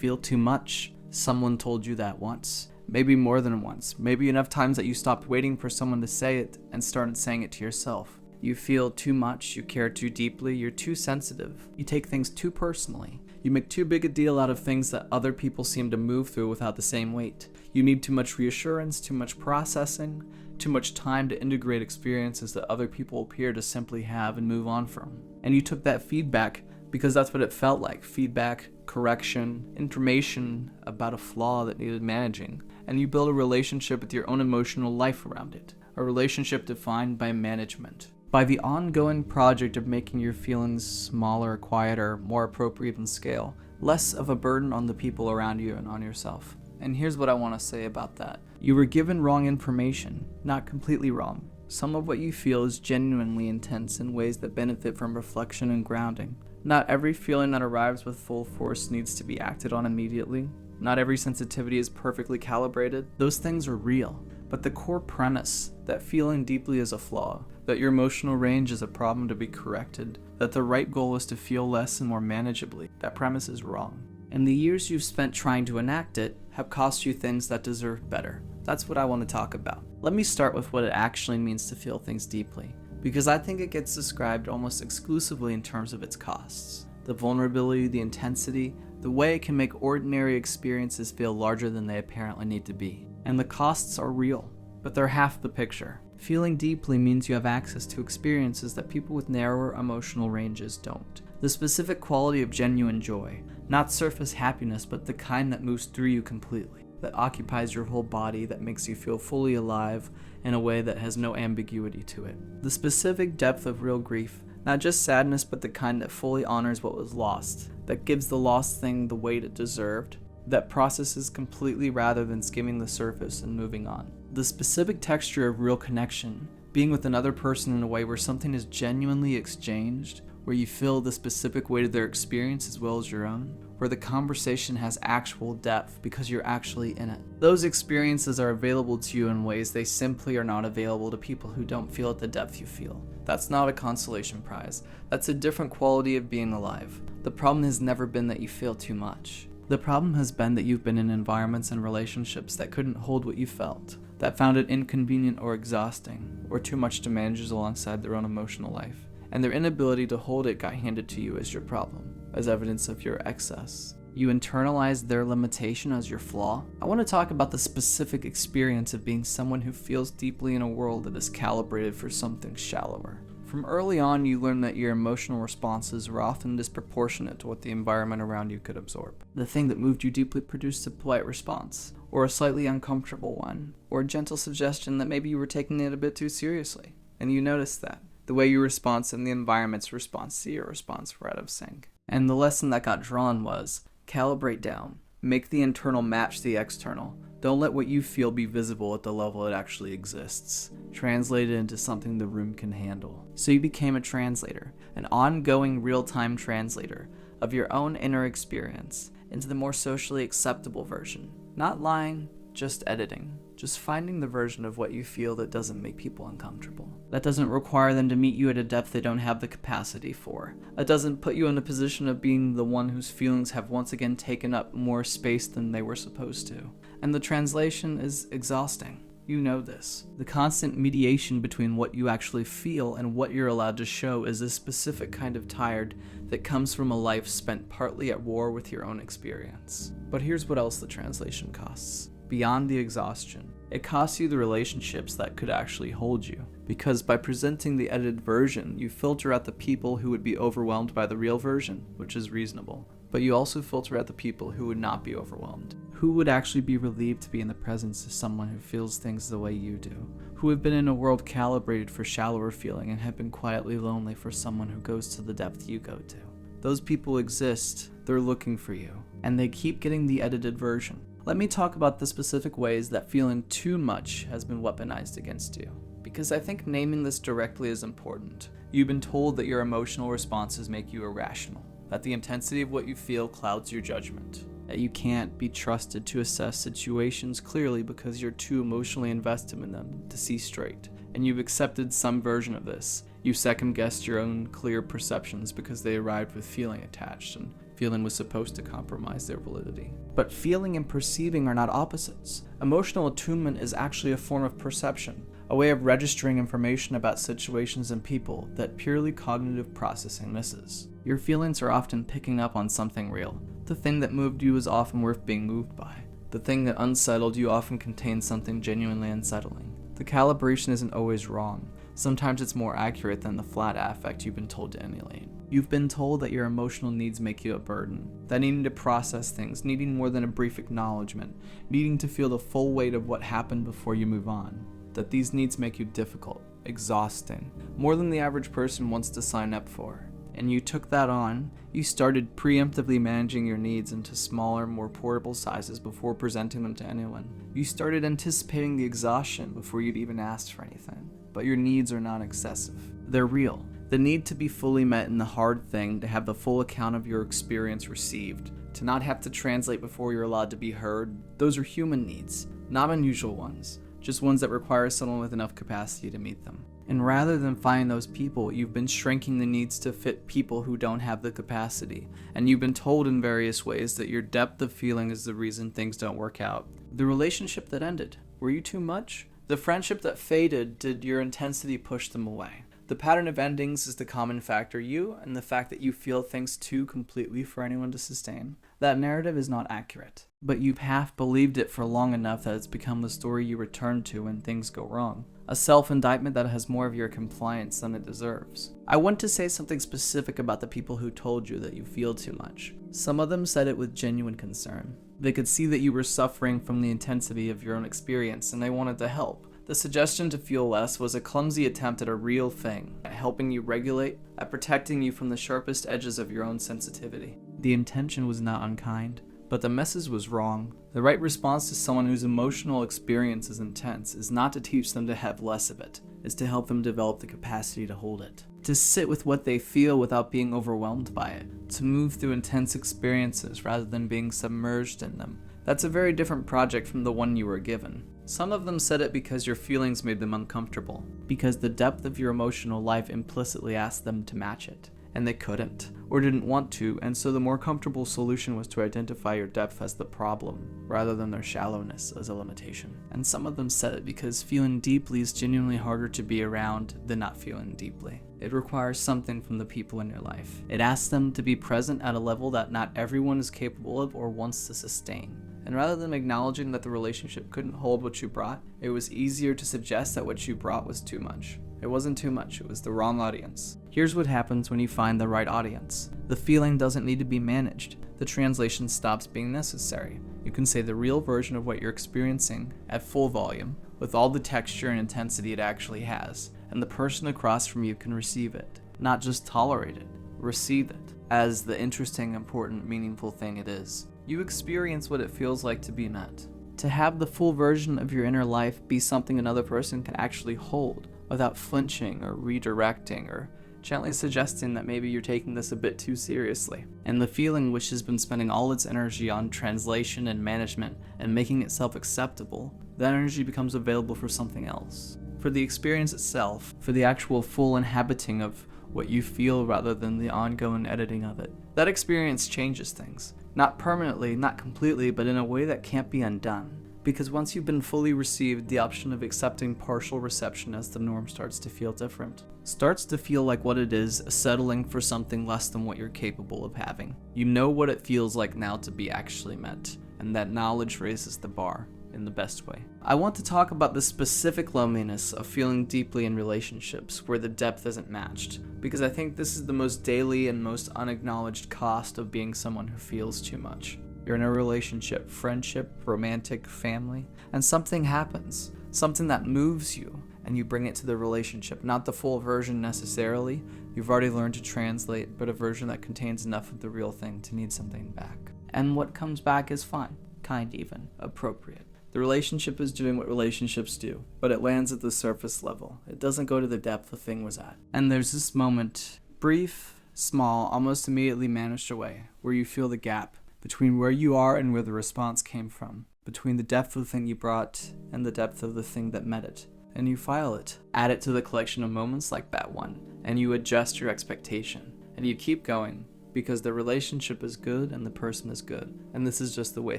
feel too much. Someone told you that once. Maybe more than once. Maybe enough times that you stopped waiting for someone to say it and started saying it to yourself. You feel too much, you care too deeply, you're too sensitive. You take things too personally. You make too big a deal out of things that other people seem to move through without the same weight. You need too much reassurance, too much processing, too much time to integrate experiences that other people appear to simply have and move on from. And you took that feedback because that's what it felt like. Feedback, correction, information about a flaw that needed managing. And you build a relationship with your own emotional life around it. A relationship defined by management. By the ongoing project of making your feelings smaller, quieter, more appropriate in scale. Less of a burden on the people around you and on yourself. And here's what I want to say about that. You were given wrong information. Not completely wrong. Some of what you feel is genuinely intense in ways that benefit from reflection and grounding. Not every feeling that arrives with full force needs to be acted on immediately. Not every sensitivity is perfectly calibrated. Those things are real. But the core premise, that feeling deeply is a flaw, that your emotional range is a problem to be corrected, that the right goal is to feel less and more manageably, that premise is wrong. And the years you've spent trying to enact it have cost you things that deserve better. That's what I want to talk about. Let me start with what it actually means to feel things deeply, because I think it gets described almost exclusively in terms of its costs. The vulnerability, the intensity, the way it can make ordinary experiences feel larger than they apparently need to be. And the costs are real, but they're half the picture. Feeling deeply means you have access to experiences that people with narrower emotional ranges don't. The specific quality of genuine joy, not surface happiness, but the kind that moves through you completely, that occupies your whole body, that makes you feel fully alive in a way that has no ambiguity to it. The specific depth of real grief, not just sadness, but the kind that fully honors what was lost, that gives the lost thing the weight it deserved, that processes completely rather than skimming the surface and moving on. The specific texture of real connection, being with another person in a way where something is genuinely exchanged, where you feel the specific weight of their experience as well as your own, where the conversation has actual depth because you're actually in it. Those experiences are available to you in ways they simply are not available to people who don't feel at the depth you feel. That's not a consolation prize. That's a different quality of being alive. The problem has never been that you feel too much. The problem has been that you've been in environments and relationships that couldn't hold what you felt, that found it inconvenient or exhausting, or too much to manage alongside their own emotional life. And their inability to hold it got handed to you as your problem, as evidence of your excess. You internalized their limitation as your flaw. I want to talk about the specific experience of being someone who feels deeply in a world that is calibrated for something shallower. From early on, you learned that your emotional responses were often disproportionate to what the environment around you could absorb. The thing that moved you deeply produced a polite response, or a slightly uncomfortable one, or a gentle suggestion that maybe you were taking it a bit too seriously. And you noticed that. The way you respond and the environment's response to your response were out of sync. And the lesson that got drawn was, calibrate down. Make the internal match the external. Don't let what you feel be visible at the level it actually exists. Translate it into something the room can handle. So you became a translator, an ongoing real-time translator of your own inner experience into the more socially acceptable version. Not lying, just editing. Just finding the version of what you feel that doesn't make people uncomfortable. That doesn't require them to meet you at a depth they don't have the capacity for. That doesn't put you in a position of being the one whose feelings have once again taken up more space than they were supposed to. And the translation is exhausting. You know this. The constant mediation between what you actually feel and what you're allowed to show is a specific kind of tired that comes from a life spent partly at war with your own experience. But here's what else the translation costs. Beyond the exhaustion, it costs you the relationships that could actually hold you. Because by presenting the edited version, you filter out the people who would be overwhelmed by the real version, which is reasonable. But you also filter out the people who would not be overwhelmed. Who would actually be relieved to be in the presence of someone who feels things the way you do. Who have been in a world calibrated for shallower feeling and have been quietly lonely for someone who goes to the depth you go to. Those people exist, they're looking for you, and they keep getting the edited version. Let me talk about the specific ways that feeling too much has been weaponized against you, because I think naming this directly is important. You've been told that your emotional responses make you irrational, that the intensity of what you feel clouds your judgment, that you can't be trusted to assess situations clearly because you're too emotionally invested in them to see straight, and you've accepted some version of this. You second-guessed your own clear perceptions because they arrived with feeling attached, and feeling was supposed to compromise their validity. But feeling and perceiving are not opposites. Emotional attunement is actually a form of perception, a way of registering information about situations and people that purely cognitive processing misses. Your feelings are often picking up on something real. The thing that moved you is often worth being moved by. The thing that unsettled you often contains something genuinely unsettling. The calibration isn't always wrong. Sometimes it's more accurate than the flat affect you've been told to emulate. You've been told that your emotional needs make you a burden, that needing to process things, needing more than a brief acknowledgement, needing to feel the full weight of what happened before you move on, that these needs make you difficult, exhausting, more than the average person wants to sign up for. And you took that on. You started preemptively managing your needs into smaller, more portable sizes before presenting them to anyone. You started anticipating the exhaustion before you'd even asked for anything. But your needs are not excessive. They're real. The need to be fully met in the hard thing, to have the full account of your experience received, to not have to translate before you're allowed to be heard, those are human needs, not unusual ones, just ones that require someone with enough capacity to meet them. And rather than find those people, you've been shrinking the needs to fit people who don't have the capacity. And you've been told in various ways that your depth of feeling is the reason things don't work out. The relationship that ended, were you too much? The friendship that faded, did your intensity push them away? The pattern of endings is the common factor, you and the fact that you feel things too completely for anyone to sustain. That narrative is not accurate, but you've half believed it for long enough that it's become the story you return to when things go wrong. A self-indictment that has more of your compliance than it deserves. I want to say something specific about the people who told you that you feel too much. Some of them said it with genuine concern. They could see that you were suffering from the intensity of your own experience and they wanted to help. The suggestion to feel less was a clumsy attempt at a real thing, at helping you regulate, at protecting you from the sharpest edges of your own sensitivity. The intention was not unkind, but the message was wrong. The right response to someone whose emotional experience is intense is not to teach them to have less of it, is to help them develop the capacity to hold it. To sit with what they feel without being overwhelmed by it. To move through intense experiences rather than being submerged in them. That's a very different project from the one you were given. Some of them said it because your feelings made them uncomfortable, because the depth of your emotional life implicitly asked them to match it, and they couldn't, or didn't want to, and so the more comfortable solution was to identify your depth as the problem, rather than their shallowness as a limitation. And some of them said it because feeling deeply is genuinely harder to be around than not feeling deeply. It requires something from the people in your life. It asks them to be present at a level that not everyone is capable of or wants to sustain. And rather than acknowledging that the relationship couldn't hold what you brought, it was easier to suggest that what you brought was too much. It wasn't too much, it was the wrong audience. Here's what happens when you find the right audience. The feeling doesn't need to be managed. The translation stops being necessary. You can say the real version of what you're experiencing at full volume, with all the texture and intensity it actually has, and the person across from you can receive it. Not just tolerate it, receive it, as the interesting, important, meaningful thing it is. You experience what it feels like to be met. To have the full version of your inner life be something another person can actually hold without flinching or redirecting or gently suggesting that maybe you're taking this a bit too seriously. And the feeling, which has been spending all its energy on translation and management and making itself acceptable, that energy becomes available for something else. For the experience itself, for the actual full inhabiting of what you feel rather than the ongoing editing of it. That experience changes things. Not permanently, not completely, but in a way that can't be undone. Because once you've been fully received, the option of accepting partial reception as the norm starts to feel different. Starts to feel like what it is, settling for something less than what you're capable of having. You know what it feels like now to be actually met, and that knowledge raises the bar in the best way. I want to talk about the specific loneliness of feeling deeply in relationships where the depth isn't matched, because I think this is the most daily and most unacknowledged cost of being someone who feels too much. You're in a relationship, friendship, romantic, family, and something happens, something that moves you, and you bring it to the relationship. Not the full version necessarily, you've already learned to translate, but a version that contains enough of the real thing to need something back. And what comes back is fine, kind even, appropriate. The relationship is doing what relationships do, but it lands at the surface level. It doesn't go to the depth the thing was at. And there's this moment, brief, small, almost immediately managed away, where you feel the gap between where you are and where the response came from, between the depth of the thing you brought and the depth of the thing that met it. And you file it, add it to the collection of moments like that one, and you adjust your expectation, and you keep going, because the relationship is good and the person is good, and this is just the way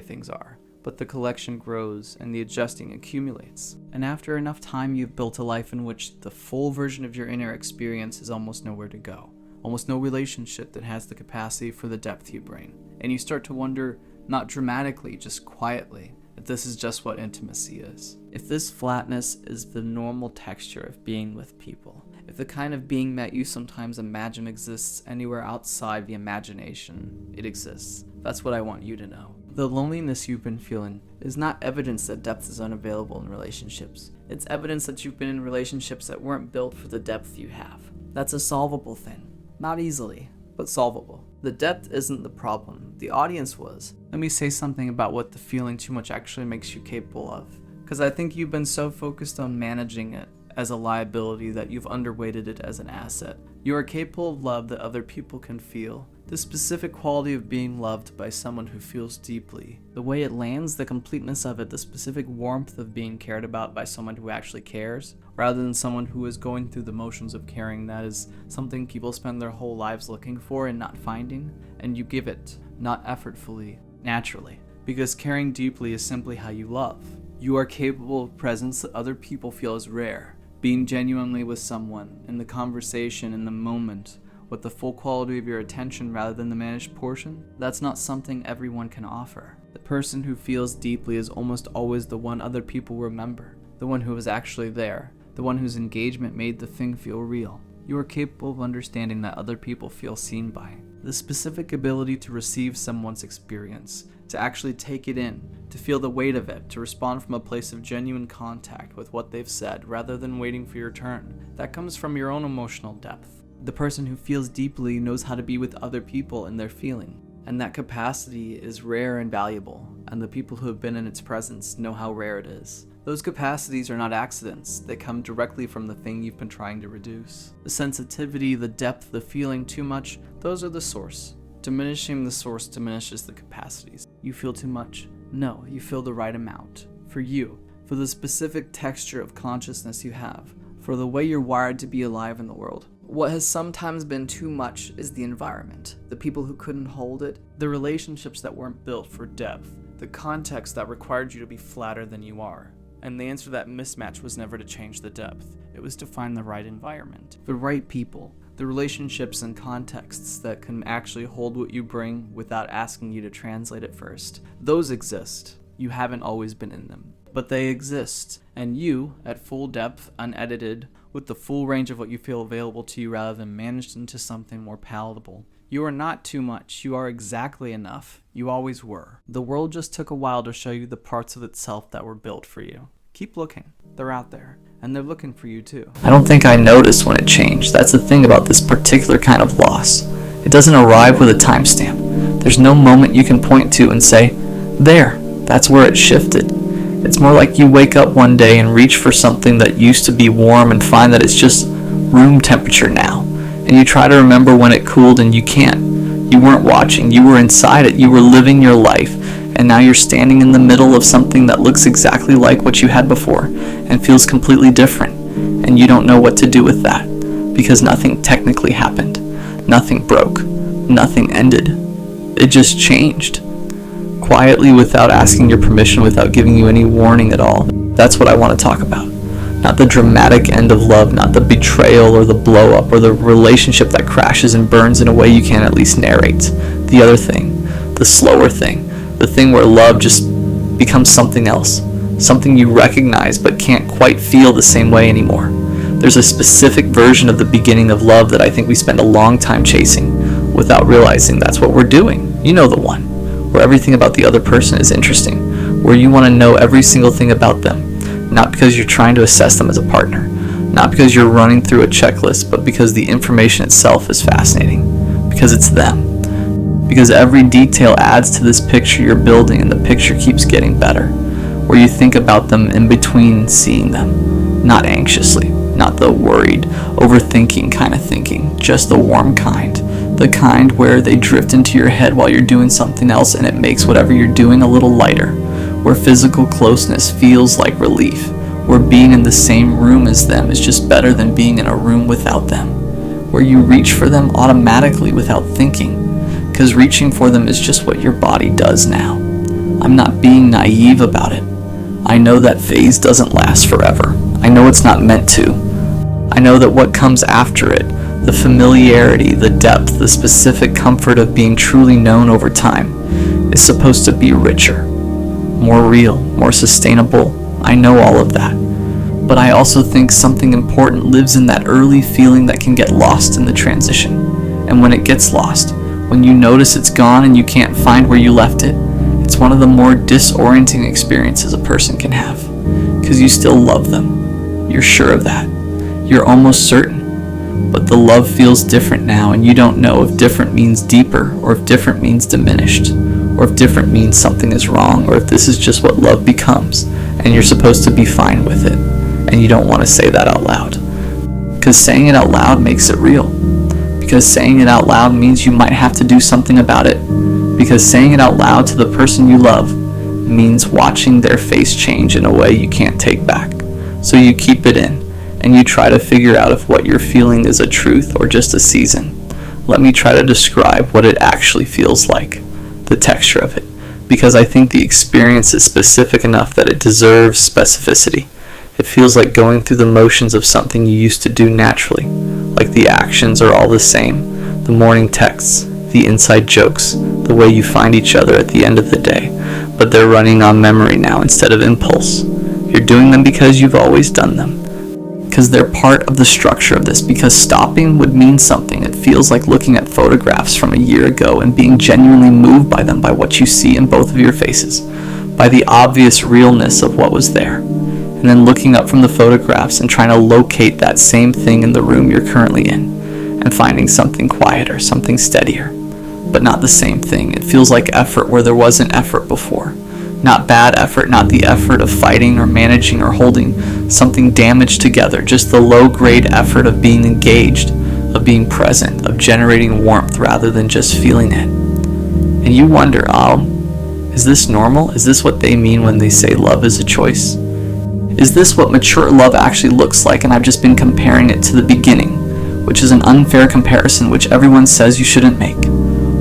things are. But the collection grows and the adjusting accumulates. And after enough time, you've built a life in which the full version of your inner experience is almost nowhere to go. Almost no relationship that has the capacity for the depth you bring. And you start to wonder, not dramatically, just quietly, if this is just what intimacy is. If this flatness is the normal texture of being with people. If the kind of being that you sometimes imagine exists anywhere outside the imagination, it exists. That's what I want you to know. The loneliness you've been feeling is not evidence that depth is unavailable in relationships. It's evidence that you've been in relationships that weren't built for the depth you have. That's a solvable thing. Not easily, but solvable. The depth isn't the problem. The audience was. Let me say something about what the feeling too much actually makes you capable of. Because I think you've been so focused on managing it as a liability that you've underweighted it as an asset. You are capable of love that other people can feel. The specific quality of being loved by someone who feels deeply. The way it lands, the completeness of it, the specific warmth of being cared about by someone who actually cares, rather than someone who is going through the motions of caring. That is something people spend their whole lives looking for and not finding, and you give it, not effortfully, naturally. Because caring deeply is simply how you love. You are capable of presence that other people feel is rare. Being genuinely with someone, in the conversation, in the moment, with the full quality of your attention rather than the managed portion, that's not something everyone can offer. The person who feels deeply is almost always the one other people remember, the one who was actually there, the one whose engagement made the thing feel real. You are capable of understanding that other people feel seen by. The specific ability to receive someone's experience, to actually take it in, to feel the weight of it, to respond from a place of genuine contact with what they've said rather than waiting for your turn. That comes from your own emotional depth. The person who feels deeply knows how to be with other people in their feeling, and that capacity is rare and valuable, and the people who have been in its presence know how rare it is. Those capacities are not accidents, they come directly from the thing you've been trying to reduce. The sensitivity, the depth, the feeling too much, those are the source. Diminishing the source diminishes the capacities. You feel too much? No, you feel the right amount. For you, for the specific texture of consciousness you have, for the way you're wired to be alive in the world. What has sometimes been too much is the environment, the people who couldn't hold it, the relationships that weren't built for depth, the context that required you to be flatter than you are. And the answer to that mismatch was never to change the depth. It was to find the right environment, the right people, the relationships and contexts that can actually hold what you bring without asking you to translate it first. Those exist. You haven't always been in them, but they exist. And you, at full depth, unedited, with the full range of what you feel available to you rather than managed into something more palatable. You are not too much. You are exactly enough. You always were. The world just took a while to show you the parts of itself that were built for you. Keep looking. They're out there. And they're looking for you too. I don't think I noticed when it changed. That's the thing about this particular kind of loss. It doesn't arrive with a timestamp. There's no moment you can point to and say, there, that's where it shifted. It's more like you wake up one day and reach for something that used to be warm and find that it's just room temperature now. And you try to remember when it cooled and you can't. You weren't watching, you were inside it, you were living your life, and now you're standing in the middle of something that looks exactly like what you had before and feels completely different. And you don't know what to do with that, because nothing technically happened. Nothing broke. Nothing ended. It just changed. Quietly, without asking your permission, without giving you any warning at all. That's what I want to talk about. Not the dramatic end of love, not the betrayal or the blow up or the relationship that crashes and burns in a way you can't at least narrate. The other thing, the slower thing, the thing where love just becomes something else, something you recognize but can't quite feel the same way anymore. There's a specific version of the beginning of love that I think we spend a long time chasing without realizing that's what we're doing. You know the one. Where everything about the other person is interesting, where you want to know every single thing about them, not because you're trying to assess them as a partner, not because you're running through a checklist, but because the information itself is fascinating, because it's them, because every detail adds to this picture you're building and the picture keeps getting better, where you think about them in between seeing them, not anxiously, not the worried, overthinking kind of thinking, just the warm kind. The kind where they drift into your head while you're doing something else and it makes whatever you're doing a little lighter. Where physical closeness feels like relief. Where being in the same room as them is just better than being in a room without them. Where you reach for them automatically without thinking. because reaching for them is just what your body does now. I'm not being naive about it. I know that phase doesn't last forever. I know it's not meant to. I know that what comes after it, the familiarity, the depth, the specific comfort of being truly known over time, is supposed to be richer, more real, more sustainable. I know all of that. But I also think something important lives in that early feeling that can get lost in the transition. And when it gets lost, when you notice it's gone and you can't find where you left it, it's one of the more disorienting experiences a person can have. Because you still love them. You're sure of that. You're almost certain. But the love feels different now, and you don't know if different means deeper, or if different means diminished, or if different means something is wrong, or if this is just what love becomes, and you're supposed to be fine with it. And you don't want to say that out loud. Because saying it out loud makes it real. Because saying it out loud means you might have to do something about it. Because saying it out loud to the person you love means watching their face change in a way you can't take back. So you keep it in, and you try to figure out if what you're feeling is a truth or just a season. Let me try to describe what it actually feels like, the texture of it, because I think the experience is specific enough that it deserves specificity. It feels like going through the motions of something you used to do naturally, like the actions are all the same, the morning texts, the inside jokes, the way you find each other at the end of the day, but they're running on memory now instead of impulse. You're doing them because you've always done them, because they're part of the structure of this, because stopping would mean something. It feels like looking at photographs from a year ago and being genuinely moved by them, by what you see in both of your faces, by the obvious realness of what was there. And then looking up from the photographs and trying to locate that same thing in the room you're currently in, and finding something quieter, something steadier, but not the same thing. It feels like effort where there wasn't effort before. Not bad effort, not the effort of fighting or managing or holding something damaged together, just the low-grade effort of being engaged, of being present, of generating warmth rather than just feeling it. And you wonder, is this normal? Is this what they mean when they say love is a choice? Is this what mature love actually looks like, and I've just been comparing it to the beginning, which is an unfair comparison which everyone says you shouldn't make?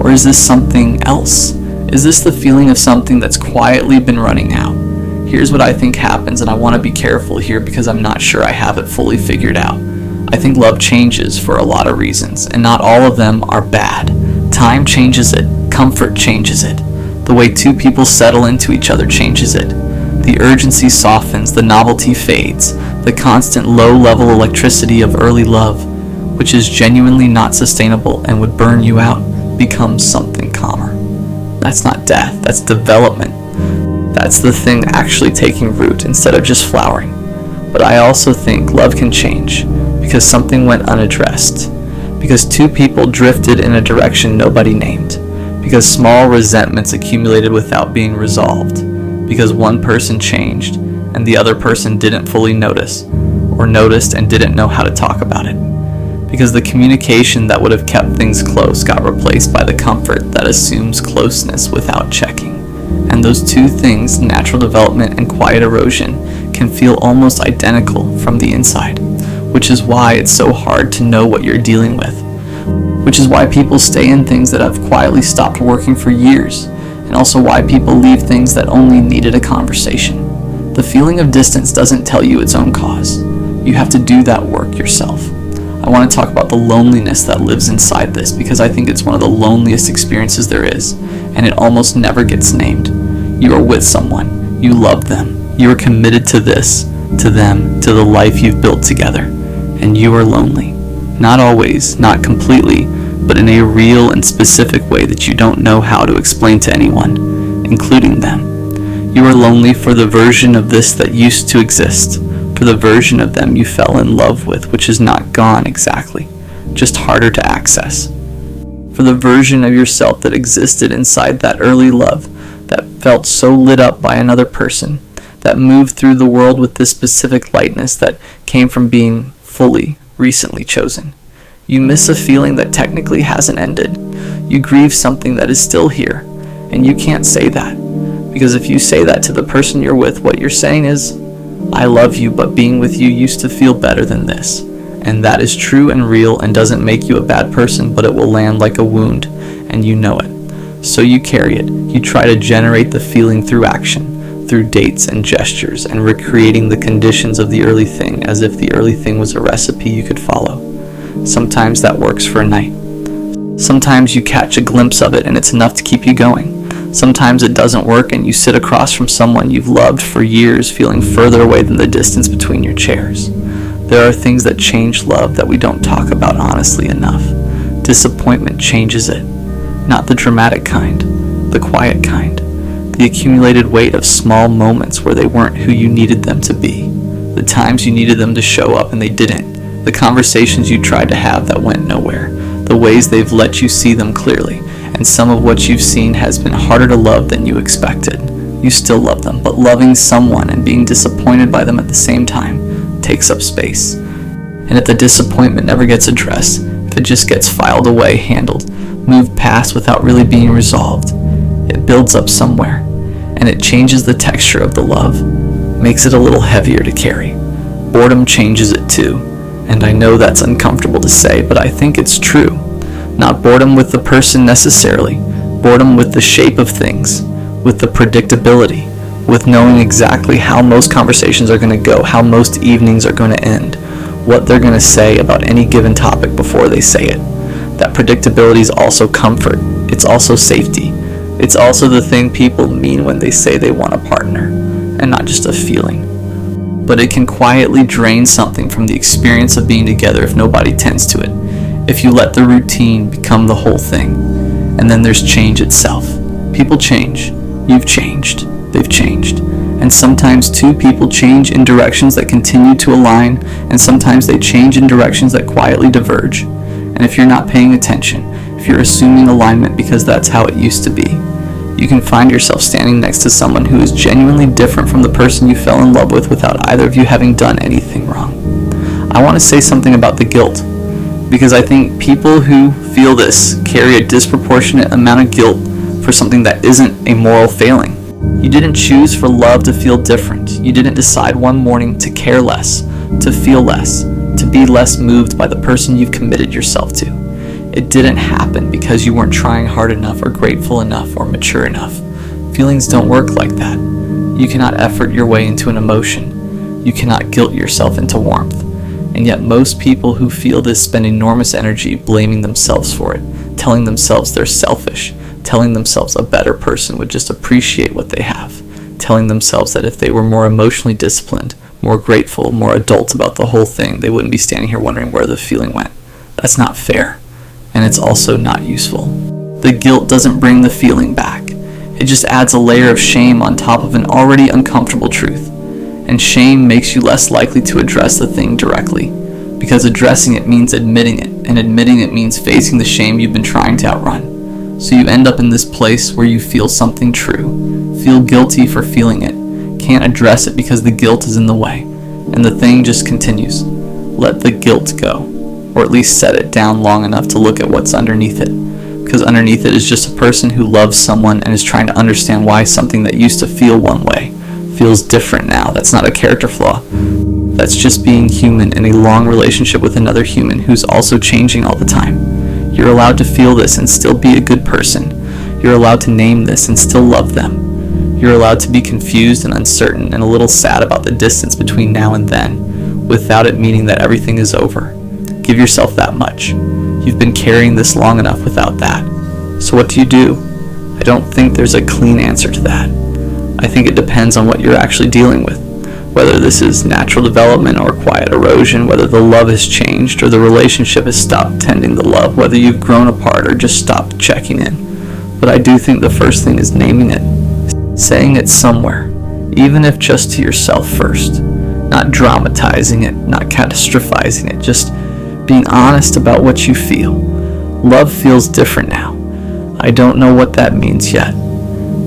Or is this something else? Is this the feeling of something that's quietly been running out? Here's what I think happens, and I want to be careful here because I'm not sure I have it fully figured out. I think love changes for a lot of reasons, and not all of them are bad. Time changes it. Comfort changes it. The way two people settle into each other changes it. The urgency softens, the novelty fades, the constant low-level electricity of early love, which is genuinely not sustainable and would burn you out, becomes something calmer. That's not death, that's development. That's the thing actually taking root instead of just flowering. But I also think love can change because something went unaddressed, because two people drifted in a direction nobody named, because small resentments accumulated without being resolved, because one person changed and the other person didn't fully notice, or noticed and didn't know how to talk about it, because the communication that would have kept things close got replaced by the comfort that assumes closeness without checking. And those two things, natural development and quiet erosion, can feel almost identical from the inside, which is why it's so hard to know what you're dealing with, which is why people stay in things that have quietly stopped working for years, and also why people leave things that only needed a conversation. The feeling of distance doesn't tell you its own cause. You have to do that work yourself. I want to talk about the loneliness that lives inside this, because I think it's one of the loneliest experiences there is, and it almost never gets named. You are with someone. You love them. You are committed to this, to them, to the life you've built together, and you are lonely. Not always, not completely, but in a real and specific way that you don't know how to explain to anyone, including them. You are lonely for the version of this that used to exist, for the version of them you fell in love with, which is not gone exactly, just harder to access. For the version of yourself that existed inside that early love, that felt so lit up by another person, that moved through the world with this specific lightness that came from being fully, recently chosen. You miss a feeling that technically hasn't ended. You grieve something that is still here, and you can't say that. Because if you say that to the person you're with, what you're saying is, I love you, but being with you used to feel better than this. And that is true and real and doesn't make you a bad person, but it will land like a wound and you know it. So you carry it. You try to generate the feeling through action, through dates and gestures, and recreating the conditions of the early thing as if the early thing was a recipe you could follow. Sometimes that works for a night. Sometimes you catch a glimpse of it and it's enough to keep you going. Sometimes it doesn't work and you sit across from someone you've loved for years, feeling further away than the distance between your chairs. There are things that change love that we don't talk about honestly enough. Disappointment changes it. Not the dramatic kind, the quiet kind. The accumulated weight of small moments where they weren't who you needed them to be. The times you needed them to show up and they didn't. The conversations you tried to have that went nowhere. The ways they've let you see them clearly. And some of what you've seen has been harder to love than you expected. You still love them, but loving someone and being disappointed by them at the same time takes up space. And if the disappointment never gets addressed, if it just gets filed away, handled, moved past without really being resolved, it builds up somewhere, and it changes the texture of the love, makes it a little heavier to carry. Boredom changes it too, and I know that's uncomfortable to say, but I think it's true. Not boredom with the person necessarily, boredom with the shape of things, with the predictability, with knowing exactly how most conversations are going to go, how most evenings are going to end, what they're going to say about any given topic before they say it. That predictability is also comfort. It's also safety. It's also the thing people mean when they say they want a partner, and not just a feeling. But it can quietly drain something from the experience of being together if nobody tends to it. If you let the routine become the whole thing. And then there's change itself. People change. You've changed. They've changed. And sometimes two people change in directions that continue to align, and sometimes they change in directions that quietly diverge. And if you're not paying attention, if you're assuming alignment because that's how it used to be, you can find yourself standing next to someone who is genuinely different from the person you fell in love with without either of you having done anything wrong. I want to say something about the guilt, because I think people who feel this carry a disproportionate amount of guilt for something that isn't a moral failing. You didn't choose for love to feel different. You didn't decide one morning to care less, to feel less, to be less moved by the person you've committed yourself to. It didn't happen because you weren't trying hard enough or grateful enough or mature enough. Feelings don't work like that. You cannot effort your way into an emotion. You cannot guilt yourself into warmth. And yet most people who feel this spend enormous energy blaming themselves for it, telling themselves they're selfish, telling themselves a better person would just appreciate what they have, telling themselves that if they were more emotionally disciplined, more grateful, more adult about the whole thing, they wouldn't be standing here wondering where the feeling went. That's not fair, and it's also not useful. The guilt doesn't bring the feeling back. It just adds a layer of shame on top of an already uncomfortable truth. And shame makes you less likely to address the thing directly, because addressing it means admitting it, and admitting it means facing the shame you've been trying to outrun. So you end up in this place where you feel something true, feel guilty for feeling it, can't address it because the guilt is in the way, and the thing just continues. Let the guilt go, or at least set it down long enough to look at what's underneath it, because underneath it is just a person who loves someone and is trying to understand why something that used to feel one way feels different now. That's not a character flaw. That's just being human in a long relationship with another human who's also changing all the time. You're allowed to feel this and still be a good person. You're allowed to name this and still love them. You're allowed to be confused and uncertain and a little sad about the distance between now and then, without it meaning that everything is over. Give yourself that much. You've been carrying this long enough without that. So what do? I don't think there's a clean answer to that. I think it depends on what you're actually dealing with. Whether this is natural development or quiet erosion, whether the love has changed or the relationship has stopped tending the love, whether you've grown apart or just stopped checking in. But I do think the first thing is naming it, saying it somewhere, even if just to yourself first. Not dramatizing it, not catastrophizing it, just being honest about what you feel. Love feels different now. I don't know what that means yet.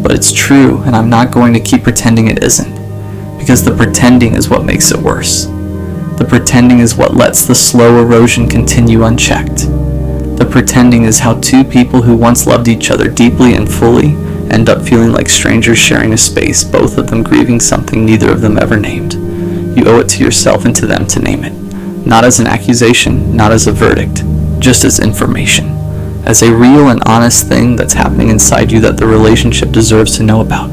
But it's true, and I'm not going to keep pretending it isn't, because the pretending is what makes it worse. The pretending is what lets the slow erosion continue unchecked. The pretending is how two people who once loved each other deeply and fully end up feeling like strangers sharing a space, both of them grieving something neither of them ever named. You owe it to yourself and to them to name it, not as an accusation, not as a verdict, just as information. as a real and honest thing that's happening inside you that the relationship deserves to know about.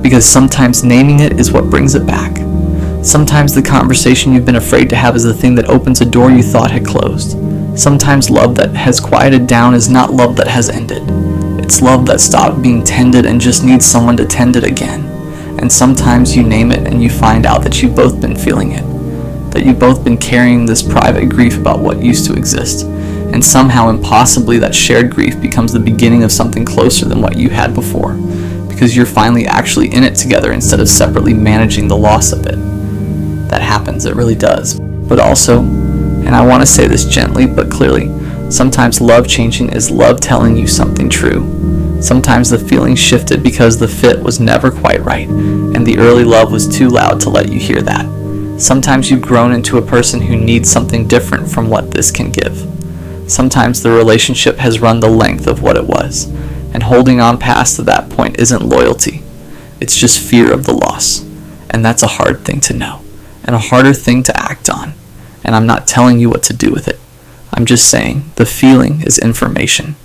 Because sometimes naming it is what brings it back. Sometimes the conversation you've been afraid to have is the thing that opens a door you thought had closed. Sometimes love that has quieted down is not love that has ended. It's love that stopped being tended and just needs someone to tend it again. And sometimes you name it and you find out that you've both been feeling it. That you've both been carrying this private grief about what used to exist. And somehow impossibly that shared grief becomes the beginning of something closer than what you had before. Because you're finally actually in it together instead of separately managing the loss of it. That happens, it really does. But also, and I want to say this gently but clearly, sometimes love changing is love telling you something true. Sometimes the feeling shifted because the fit was never quite right, and the early love was too loud to let you hear that. Sometimes you've grown into a person who needs something different from what this can give. Sometimes the relationship has run the length of what it was, and holding on past to that point isn't loyalty. It's just fear of the loss, and that's a hard thing to know, and a harder thing to act on. And I'm not telling you what to do with it. I'm just saying the feeling is information.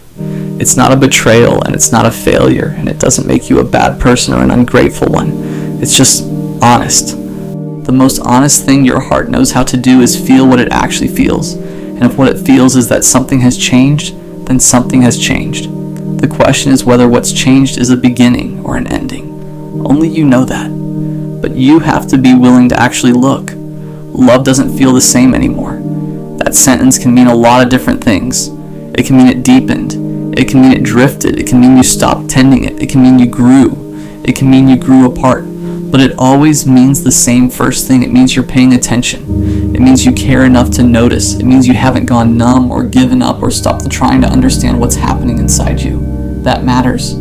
It's not a betrayal and it's not a failure, and it doesn't make you a bad person or an ungrateful one. It's just honest. The most honest thing your heart knows how to do is feel what it actually feels. And if what it feels is that something has changed, then something has changed. The question is whether what's changed is a beginning or an ending. Only you know that. But you have to be willing to actually look. Love doesn't feel the same anymore. That sentence can mean a lot of different things. It can mean it deepened. It can mean it drifted. It can mean you stopped tending it. It can mean you grew. It can mean you grew apart. But it always means the same first thing. It means you're paying attention. It means you care enough to notice. It means you haven't gone numb or given up or stopped trying to understand what's happening inside you. That matters.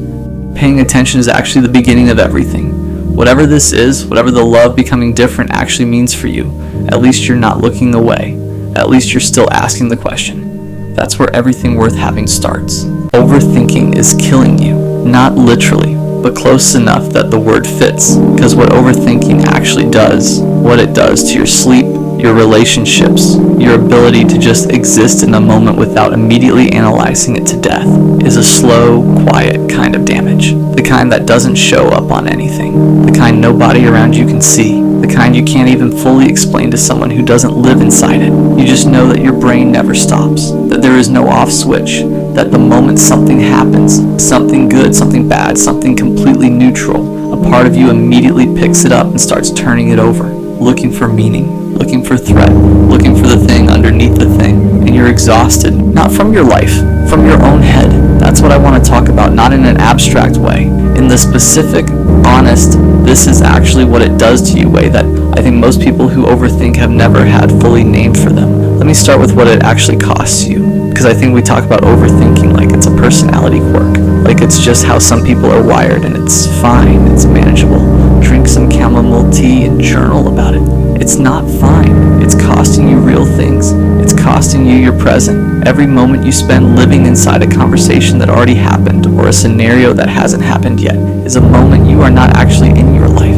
Paying attention is actually the beginning of everything. Whatever this is, whatever the love becoming different actually means for you, at least you're not looking away. At least you're still asking the question. That's where everything worth having starts. Overthinking is killing you, not literally, but close enough that the word fits. Because what overthinking actually does, what it does to your sleep, your relationships, your ability to just exist in a moment without immediately analyzing it to death, is a slow, quiet kind of damage. The kind that doesn't show up on anything. The kind nobody around you can see. The kind you can't even fully explain to someone who doesn't live inside it. You just know that your brain never stops. That there is no off switch. That the moment something happens, something good, something bad, something completely neutral, a part of you immediately picks it up and starts turning it over. Looking for meaning, looking for threat, looking for the thing underneath the thing. And you're exhausted, not from your life, from your own head. That's what I want to talk about, not in an abstract way. In the specific, honest, this is actually what it does to you way that I think most people who overthink have never had fully named for them. Let me start with what it actually costs you. Because I think we talk about overthinking like it's a personality quirk. Like it's just how some people are wired and it's fine, it's manageable. Drink some chamomile tea and journal about it. It's not fine. It's costing you real things. It's costing you your present. Every moment you spend living inside a conversation that already happened or a scenario that hasn't happened yet is a moment you are not actually in your life.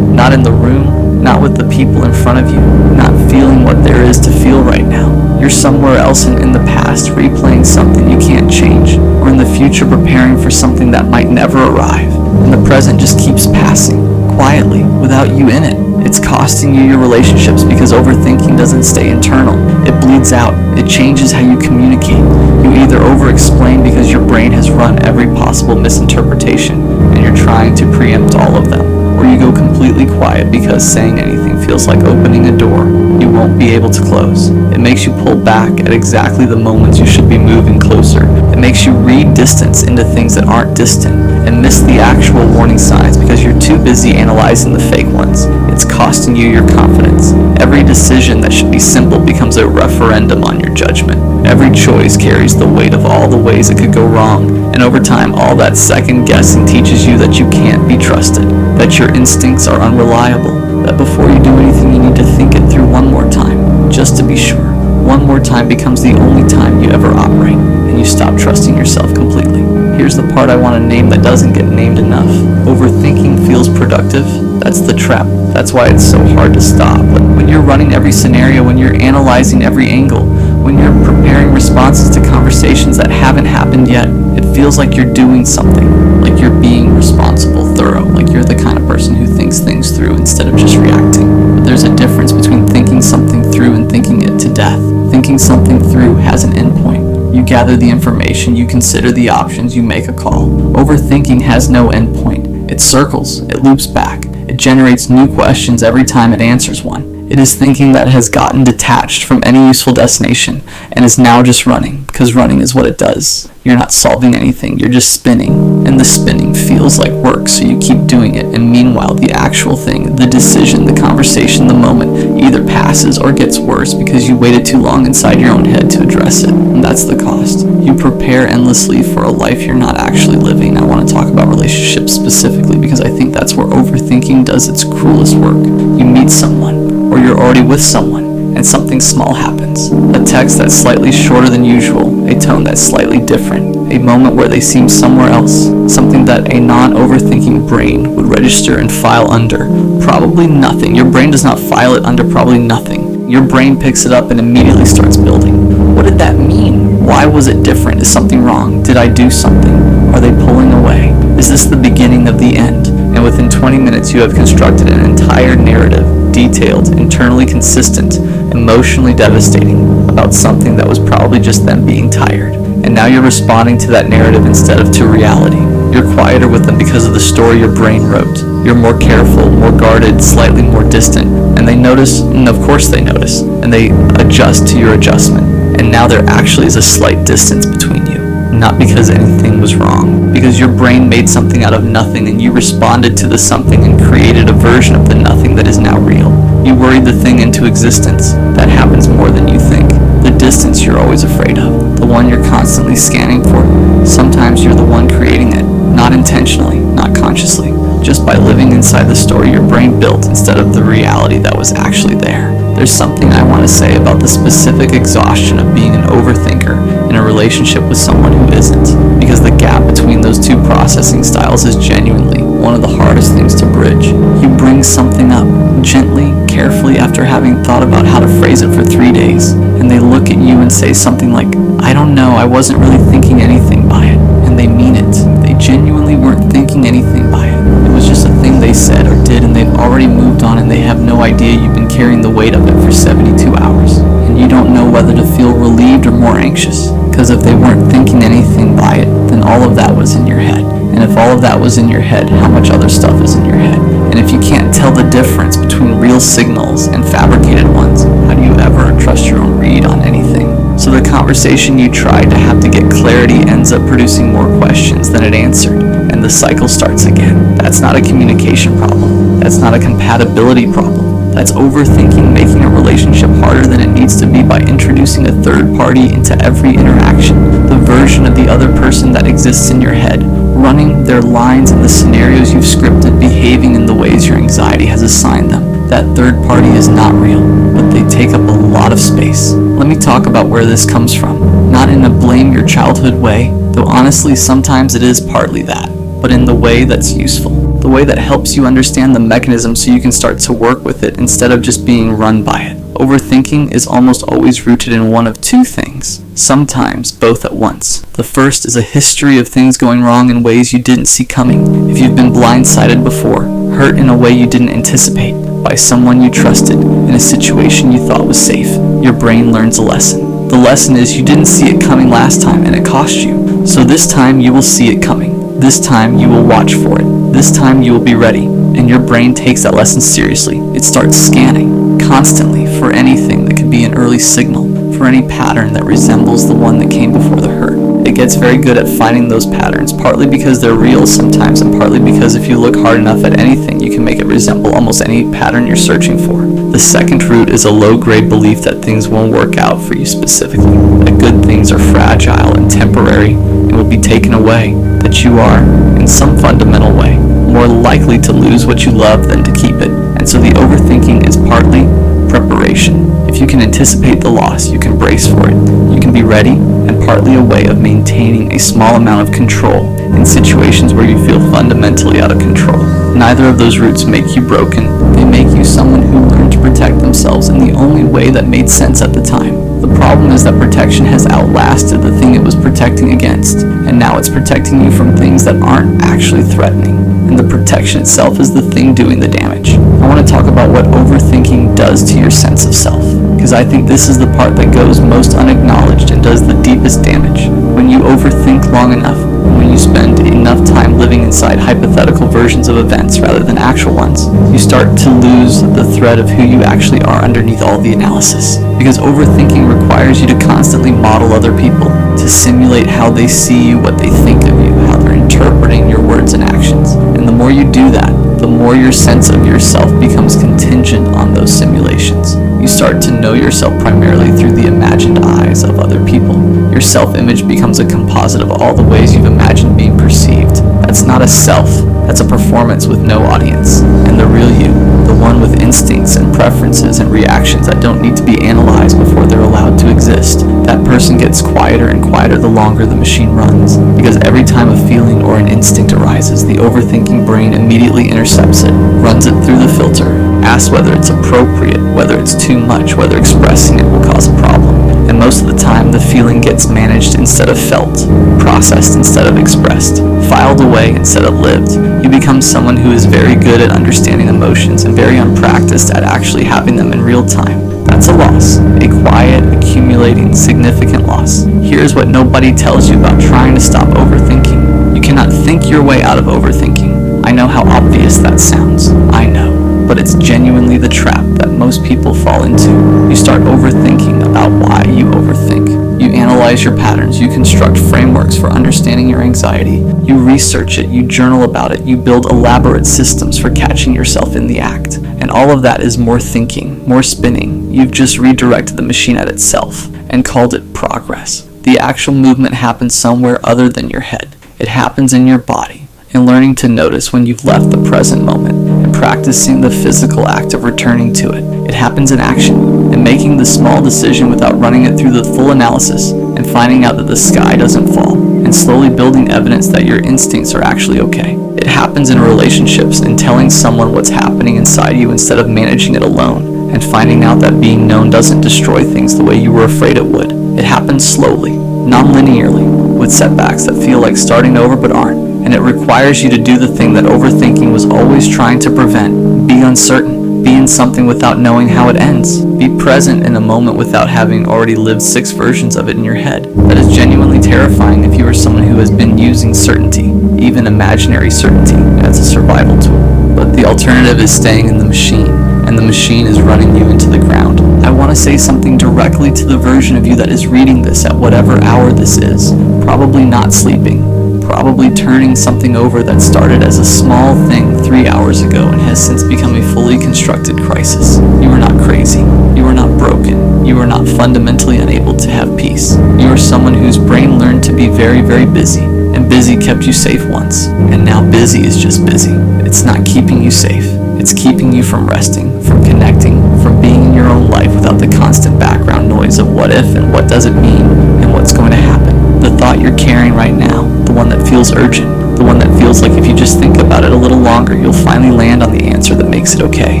Not in the room, not with the people in front of you, not feeling what there is to feel right now. You're somewhere else in the past replaying something you can't change, or in the future preparing for something that might never arrive. And the present just keeps passing, quietly, without you in it. It's costing you your relationships because overthinking doesn't stay internal. It bleeds out. It changes how you communicate. You either over-explain because your brain has run every possible misinterpretation and you're trying to preempt all of them. Or you go completely quiet because saying anything feels like opening a door you won't be able to close. It makes you pull back at exactly the moments you should be moving closer. It makes you read distance into things that aren't distant and miss the actual warning signs because you're too busy analyzing the fake ones. It's costing you your confidence. Every decision that should be simple becomes a referendum on your judgment. Every choice carries the weight of all the ways it could go wrong. And over time, all that second guessing teaches you that you can't be trusted, that your instincts are unreliable, that before you do anything you need to think it through one more time, just to be sure. One more time becomes the only time you ever operate, and you stop trusting yourself completely. Here's the part I want to name that doesn't get named enough. Overthinking feels productive. That's the trap. That's why it's so hard to stop. When you're running every scenario, when you're analyzing every angle, When you're preparing responses to conversations that haven't happened yet, it feels like you're doing something, like you're being responsible, thorough, like you're the kind of person who thinks things through instead of just reacting. But there's a difference between thinking something through and thinking it to death. Thinking something through has an endpoint. You gather the information, you consider the options, you make a call. Overthinking has no endpoint. It circles, it loops back, it generates new questions every time it answers one. It is thinking that has gotten detached from any useful destination and is now just running, because running is what it does. You're not solving anything, you're just spinning, and the spinning feels like work, so you keep doing it, and meanwhile the actual thing, the decision, the conversation, the moment, either passes or gets worse because you waited too long inside your own head to address it, and that's the cost. You prepare endlessly for a life you're not actually living. I want to talk about relationships specifically because I think that's where overthinking does its cruelest work. You meet someone, or you're already with someone, and something small happens. A text that's slightly shorter than usual, a tone that's slightly different, a moment where they seem somewhere else, something that a non-overthinking brain would register and file under. Probably nothing. Your brain does not file it under probably nothing. Your brain picks it up and immediately starts building. What did that mean? Why was it different? Is something wrong? Did I do something? Are they pulling away? Is this the beginning of the end? And within 20 minutes you have constructed an entire narrative, detailed, internally consistent, emotionally devastating, about something that was probably just them being tired. And now you're responding to that narrative instead of to reality. You're quieter with them because of the story your brain wrote. You're more careful, more guarded, slightly more distant. And they notice, and of course they notice, and they adjust to your adjustment. And now there actually is a slight distance between you. Not because anything was wrong, because your brain made something out of nothing and you responded to the something and created a version of the nothing that is now real. You worried the thing into existence. That happens more than you think. The distance you're always afraid of, the one you're constantly scanning for. Sometimes you're the one creating it, not intentionally, not consciously, just by living inside the story your brain built instead of the reality that was actually there. There's something I want to say about the specific exhaustion of being an overthinker in a relationship with someone who isn't, because the gap between those two processing styles is genuinely one of the hardest things to bridge. You bring something up, gently, carefully, after having thought about how to phrase it for 3 days, and they look at you and say something like, "I don't know, I wasn't really thinking anything by it," and they mean it. They genuinely weren't thinking anything by it. It was just a thing they said or did, and they've already moved on, and they have no idea you've been carrying the weight of it for 72 hours. And you don't know whether to feel relieved or more anxious, because if they weren't thinking anything by it, then all of that was in your head. And if all of that was in your head, how much other stuff is in your head? And if you can't tell the difference between real signals and fabricated ones, how do you ever trust your own read on anything? So the conversation you tried to have to get clarity ends up producing more questions than it answered, and the cycle starts again. That's not a communication problem. That's not a compatibility problem. That's overthinking making a relationship harder than it needs to be by introducing a third party into every interaction, the version of the other person that exists in your head, running their lines in the scenarios you've scripted, behaving in the ways your anxiety has assigned them. That third party is not real, but they take up a lot of space. Let me talk about where this comes from. Not in a blame your childhood way, though honestly sometimes it is partly that, but in the way that's useful. The way that helps you understand the mechanism so you can start to work with it instead of just being run by it. Overthinking is almost always rooted in one of two things, sometimes both at once. The first is a history of things going wrong in ways you didn't see coming. If you've been blindsided before, hurt in a way you didn't anticipate, by someone you trusted, in a situation you thought was safe, your brain learns a lesson. The lesson is you didn't see it coming last time and it cost you. So this time you will see it coming. This time you will watch for it. This time you will be ready. And your brain takes that lesson seriously. It starts scanning constantly for anything that could be an early signal, for any pattern that resembles the one that came before the hurt. It gets very good at finding those patterns, partly because they're real sometimes, and partly because if you look hard enough at anything, you can make it resemble almost any pattern you're searching for. The second root is a low-grade belief that things won't work out for you specifically, that good things are fragile and temporary and will be taken away, that you are, in some fundamental way, more likely to lose what you love than to keep it. And so the overthinking is partly preparation. If you can anticipate the loss, you can brace for it. You can be ready, and partly a way of maintaining a small amount of control in situations where you feel fundamentally out of control. Neither of those roots make you broken. They make you someone who learned to protect themselves in the only way that made sense at the time. The problem is that protection has outlasted the thing it was protecting against, and now it's protecting you from things that aren't actually threatening, and the protection itself is the thing doing the damage. I want to talk about what overthinking does to your sense of self, because I think this is the part that goes most unacknowledged and does the deepest damage. When you overthink long enough, when you spend enough time living inside hypothetical versions of events rather than actual ones, you start to lose the thread of who you actually are underneath all the analysis. Because overthinking requires you to constantly model other people, to simulate how they see you, what they think of you, how they're interpreting your words and actions. And the more you do that, the more your sense of yourself becomes contingent on those simulations. You start to know yourself primarily through the imagined eyes of other people. Your self-image becomes a composite of all the ways you've imagined being perceived. That's not a self, that's a performance with no audience. And the real you, the one with instincts and preferences and reactions that don't need to be analyzed before they're allowed to exist, that person gets quieter and quieter the longer the machine runs. Because every time a feeling or an instinct arises, the overthinking brain immediately intercepts it, runs it through the filter, asks whether it's appropriate, whether it's too much, whether expressing it will cause a problem. And most of the time, the feeling gets managed instead of felt, processed instead of expressed, filed away instead of lived. You become someone who is very good at understanding emotions and very unpracticed at actually having them in real time. That's a loss, a quiet, accumulating, significant loss. Here's what nobody tells you about trying to stop overthinking. You cannot think your way out of overthinking. I know how obvious that sounds. I know. But it's genuinely the trap that most people fall into. You start overthinking about why you overthink. You analyze your patterns, you construct frameworks for understanding your anxiety, you research it, you journal about it, you build elaborate systems for catching yourself in the act. And all of that is more thinking, more spinning. You've just redirected the machine at itself and called it progress. The actual movement happens somewhere other than your head. It happens in your body, in learning to notice when you've left the present moment, and practicing the physical act of returning to it. It happens in action, and making the small decision without running it through the full analysis, and finding out that the sky doesn't fall, and slowly building evidence that your instincts are actually okay. It happens in relationships, in telling someone what's happening inside you instead of managing it alone, and finding out that being known doesn't destroy things the way you were afraid it would. It happens slowly, non-linearly, with setbacks that feel like starting over but aren't. And it requires you to do the thing that overthinking was always trying to prevent. Be uncertain. Be in something without knowing how it ends. Be present in a moment without having already lived 6 versions of it in your head. That is genuinely terrifying if you are someone who has been using certainty, even imaginary certainty, as a survival tool. But the alternative is staying in the machine, and the machine is running you into the ground. I want to say something directly to the version of you that is reading this at whatever hour this is, probably not sleeping, probably turning something over that started as a small thing 3 hours ago and has since become a fully constructed crisis. You are not crazy. You are not broken. You are not fundamentally unable to have peace. You are someone whose brain learned to be very, very busy, and busy kept you safe once, and now busy is just busy. It's not keeping you safe. It's keeping you from resting, from connecting, from being in your own life without the constant background noise of what if and what does it mean and what's going to happen. The thought you're carrying right now, the one that feels urgent, the one that feels like if you just think about it a little longer, you'll finally land on the answer that makes it okay.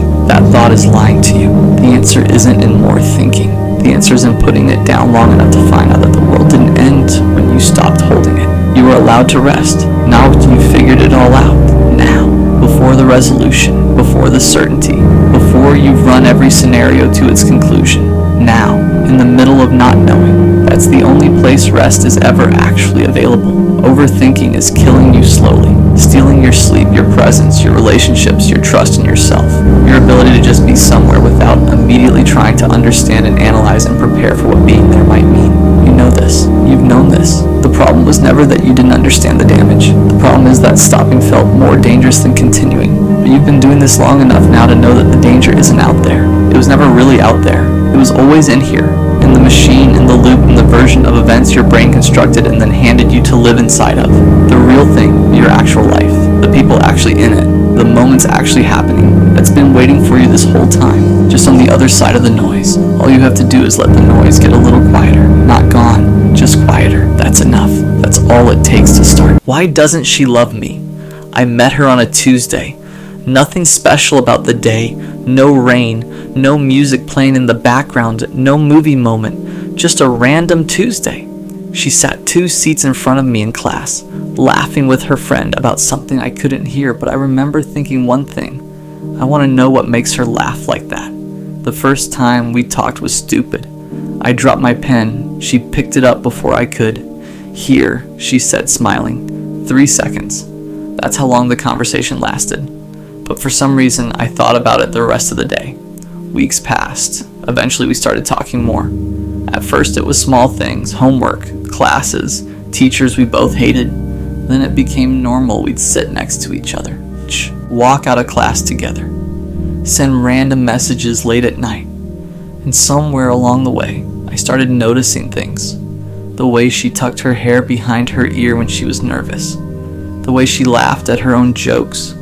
That thought is lying to you. The answer isn't in more thinking. The answer is in putting it down long enough to find out that the world didn't end when you stopped holding it. You were allowed to rest. Now you've figured it all out. Now, before the resolution, before the certainty, before you've run every scenario to its conclusion. Now, in the middle of not knowing, that's the only place rest is ever actually available. Overthinking is killing you slowly, stealing your sleep, your presence, your relationships, your trust in yourself, your ability to just be somewhere without immediately trying to understand and analyze and prepare for what being there might mean. You know this. You've known this. The problem was never that you didn't understand the damage. The problem is that stopping felt more dangerous than continuing. But you've been doing this long enough now to know that the danger isn't out there. It was never really out there. It was always in here, in the machine, in the loop, in the version of events your brain constructed and then handed you to live inside of. The real thing, your actual life, the people actually in it, the moments actually happening, that's been waiting for you this whole time, just on the other side of the noise. All you have to do is let the noise get a little quieter. Not gone, just quieter. That's enough. That's all it takes to start. Why doesn't she love me? I met her on a Tuesday. Nothing special about the day, no rain, no music playing in the background, no movie moment, Just a random Tuesday. She sat 2 seats in front of me in class, laughing with her friend about something I couldn't hear, but I remember thinking one thing. I want to know what makes her laugh like that. The first time we talked was stupid. I dropped my pen. She picked it up before I could. "Here," she said, smiling. 3 seconds. That's how long the conversation lasted. But for some reason, I thought about it the rest of the day. Weeks passed. Eventually, we started talking more. At first, it was small things, homework, classes, teachers we both hated. Then it became normal. We'd sit next to each other, walk out of class together, send random messages late at night. And somewhere along the way, I started noticing things. The way she tucked her hair behind her ear when she was nervous. The way she laughed at her own jokes.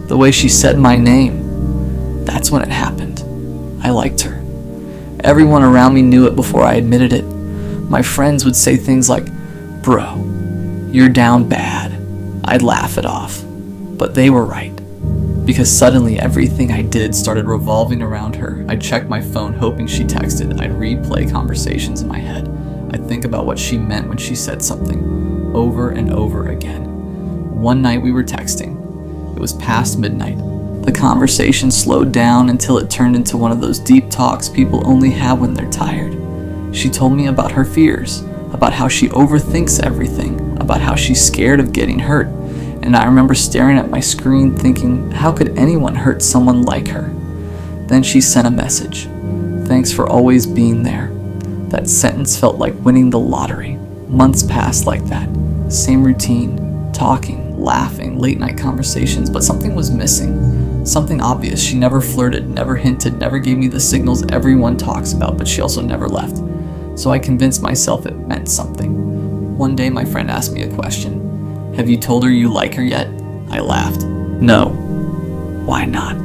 The way she said my name. That's when it happened. I liked her. Everyone around me knew it before I admitted it. My friends would say things like, "Bro, you're down bad." I'd laugh it off. But they were right. Because suddenly everything I did started revolving around her. I'd check my phone hoping she texted. I'd replay conversations in my head. I'd think about what she meant when she said something, over and over again. One night we were texting. It was past midnight. The conversation slowed down until it turned into one of those deep talks people only have when they're tired. She told me about her fears, about how she overthinks everything, about how she's scared of getting hurt. And I remember staring at my screen thinking, how could anyone hurt someone like her? Then she sent a message. "Thanks for always being there." That sentence felt like winning the lottery. Months passed like that. Same routine, talking, laughing, late night conversations, but something was missing. Something obvious. She never flirted, never hinted, never gave me the signals everyone talks about, but she also never left. So I convinced myself it meant something. One day my friend asked me a question. "Have you told her you like her yet?" I laughed. "No." "Why not?"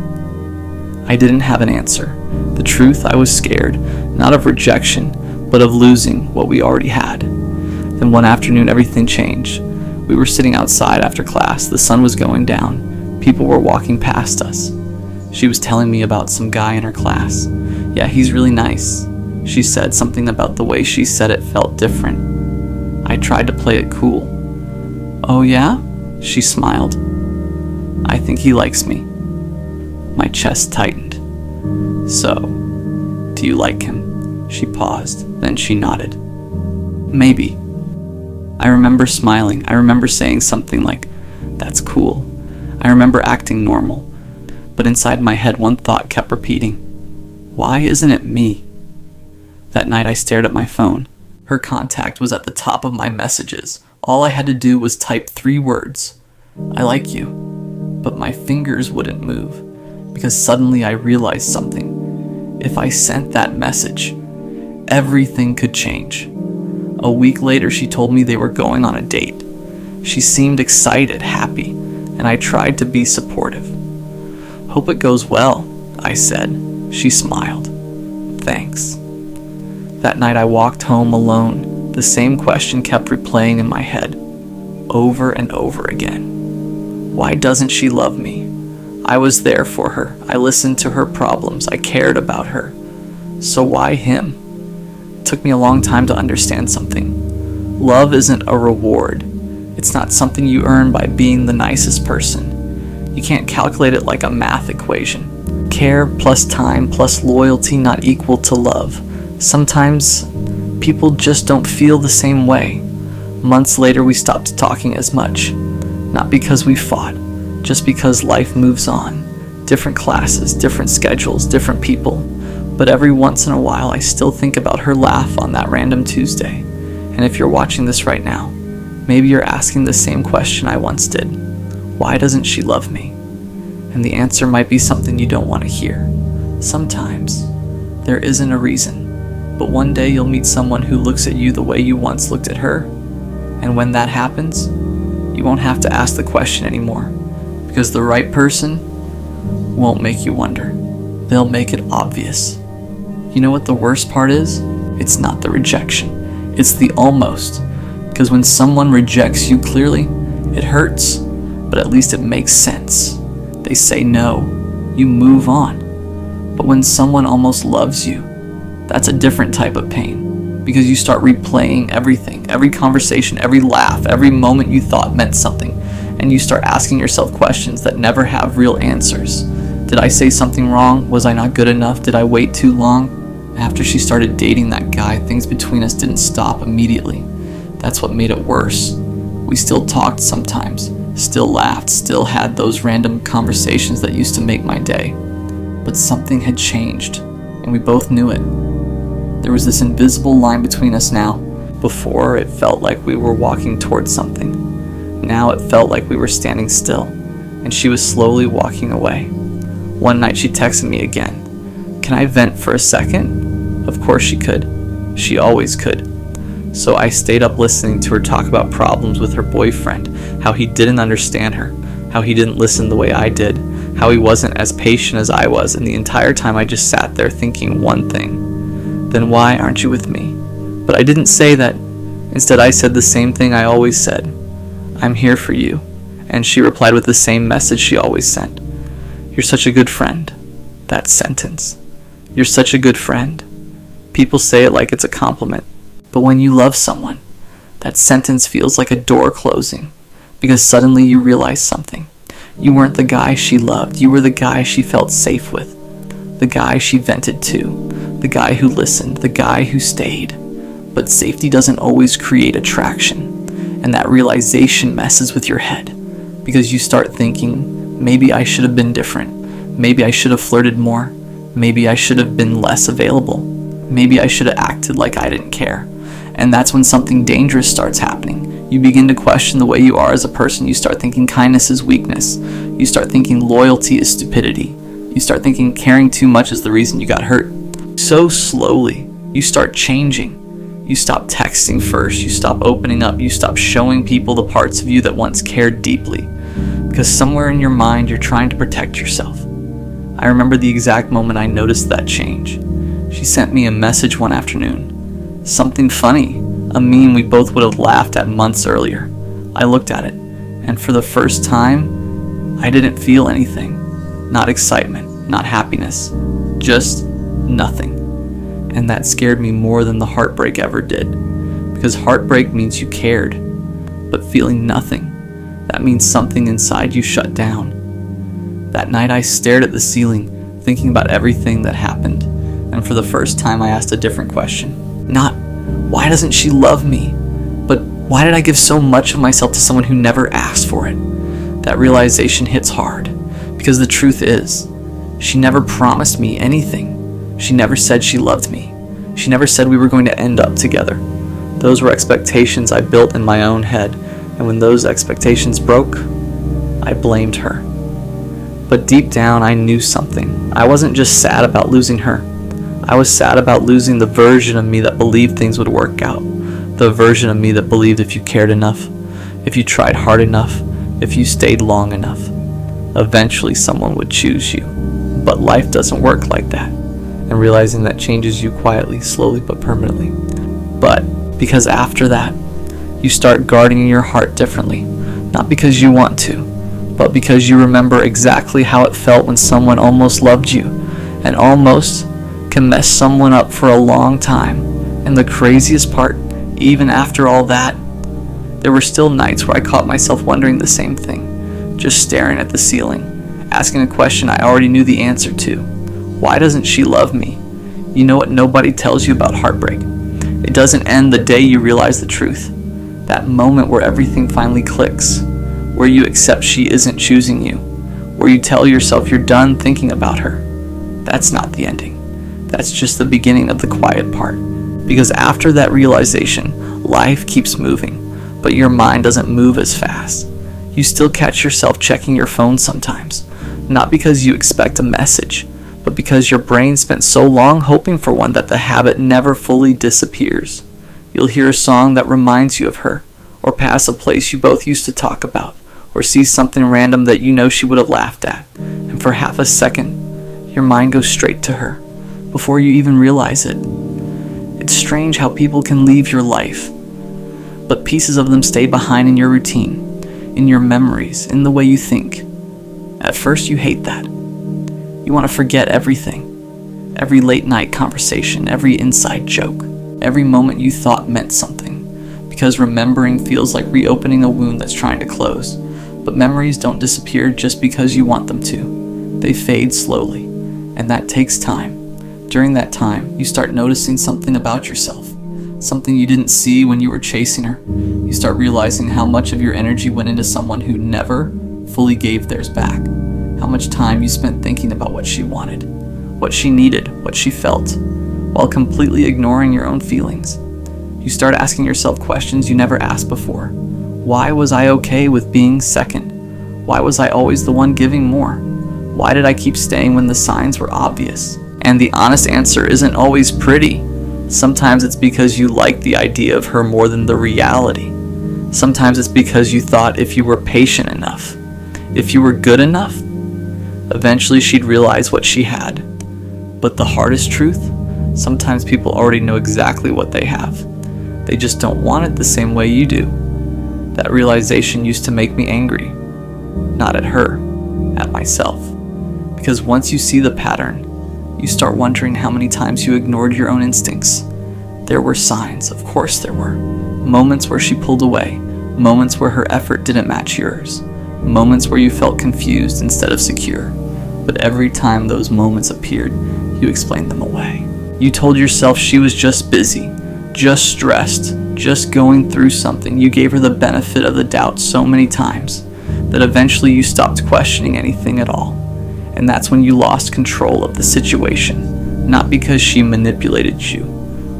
I didn't have an answer. The truth, I was scared, not of rejection, but of losing what we already had. Then one afternoon everything changed. We were sitting outside after class. The sun was going down. People were walking past us. She was telling me about some guy in her class. "Yeah, he's really nice." She said something about the way she said it felt different. I tried to play it cool. "Oh yeah?" She smiled. "I think he likes me." My chest tightened. "So, do you like him?" She paused, then she nodded. "Maybe." I remember smiling. I remember saying something like, "That's cool." I remember acting normal. But inside my head, one thought kept repeating. Why isn't it me? That night I stared at my phone. Her contact was at the top of my messages. All I had to do was type 3 words. "I like you." But my fingers wouldn't move, because suddenly I realized something. If I sent that message, everything could change. A week later, she told me they were going on a date. She seemed excited, happy, and I tried to be supportive. "Hope it goes well," I said. She smiled. "Thanks." That night I walked home alone. The same question kept replaying in my head, over and over again. Why doesn't she love me? I was there for her. I listened to her problems. I cared about her. So why him? It took me a long time to understand something. Love isn't a reward. It's not something you earn by being the nicest person. You can't calculate it like a math equation. Care plus time plus loyalty not equal to love. Sometimes people just don't feel the same way. Months later we stopped talking as much. Not because we fought, just because life moves on. Different classes, different schedules, different people. But every once in a while I still think about her laugh on that random Tuesday. And if you're watching this right now, maybe you're asking the same question I once did. Why doesn't she love me? And the answer might be something you don't want to hear. Sometimes there isn't a reason, but one day you'll meet someone who looks at you the way you once looked at her. And when that happens, you won't have to ask the question anymore, because the right person won't make you wonder. They'll make it obvious. You know what the worst part is? It's not the rejection. It's the almost. Because when someone rejects you clearly, it hurts, but at least it makes sense. They say no, you move on. But when someone almost loves you, that's a different type of pain, because you start replaying everything, every conversation, every laugh, every moment you thought meant something, and you start asking yourself questions that never have real answers. Did I say something wrong? Was I not good enough? Did I wait too long? After she started dating that guy, things between us didn't stop immediately. That's what made it worse. We still talked sometimes, still laughed, still had those random conversations that used to make my day. But something had changed, and we both knew it. There was this invisible line between us now. Before, it felt like we were walking towards something. Now it felt like we were standing still, and she was slowly walking away. One night she texted me again. Can I vent for a second? Of course she could. She always could. So I stayed up listening to her talk about problems with her boyfriend, how he didn't understand her, how he didn't listen the way I did, how he wasn't as patient as I was, and the entire time I just sat there thinking one thing. Then why aren't you with me? But I didn't say that. Instead I said the same thing I always said. I'm here for you. And she replied with the same message she always sent. You're such a good friend. That sentence. You're such a good friend. People say it like it's a compliment. But when you love someone, that sentence feels like a door closing, because suddenly you realize something. You weren't the guy she loved. You were the guy she felt safe with. The guy she vented to. The guy who listened. The guy who stayed. But safety doesn't always create attraction. And that realization messes with your head, because you start thinking, maybe I should have been different. Maybe I should have flirted more. Maybe I should have been less available. Maybe I should have acted like I didn't care. And that's when something dangerous starts happening. You begin to question the way you are as a person. You start thinking kindness is weakness. You start thinking loyalty is stupidity. You start thinking caring too much is the reason you got hurt. So slowly, you start changing. You stop texting first. You stop opening up. You stop showing people the parts of you that once cared deeply. Because somewhere in your mind, you're trying to protect yourself. I remember the exact moment I noticed that change. She sent me a message one afternoon. Something funny, a meme we both would have laughed at months earlier. I looked at it, and for the first time, I didn't feel anything. Not excitement, not happiness, just nothing. And that scared me more than the heartbreak ever did. Because heartbreak means you cared, but feeling nothing, that means something inside you shut down. That night I stared at the ceiling, thinking about everything that happened. And for the first time I asked a different question. Not, why doesn't she love me? But why did I give so much of myself to someone who never asked for it? That realization hits hard. Because the truth is, she never promised me anything. She never said she loved me. She never said we were going to end up together. Those were expectations I built in my own head. And when those expectations broke, I blamed her. But deep down, I knew something. I wasn't just sad about losing her. I was sad about losing the version of me that believed things would work out. The version of me that believed if you cared enough, if you tried hard enough, if you stayed long enough, eventually someone would choose you. But life doesn't work like that. And realizing that changes you quietly, slowly, but permanently. But because after that, you start guarding your heart differently. Not because you want to, but because you remember exactly how it felt when someone almost loved you, and almost can mess someone up for a long time. And the craziest part, even after all that, there were still nights where I caught myself wondering the same thing, just staring at the ceiling, asking a question I already knew the answer to. Why doesn't she love me? You know what nobody tells you about heartbreak? It doesn't end the day you realize the truth. That moment where everything finally clicks, where you accept she isn't choosing you, where you tell yourself you're done thinking about her. That's not the ending. That's just the beginning of the quiet part. Because after that realization, life keeps moving, but your mind doesn't move as fast. You still catch yourself checking your phone sometimes, not because you expect a message, but because your brain spent so long hoping for one that the habit never fully disappears. You'll hear a song that reminds you of her, or pass a place you both used to talk about, or see something random that you know she would have laughed at, and for half a second, your mind goes straight to her, before you even realize it. It's strange how people can leave your life, but pieces of them stay behind in your routine, in your memories, in the way you think. At first you hate that. You want to forget everything, every late night conversation, every inside joke. Every moment you thought meant something, because remembering feels like reopening a wound that's trying to close. But memories don't disappear just because you want them to. They fade slowly, and that takes time. During that time, you start noticing something about yourself, something you didn't see when you were chasing her. You start realizing how much of your energy went into someone who never fully gave theirs back. How much time you spent thinking about what she wanted, what she needed, what she felt, while completely ignoring your own feelings. You start asking yourself questions you never asked before. Why was I okay with being second? Why was I always the one giving more? Why did I keep staying when the signs were obvious? And the honest answer isn't always pretty. Sometimes it's because you liked the idea of her more than the reality. Sometimes it's because you thought if you were patient enough, if you were good enough, eventually she'd realize what she had. But the hardest truth? Sometimes people already know exactly what they have. They just don't want it the same way you do. That realization used to make me angry. Not at her, at myself. Because once you see the pattern, you start wondering how many times you ignored your own instincts. There were signs, of course there were. Moments where she pulled away, moments where her effort didn't match yours, moments where you felt confused instead of secure. But every time those moments appeared, you explained them away. You told yourself she was just busy, just stressed, just going through something. You gave her the benefit of the doubt so many times that eventually you stopped questioning anything at all. And that's when you lost control of the situation, not because she manipulated you,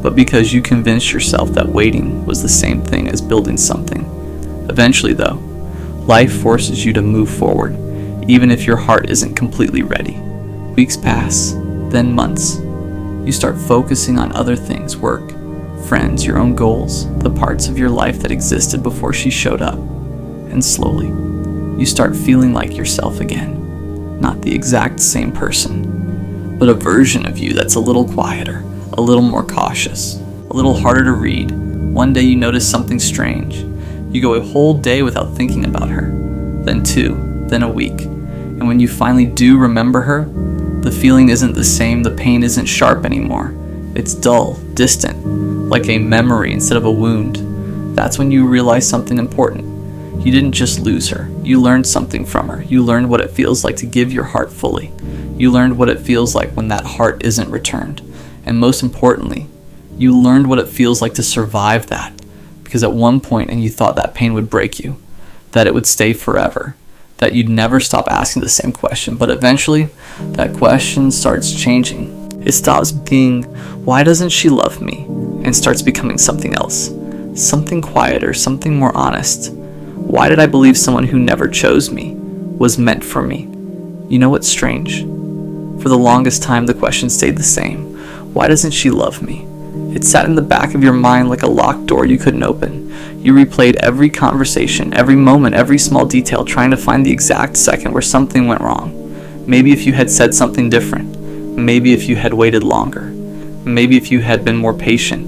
but because you convinced yourself that waiting was the same thing as building something. Eventually, though, life forces you to move forward, even if your heart isn't completely ready. Weeks pass, then months. You start focusing on other things, work, friends, your own goals, the parts of your life that existed before she showed up. And slowly, you start feeling like yourself again. Not the exact same person, but a version of you that's a little quieter, a little more cautious, a little harder to read. One day you notice something strange. You go a whole day without thinking about her, then 2, then a week. And when you finally do remember her, the feeling isn't the same, the pain isn't sharp anymore. It's dull, distant, like a memory instead of a wound. That's when you realize something important. You didn't just lose her. You learned something from her. You learned what it feels like to give your heart fully. You learned what it feels like when that heart isn't returned. And most importantly, you learned what it feels like to survive that. Because at one point, and you thought that pain would break you, that it would stay forever, that you'd never stop asking the same question. But eventually, that question starts changing. It stops being, why doesn't she love me? And starts becoming something else. Something quieter, something more honest. Why did I believe someone who never chose me was meant for me? You know what's strange? For the longest time, the question stayed the same. Why doesn't she love me? It sat in the back of your mind like a locked door you couldn't open. You replayed every conversation, every moment, every small detail, trying to find the exact second where something went wrong. Maybe if you had said something different. Maybe if you had waited longer. Maybe if you had been more patient,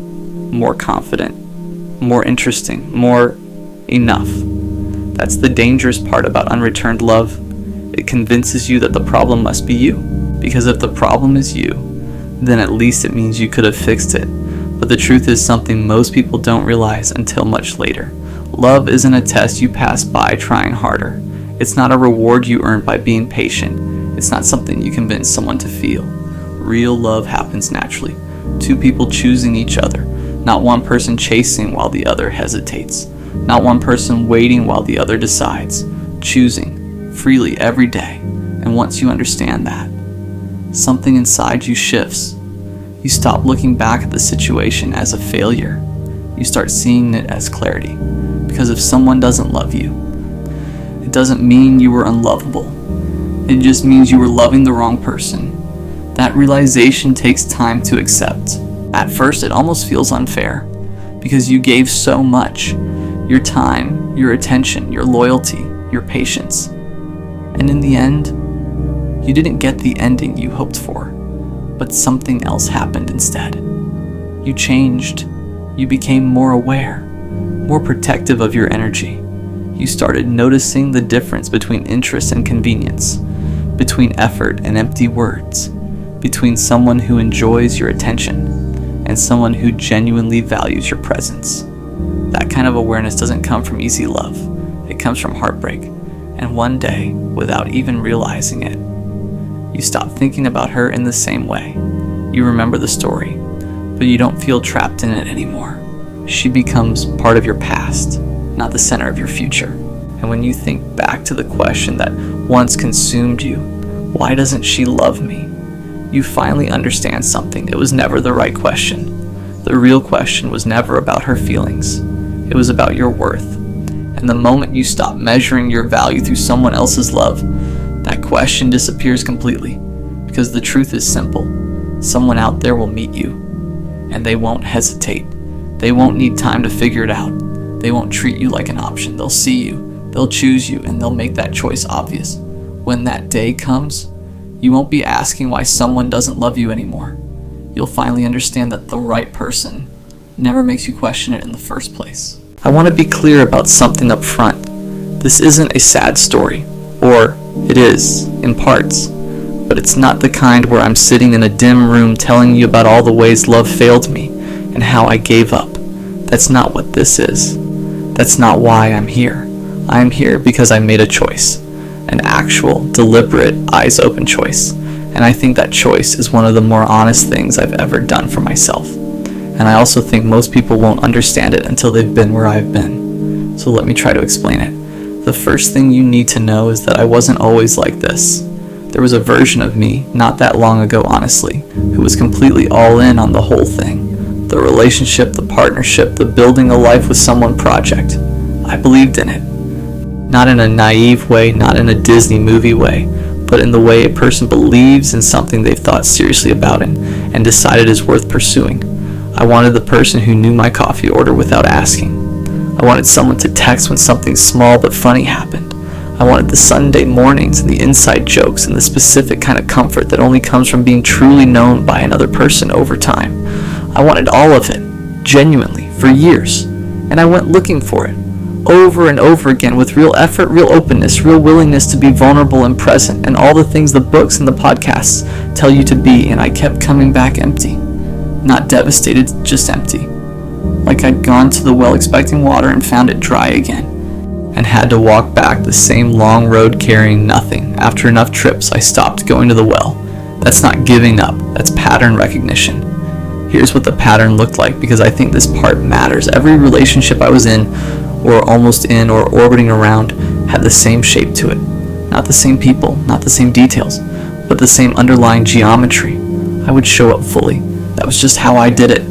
more confident, more interesting, more enough. That's the dangerous part about unreturned love. It convinces you that the problem must be you. Because if the problem is you, then at least it means you could have fixed it. But the truth is something most people don't realize until much later. Love isn't a test you pass by trying harder. It's not a reward you earn by being patient. It's not something you convince someone to feel. Real love happens naturally. 2 people choosing each other. Not one person chasing while the other hesitates. Not one person waiting while the other decides. Choosing freely every day. And once you understand that, something inside you shifts. You stop looking back at the situation as a failure. You start seeing it as clarity. Because if someone doesn't love you, it doesn't mean you were unlovable. It just means you were loving the wrong person. That realization takes time to accept. At first, it almost feels unfair. Because you gave so much. Your time, your attention, your loyalty, your patience. And in the end, you didn't get the ending you hoped for, but something else happened instead. You changed. You became more aware, more protective of your energy. You started noticing the difference between interest and convenience, between effort and empty words, between someone who enjoys your attention and someone who genuinely values your presence. That kind of awareness doesn't come from easy love. It comes from heartbreak. And one day, without even realizing it, you stop thinking about her in the same way. You remember the story, but you don't feel trapped in it anymore. She becomes part of your past, not the center of your future. And when you think back to the question that once consumed you, why doesn't she love me? You finally understand something. It was never the right question. The real question was never about her feelings. It was about your worth. And the moment you stop measuring your value through someone else's love, that question disappears completely. Because the truth is simple. Someone out there will meet you, and they won't hesitate. They won't need time to figure it out. They won't treat you like an option. They'll see you, they'll choose you, and they'll make that choice obvious. When that day comes, you won't be asking why someone doesn't love you anymore. You'll finally understand that the right person never makes you question it in the first place. I want to be clear about something up front. This isn't a sad story, or it is, in parts, but it's not the kind where I'm sitting in a dim room telling you about all the ways love failed me and how I gave up. That's not what this is. That's not why I'm here. I'm here because I made a choice, an actual, deliberate, eyes-open choice, and I think that choice is one of the more honest things I've ever done for myself. And I also think most people won't understand it until they've been where I've been. So let me try to explain it. The first thing you need to know is that I wasn't always like this. There was a version of me, not that long ago honestly, who was completely all in on the whole thing. The relationship, the partnership, the building a life with someone project. I believed in it. Not in a naive way, not in a Disney movie way, but in the way a person believes in something they've thought seriously about and decided is worth pursuing. I wanted the person who knew my coffee order without asking. I wanted someone to text when something small but funny happened. I wanted the Sunday mornings and the inside jokes and the specific kind of comfort that only comes from being truly known by another person over time. I wanted all of it, genuinely, for years. And I went looking for it, over and over again, with real effort, real openness, real willingness to be vulnerable and present, and all the things the books and the podcasts tell you to be, and I kept coming back empty. Not devastated, just empty. Like I'd gone to the well expecting water and found it dry again, and had to walk back the same long road carrying nothing. After enough trips, I stopped going to the well. That's not giving up, that's pattern recognition. Here's what the pattern looked like, because I think this part matters. Every relationship I was in, or almost in, or orbiting around, had the same shape to it. Not the same people, not the same details, but the same underlying geometry. I would show up fully. That was just how I did it.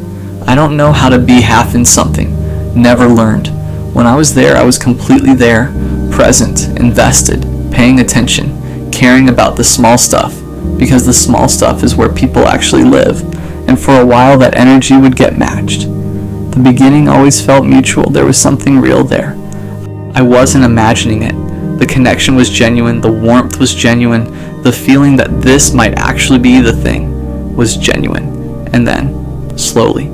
I don't know how to be half in something. Never learned. When I was there, I was completely there, present, invested, paying attention, caring about the small stuff, because the small stuff is where people actually live, and for a while that energy would get matched. The beginning always felt mutual. There was something real there. I wasn't imagining it. The connection was genuine, the warmth was genuine, the feeling that this might actually be the thing was genuine. And then, slowly,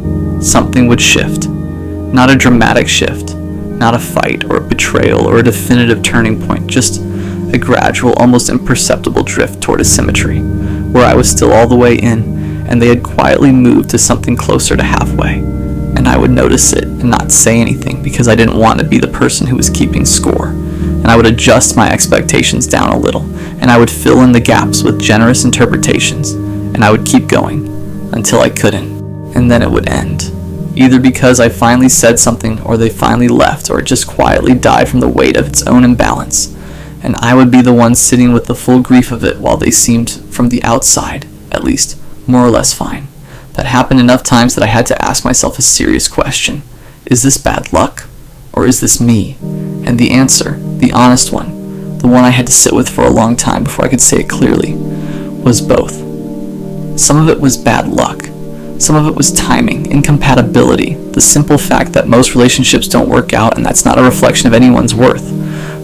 something would shift. Not a dramatic shift, not a fight or a betrayal or a definitive turning point, just a gradual, almost imperceptible drift toward a symmetry, where I was still all the way in, and they had quietly moved to something closer to halfway. And I would notice it and not say anything because I didn't want to be the person who was keeping score. And I would adjust my expectations down a little, and I would fill in the gaps with generous interpretations, and I would keep going until I couldn't, and then it would end. Either because I finally said something, or they finally left, or it just quietly died from the weight of its own imbalance, and I would be the one sitting with the full grief of it while they seemed, from the outside, at least, more or less fine. That happened enough times that I had to ask myself a serious question. Is this bad luck? Or is this me? And the answer, the honest one, the one I had to sit with for a long time before I could say it clearly, was both. Some of it was bad luck. Some of it was timing, incompatibility, the simple fact that most relationships don't work out, and that's not a reflection of anyone's worth.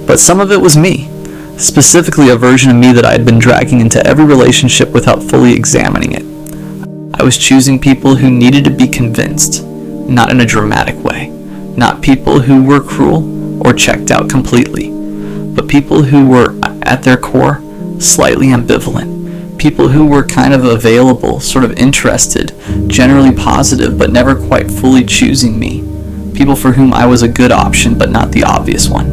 But some of it was me, specifically a version of me that I had been dragging into every relationship without fully examining it. I was choosing people who needed to be convinced, not in a dramatic way, not people who were cruel or checked out completely, but people who were, at their core, slightly ambivalent. People who were kind of available, sort of interested, generally positive, but never quite fully choosing me. People for whom I was a good option, but not the obvious one.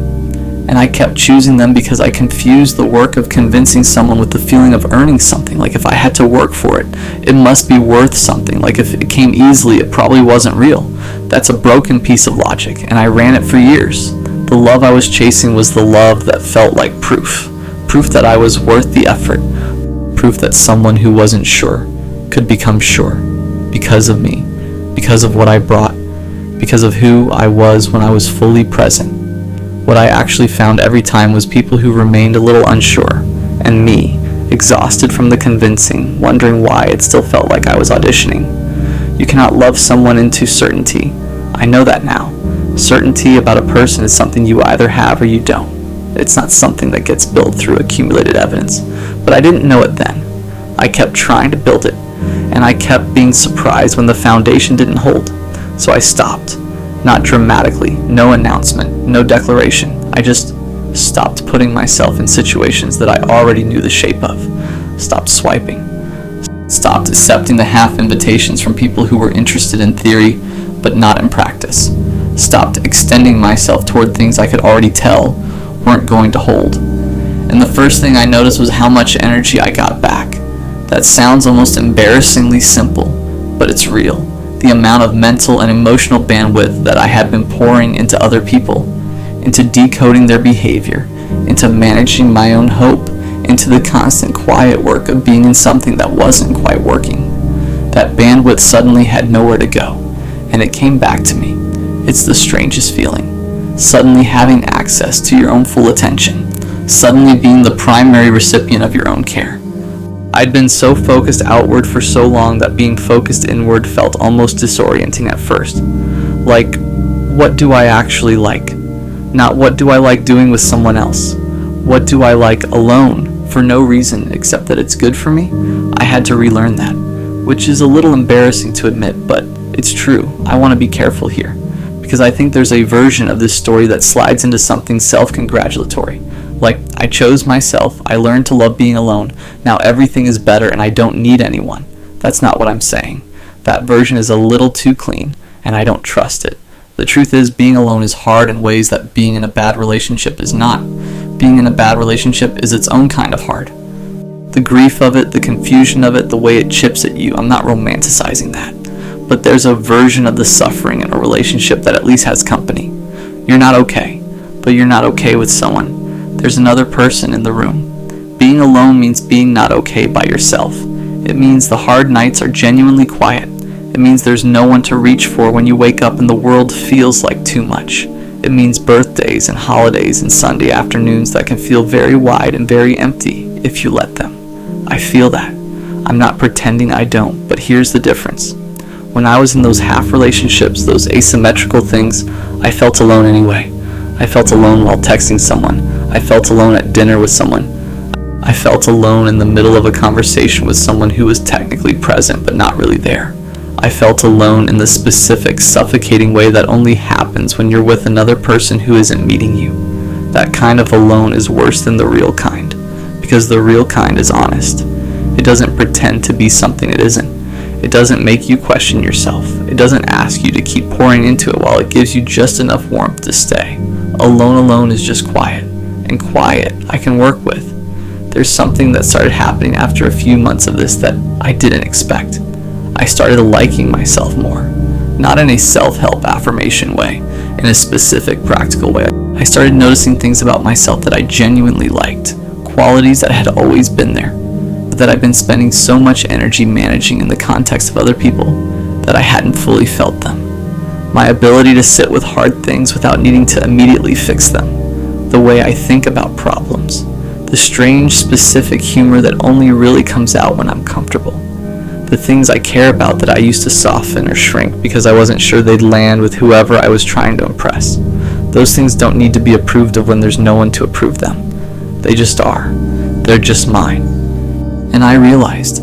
And I kept choosing them because I confused the work of convincing someone with the feeling of earning something. Like if I had to work for it, it must be worth something. Like if it came easily, it probably wasn't real. That's a broken piece of logic, and I ran it for years. The love I was chasing was the love that felt like proof. Proof that I was worth the effort. Proof that someone who wasn't sure could become sure. Because of me. Because of what I brought. Because of who I was when I was fully present. What I actually found every time was people who remained a little unsure, and me, exhausted from the convincing, wondering why it still felt like I was auditioning. You cannot love someone into certainty. I know that now. Certainty about a person is something you either have or you don't. It's not something that gets built through accumulated evidence. But I didn't know it then. I kept trying to build it, and I kept being surprised when the foundation didn't hold. So I stopped. Not dramatically, no announcement, no declaration. I just stopped putting myself in situations that I already knew the shape of. Stopped swiping. Stopped accepting the half invitations from people who were interested in theory, but not in practice. Stopped extending myself toward things I could already tell weren't going to hold. And the first thing I noticed was how much energy I got back. That sounds almost embarrassingly simple, but it's real. The amount of mental and emotional bandwidth that I had been pouring into other people, into decoding their behavior, into managing my own hope, into the constant quiet work of being in something that wasn't quite working. That bandwidth suddenly had nowhere to go, and it came back to me. It's the strangest feeling. Suddenly having access to your own full attention. Suddenly being the primary recipient of your own care. I'd been so focused outward for so long that being focused inward felt almost disorienting at first. Like, what do I actually like? Not what do I like doing with someone else? What do I like alone, for no reason except that it's good for me? I had to relearn that, which is a little embarrassing to admit, but it's true. I want to be careful here, because I think there's a version of this story that slides into something self-congratulatory. Like, I chose myself, I learned to love being alone, now everything is better and I don't need anyone. That's not what I'm saying. That version is a little too clean, and I don't trust it. The truth is, being alone is hard in ways that being in a bad relationship is not. Being in a bad relationship is its own kind of hard. The grief of it, the confusion of it, the way it chips at you, I'm not romanticizing that. But there's a version of the suffering in a relationship that at least has company. You're not okay, but you're not okay with someone. There's another person in the room. Being alone means being not okay by yourself. It means the hard nights are genuinely quiet. It means there's no one to reach for when you wake up and the world feels like too much. It means birthdays and holidays and Sunday afternoons that can feel very wide and very empty if you let them. I feel that. I'm not pretending I don't, but here's the difference. When I was in those half relationships, those asymmetrical things, I felt alone anyway. I felt alone while texting someone. I felt alone at dinner with someone. I felt alone in the middle of a conversation with someone who was technically present but not really there. I felt alone in the specific, suffocating way that only happens when you're with another person who isn't meeting you. That kind of alone is worse than the real kind, because the real kind is honest. It doesn't pretend to be something it isn't. It doesn't make you question yourself. It doesn't ask you to keep pouring into it while it gives you just enough warmth to stay. Alone is just quiet, and quiet I can work with. There's something that started happening after a few months of this that I didn't expect. I started liking myself more, not in a self-help affirmation way, in a specific practical way. I started noticing things about myself that I genuinely liked, qualities that had always been there, but that I'd been spending so much energy managing in the context of other people that I hadn't fully felt them. My ability to sit with hard things without needing to immediately fix them, the way I think about problems, the strange, specific humor that only really comes out when I'm comfortable, the things I care about that I used to soften or shrink because I wasn't sure they'd land with whoever I was trying to impress. Those things don't need to be approved of when there's no one to approve them. They just are. They're just mine. And I realized,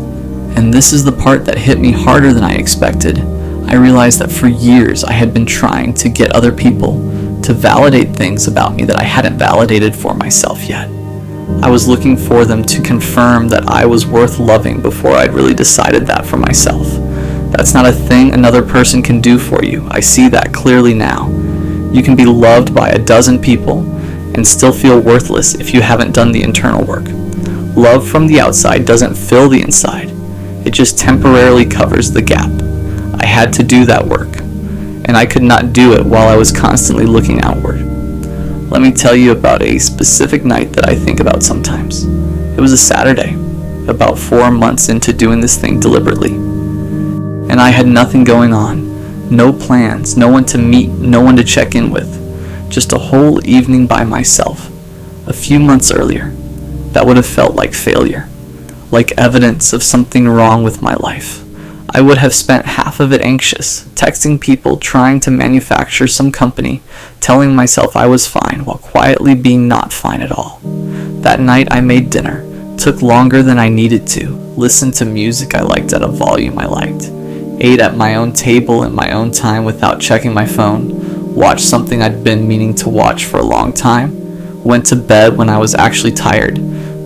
and this is the part that hit me harder than I expected, I realized that for years I had been trying to get other people to validate things about me that I hadn't validated for myself yet. I was looking for them to confirm that I was worth loving before I'd really decided that for myself. That's not a thing another person can do for you. I see that clearly now. You can be loved by a dozen people and still feel worthless if you haven't done the internal work. Love from the outside doesn't fill the inside. It just temporarily covers the gap. I had to do that work, and I could not do it while I was constantly looking outward. Let me tell you about a specific night that I think about sometimes. It was a Saturday, about 4 months into doing this thing deliberately. And I had nothing going on, no plans, no one to meet, no one to check in with, just a whole evening by myself. A few months earlier, that would have felt like failure, like evidence of something wrong with my life. I would have spent half of it anxious, texting people, trying to manufacture some company, telling myself I was fine while quietly being not fine at all. That night I made dinner, took longer than I needed to, listened to music I liked at a volume I liked, ate at my own table in my own time without checking my phone, watched something I'd been meaning to watch for a long time, went to bed when I was actually tired,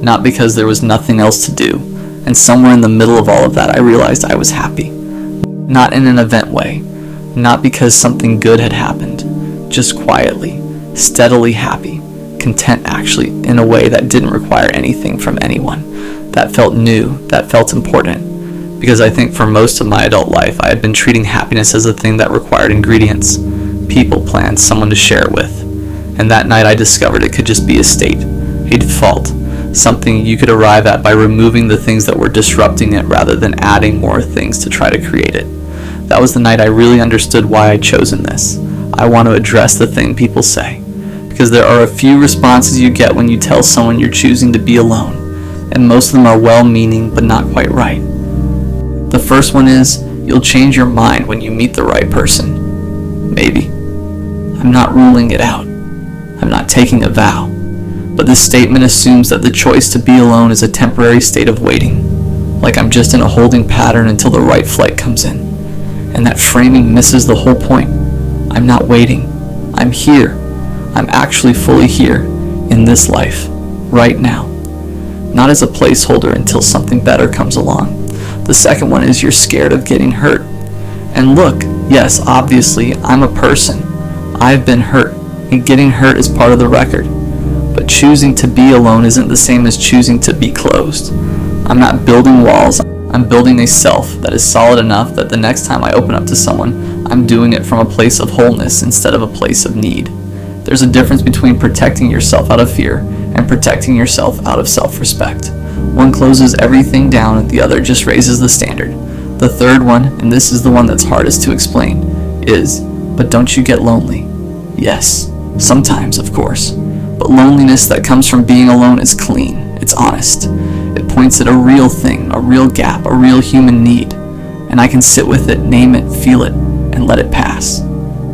not because there was nothing else to do. And somewhere in the middle of all of that, I realized I was happy. Not in an event way, not because something good had happened, just quietly, steadily happy, content actually, in a way that didn't require anything from anyone. That felt new, that felt important, because I think for most of my adult life, I had been treating happiness as a thing that required ingredients, people, plans, someone to share it with. And that night I discovered it could just be a state, a default, something you could arrive at by removing the things that were disrupting it rather than adding more things to try to create it. That was the night I really understood why I'd chosen this. I want to address the thing people say, because there are a few responses you get when you tell someone you're choosing to be alone, and most of them are well-meaning but not quite right. The first one is, you'll change your mind when you meet the right person. Maybe. I'm not ruling it out. I'm not taking a vow. But this statement assumes that the choice to be alone is a temporary state of waiting, like I'm just in a holding pattern until the right flight comes in. And that framing misses the whole point. I'm not waiting. I'm here. I'm actually fully here, in this life, right now. Not as a placeholder until something better comes along. The second one is you're scared of getting hurt. And look, yes, obviously, I'm a person. I've been hurt, and getting hurt is part of the record. But choosing to be alone isn't the same as choosing to be closed. I'm not building walls, I'm building a self that is solid enough that the next time I open up to someone, I'm doing it from a place of wholeness instead of a place of need. There's a difference between protecting yourself out of fear and protecting yourself out of self-respect. One closes everything down and the other just raises the standard. The third one, and this is the one that's hardest to explain, is, but don't you get lonely? Yes, sometimes, of course. But loneliness that comes from being alone is clean, it's honest. It points at a real thing, a real gap, a real human need. And I can sit with it, name it, feel it, and let it pass.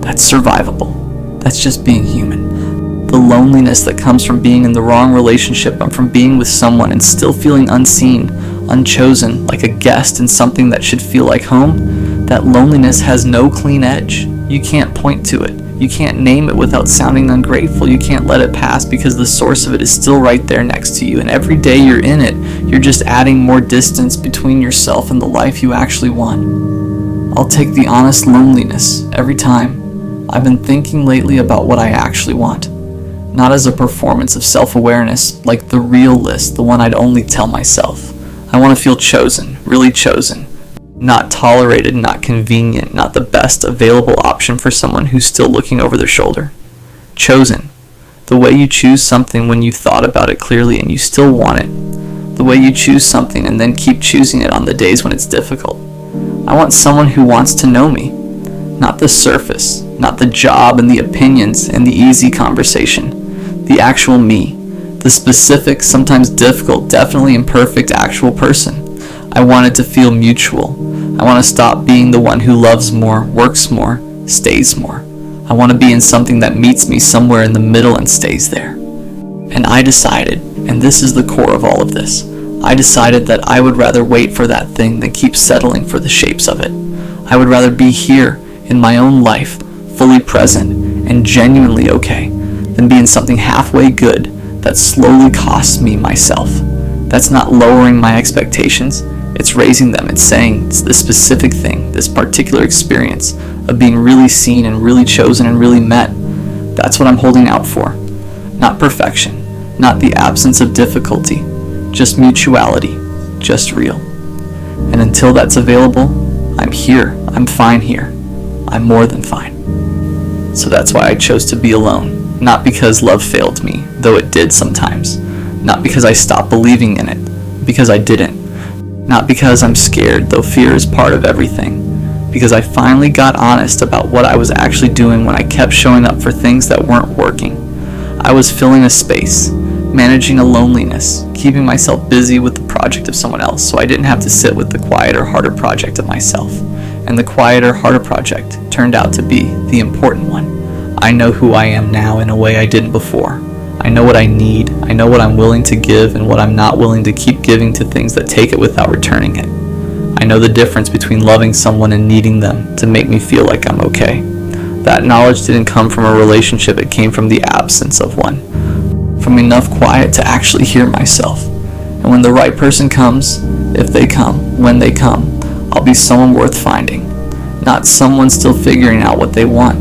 That's survivable. That's just being human. The loneliness that comes from being in the wrong relationship and from being with someone and still feeling unseen, unchosen, like a guest in something that should feel like home, that loneliness has no clean edge. You can't point to it. You can't name it without sounding ungrateful. You can't let it pass because the source of it is still right there next to you. And every day you're in it, you're just adding more distance between yourself and the life you actually want. I'll take the honest loneliness every time. I've been thinking lately about what I actually want. Not as a performance of self-awareness, like the real list, the one I'd only tell myself. I want to feel chosen, really chosen. Not tolerated, not convenient, not the best available option for someone who's still looking over their shoulder. Chosen. The way you choose something when you thought about it clearly and you still want it. The way you choose something and then keep choosing it on the days when it's difficult. I want someone who wants to know me. Not the surface, not the job and the opinions and the easy conversation. The actual me. The specific, sometimes difficult, definitely imperfect actual person. I want it to feel mutual. I want to stop being the one who loves more, works more, stays more. I want to be in something that meets me somewhere in the middle and stays there. And I decided, and this is the core of all of this, I decided that I would rather wait for that thing than keep settling for the shapes of it. I would rather be here in my own life, fully present, and genuinely okay, than be in something halfway good that slowly costs me myself. That's not lowering my expectations, it's raising them. It's saying it's this specific thing, this particular experience of being really seen and really chosen and really met. That's what I'm holding out for. Not perfection, not the absence of difficulty, just mutuality, just real. And until that's available, I'm here, I'm fine here, I'm more than fine. So that's why I chose to be alone, not because love failed me, though it did sometimes, not because I stopped believing in it, because I didn't, not because I'm scared, though fear is part of everything, because I finally got honest about what I was actually doing when I kept showing up for things that weren't working. I was filling a space, managing a loneliness, keeping myself busy with the project of someone else so I didn't have to sit with the quieter, harder project of myself. And the quieter, harder project turned out to be the important one. I know who I am now in a way I didn't before. I know what I need, I know what I'm willing to give and what I'm not willing to keep giving to things that take it without returning it. I know the difference between loving someone and needing them to make me feel like I'm okay. That knowledge didn't come from a relationship, it came from the absence of one. From enough quiet to actually hear myself. And when the right person comes, if they come, when they come, I'll be someone worth finding. Not someone still figuring out what they want.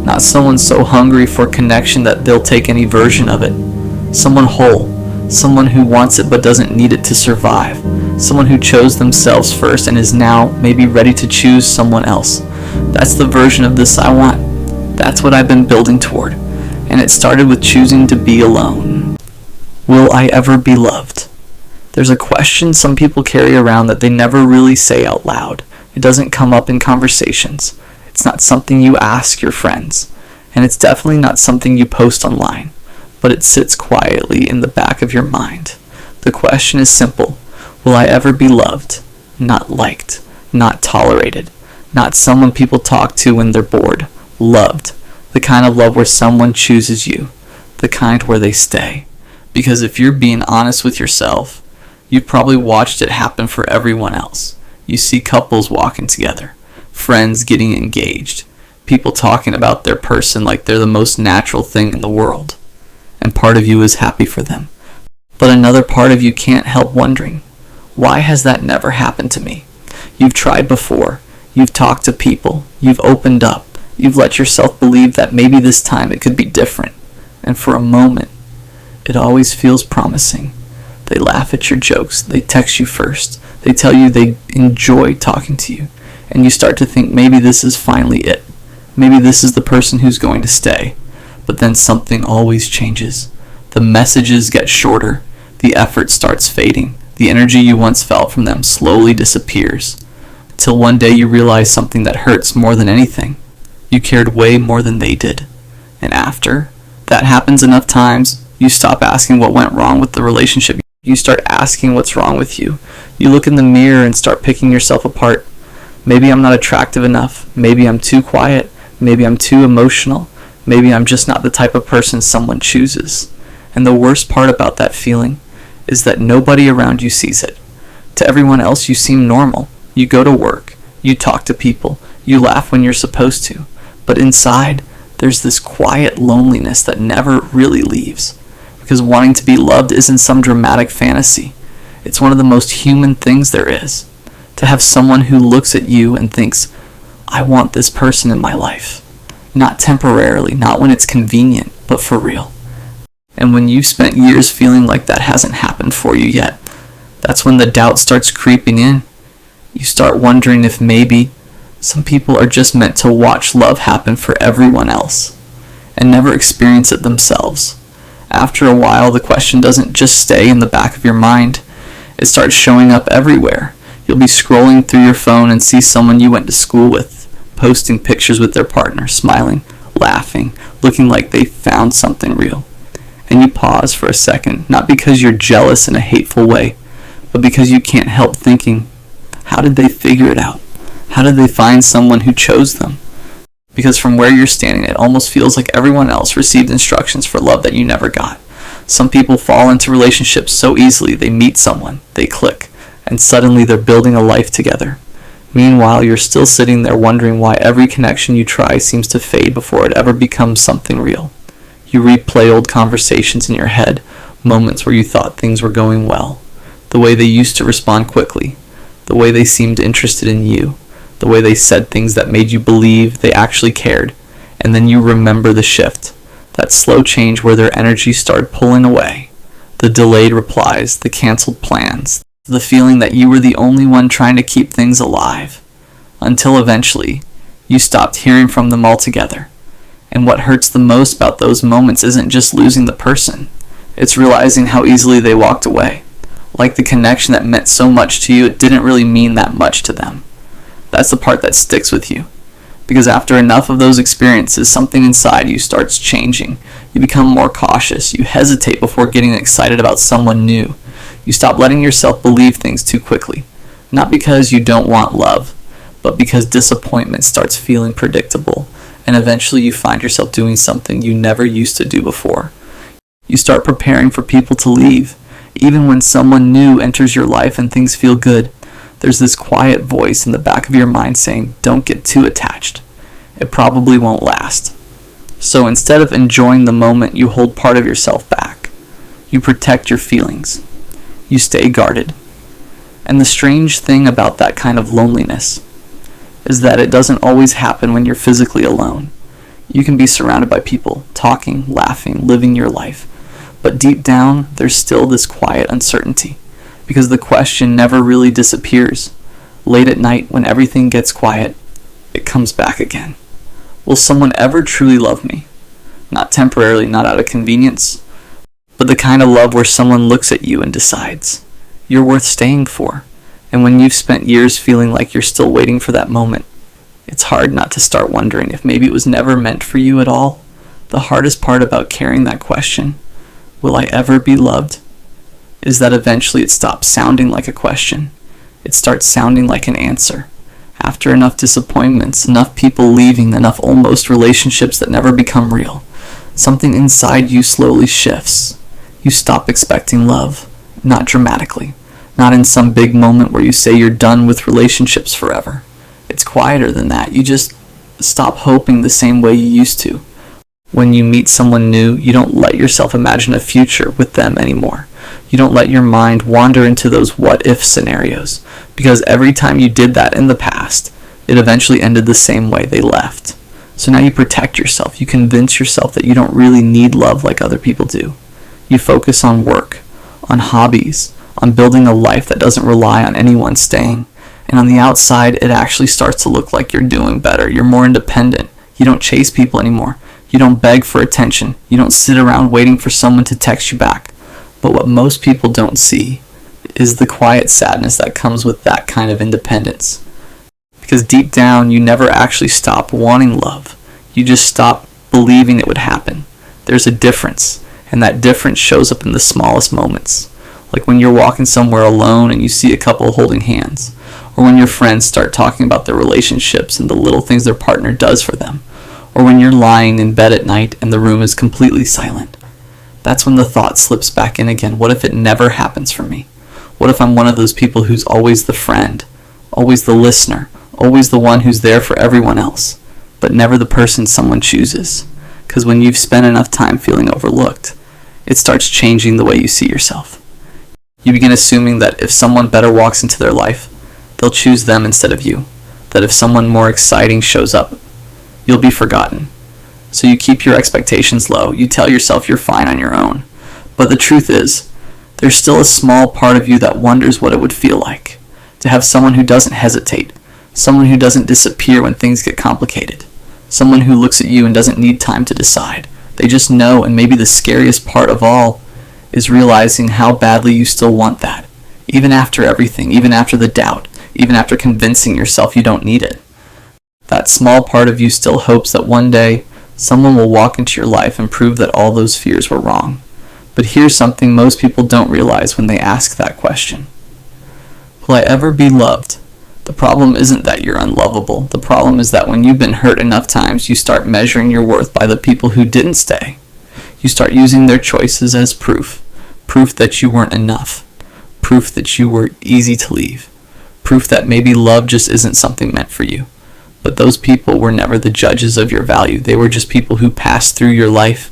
Not someone so hungry for connection that they'll take any version of it. Someone whole. Someone who wants it but doesn't need it to survive. Someone who chose themselves first and is now maybe ready to choose someone else. That's the version of this I want. That's what I've been building toward. And it started with choosing to be alone. Will I ever be loved? There's a question some people carry around that they never really say out loud. It doesn't come up in conversations. It's not something you ask your friends. And it's definitely not something you post online. But it sits quietly in the back of your mind. The question is simple. Will I ever be loved? Not liked. Not tolerated. Not someone people talk to when they're bored. Loved. The kind of love where someone chooses you. The kind where they stay. Because if you're being honest with yourself, you've probably watched it happen for everyone else. You see couples walking together, friends getting engaged, people talking about their person like they're the most natural thing in the world. And part of you is happy for them. But another part of you can't help wondering, why has that never happened to me? You've tried before. You've talked to people. You've opened up. You've let yourself believe that maybe this time it could be different. And for a moment, it always feels promising. They laugh at your jokes. They text you first. They tell you they enjoy talking to you. And you start to think maybe this is finally it. Maybe this is the person who's going to stay. But then something always changes. The messages get shorter. The effort starts fading. The energy you once felt from them slowly disappears. Till one day you realize something that hurts more than anything. You cared way more than they did. And after that happens enough times, you stop asking what went wrong with the relationship. You start asking what's wrong with you. You look in the mirror and start picking yourself apart. Maybe I'm not attractive enough. Maybe I'm too quiet. Maybe I'm too emotional. Maybe I'm just not the type of person someone chooses. And the worst part about that feeling is that nobody around you sees it. To everyone else, you seem normal. You go to work. You talk to people. You laugh when you're supposed to. But inside, there's this quiet loneliness that never really leaves. Because wanting to be loved isn't some dramatic fantasy. It's one of the most human things there is. To have someone who looks at you and thinks, I want this person in my life. Not temporarily, not when it's convenient, but for real. And when you've spent years feeling like that hasn't happened for you yet, that's when the doubt starts creeping in. You start wondering if maybe some people are just meant to watch love happen for everyone else and never experience it themselves. After a while, the question doesn't just stay in the back of your mind. It starts showing up everywhere. You'll be scrolling through your phone and see someone you went to school with, posting pictures with their partner, smiling, laughing, looking like they found something real. And you pause for a second, not because you're jealous in a hateful way, but because you can't help thinking, how did they figure it out? How did they find someone who chose them? Because from where you're standing, it almost feels like everyone else received instructions for love that you never got. Some people fall into relationships so easily, they meet someone, they click, and suddenly they're building a life together. Meanwhile, you're still sitting there wondering why every connection you try seems to fade before it ever becomes something real. You replay old conversations in your head, Moments where you thought things were going well. The way they used to respond quickly. The way they seemed interested in you. The way they said things that made you believe they actually cared. And then you remember the shift. That slow change where their energy started pulling away. The delayed replies, the canceled plans. The feeling that you were the only one trying to keep things alive. Until eventually, you stopped hearing from them altogether. And what hurts the most about those moments isn't just losing the person. It's realizing how easily they walked away. Like the connection that meant so much to you, it didn't really mean that much to them. That's the part that sticks with you. Because after enough of those experiences, something inside you starts changing. You become more cautious. You hesitate before getting excited about someone new. You stop letting yourself believe things too quickly. Not because you don't want love, but because disappointment starts feeling predictable. And eventually you find yourself doing something you never used to do before. You start preparing for people to leave. Even when someone new enters your life and things feel good, there's this quiet voice in the back of your mind saying, don't get too attached. It probably won't last. So instead of enjoying the moment, you hold part of yourself back. You protect your feelings. You stay guarded. And the strange thing about that kind of loneliness is that it doesn't always happen when you're physically alone. You can be surrounded by people, talking, laughing, living your life. But deep down, there's still this quiet uncertainty. Because the question never really disappears. Late at night, when everything gets quiet, it comes back again. Will someone ever truly love me? Not temporarily, not out of convenience, but the kind of love where someone looks at you and decides, you're worth staying for. And when you've spent years feeling like you're still waiting for that moment, it's hard not to start wondering if maybe it was never meant for you at all. The hardest part about carrying that question, will I ever be loved, is that eventually it stops sounding like a question. It starts sounding like an answer. After enough disappointments, enough people leaving, enough almost relationships that never become real, something inside you slowly shifts. You stop expecting love, not dramatically, not in some big moment where you say you're done with relationships forever. It's quieter than that. You just stop hoping the same way you used to. When you meet someone new, you don't let yourself imagine a future with them anymore. You don't let your mind wander into those what-if scenarios, because every time you did that in the past, it eventually ended the same way they left. So now you protect yourself. You convince yourself that you don't really need love like other people do. You focus on work, on hobbies, on building a life that doesn't rely on anyone staying. And on the outside, it actually starts to look like you're doing better. You're more independent. You don't chase people anymore. You don't beg for attention. You don't sit around waiting for someone to text you back. But what most people don't see is the quiet sadness that comes with that kind of independence. Because deep down, you never actually stop wanting love. You just stop believing it would happen. There's a difference, and that difference shows up in the smallest moments. Like when you're walking somewhere alone and you see a couple holding hands, or when your friends start talking about their relationships and the little things their partner does for them, or when you're lying in bed at night and the room is completely silent. That's when the thought slips back in again. What if it never happens for me? What if I'm one of those people who's always the friend, always the listener, always the one who's there for everyone else, but never the person someone chooses? Because when you've spent enough time feeling overlooked, it starts changing the way you see yourself. You begin assuming that if someone better walks into their life, they'll choose them instead of you. That if someone more exciting shows up, you'll be forgotten. So you keep your expectations low. You tell yourself you're fine on your own. But the truth is, there's still a small part of you that wonders what it would feel like to have someone who doesn't hesitate, someone who doesn't disappear when things get complicated, someone who looks at you and doesn't need time to decide. They just know, and maybe the scariest part of all is realizing how badly you still want that, even after everything, even after the doubt, even after convincing yourself you don't need it. That small part of you still hopes that one day someone will walk into your life and prove that all those fears were wrong. But here's something most people don't realize when they ask that question. Will I ever be loved? The problem isn't that you're unlovable. The problem is that when you've been hurt enough times, you start measuring your worth by the people who didn't stay. You start using their choices as proof. Proof that you weren't enough. Proof that you were easy to leave. Proof that maybe love just isn't something meant for you. But those people were never the judges of your value. They were just people who passed through your life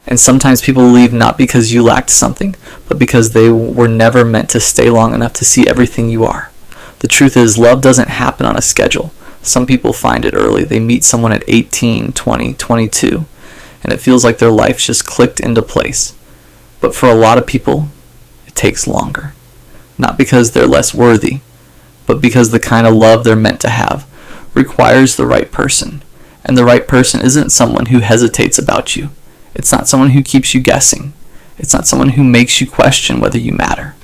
And sometimes people leave not because you lacked something, but because they were never meant to stay long enough to see everything you are. The truth is, love doesn't happen on a schedule. Some people find it early. They meet someone at 18, 20, 22, and it feels like their life just clicked into place. But for a lot of people, it takes longer. Not because they're less worthy, but because the kind of love they're meant to have requires the right person. And the right person isn't someone who hesitates about you. It's not someone who keeps you guessing. It's not someone who makes you question whether you matter.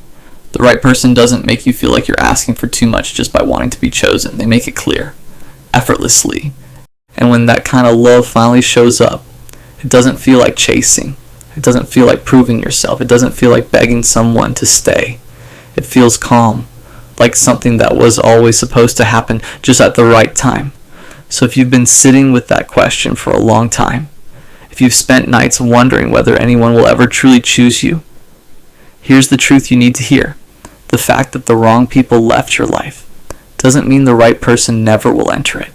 The right person doesn't make you feel like you're asking for too much just by wanting to be chosen. They make it clear, effortlessly. And when that kind of love finally shows up, it doesn't feel like chasing. It doesn't feel like proving yourself. It doesn't feel like begging someone to stay. It feels calm, like something that was always supposed to happen just at the right time. So if you've been sitting with that question for a long time, if you've spent nights wondering whether anyone will ever truly choose you, here's the truth you need to hear. The fact that the wrong people left your life doesn't mean the right person never will enter it.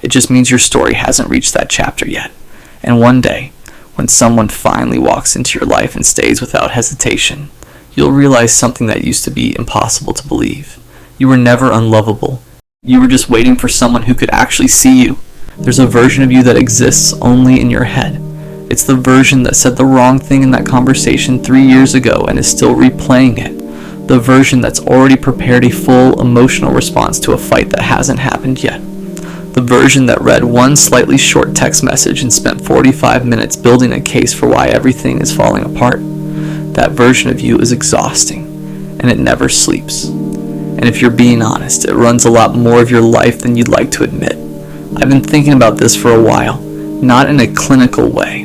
It just means your story hasn't reached that chapter yet. And one day, when someone finally walks into your life and stays without hesitation, you'll realize something that used to be impossible to believe. You were never unlovable. You were just waiting for someone who could actually see you. There's a version of you that exists only in your head. It's the version that said the wrong thing in that conversation 3 years ago and is still replaying it. The version that's already prepared a full emotional response to a fight that hasn't happened yet. The version that read one slightly short text message and spent 45 minutes building a case for why everything is falling apart. That version of you is exhausting, and it never sleeps. And if you're being honest, it runs a lot more of your life than you'd like to admit. I've been thinking about this for a while, not in a clinical way.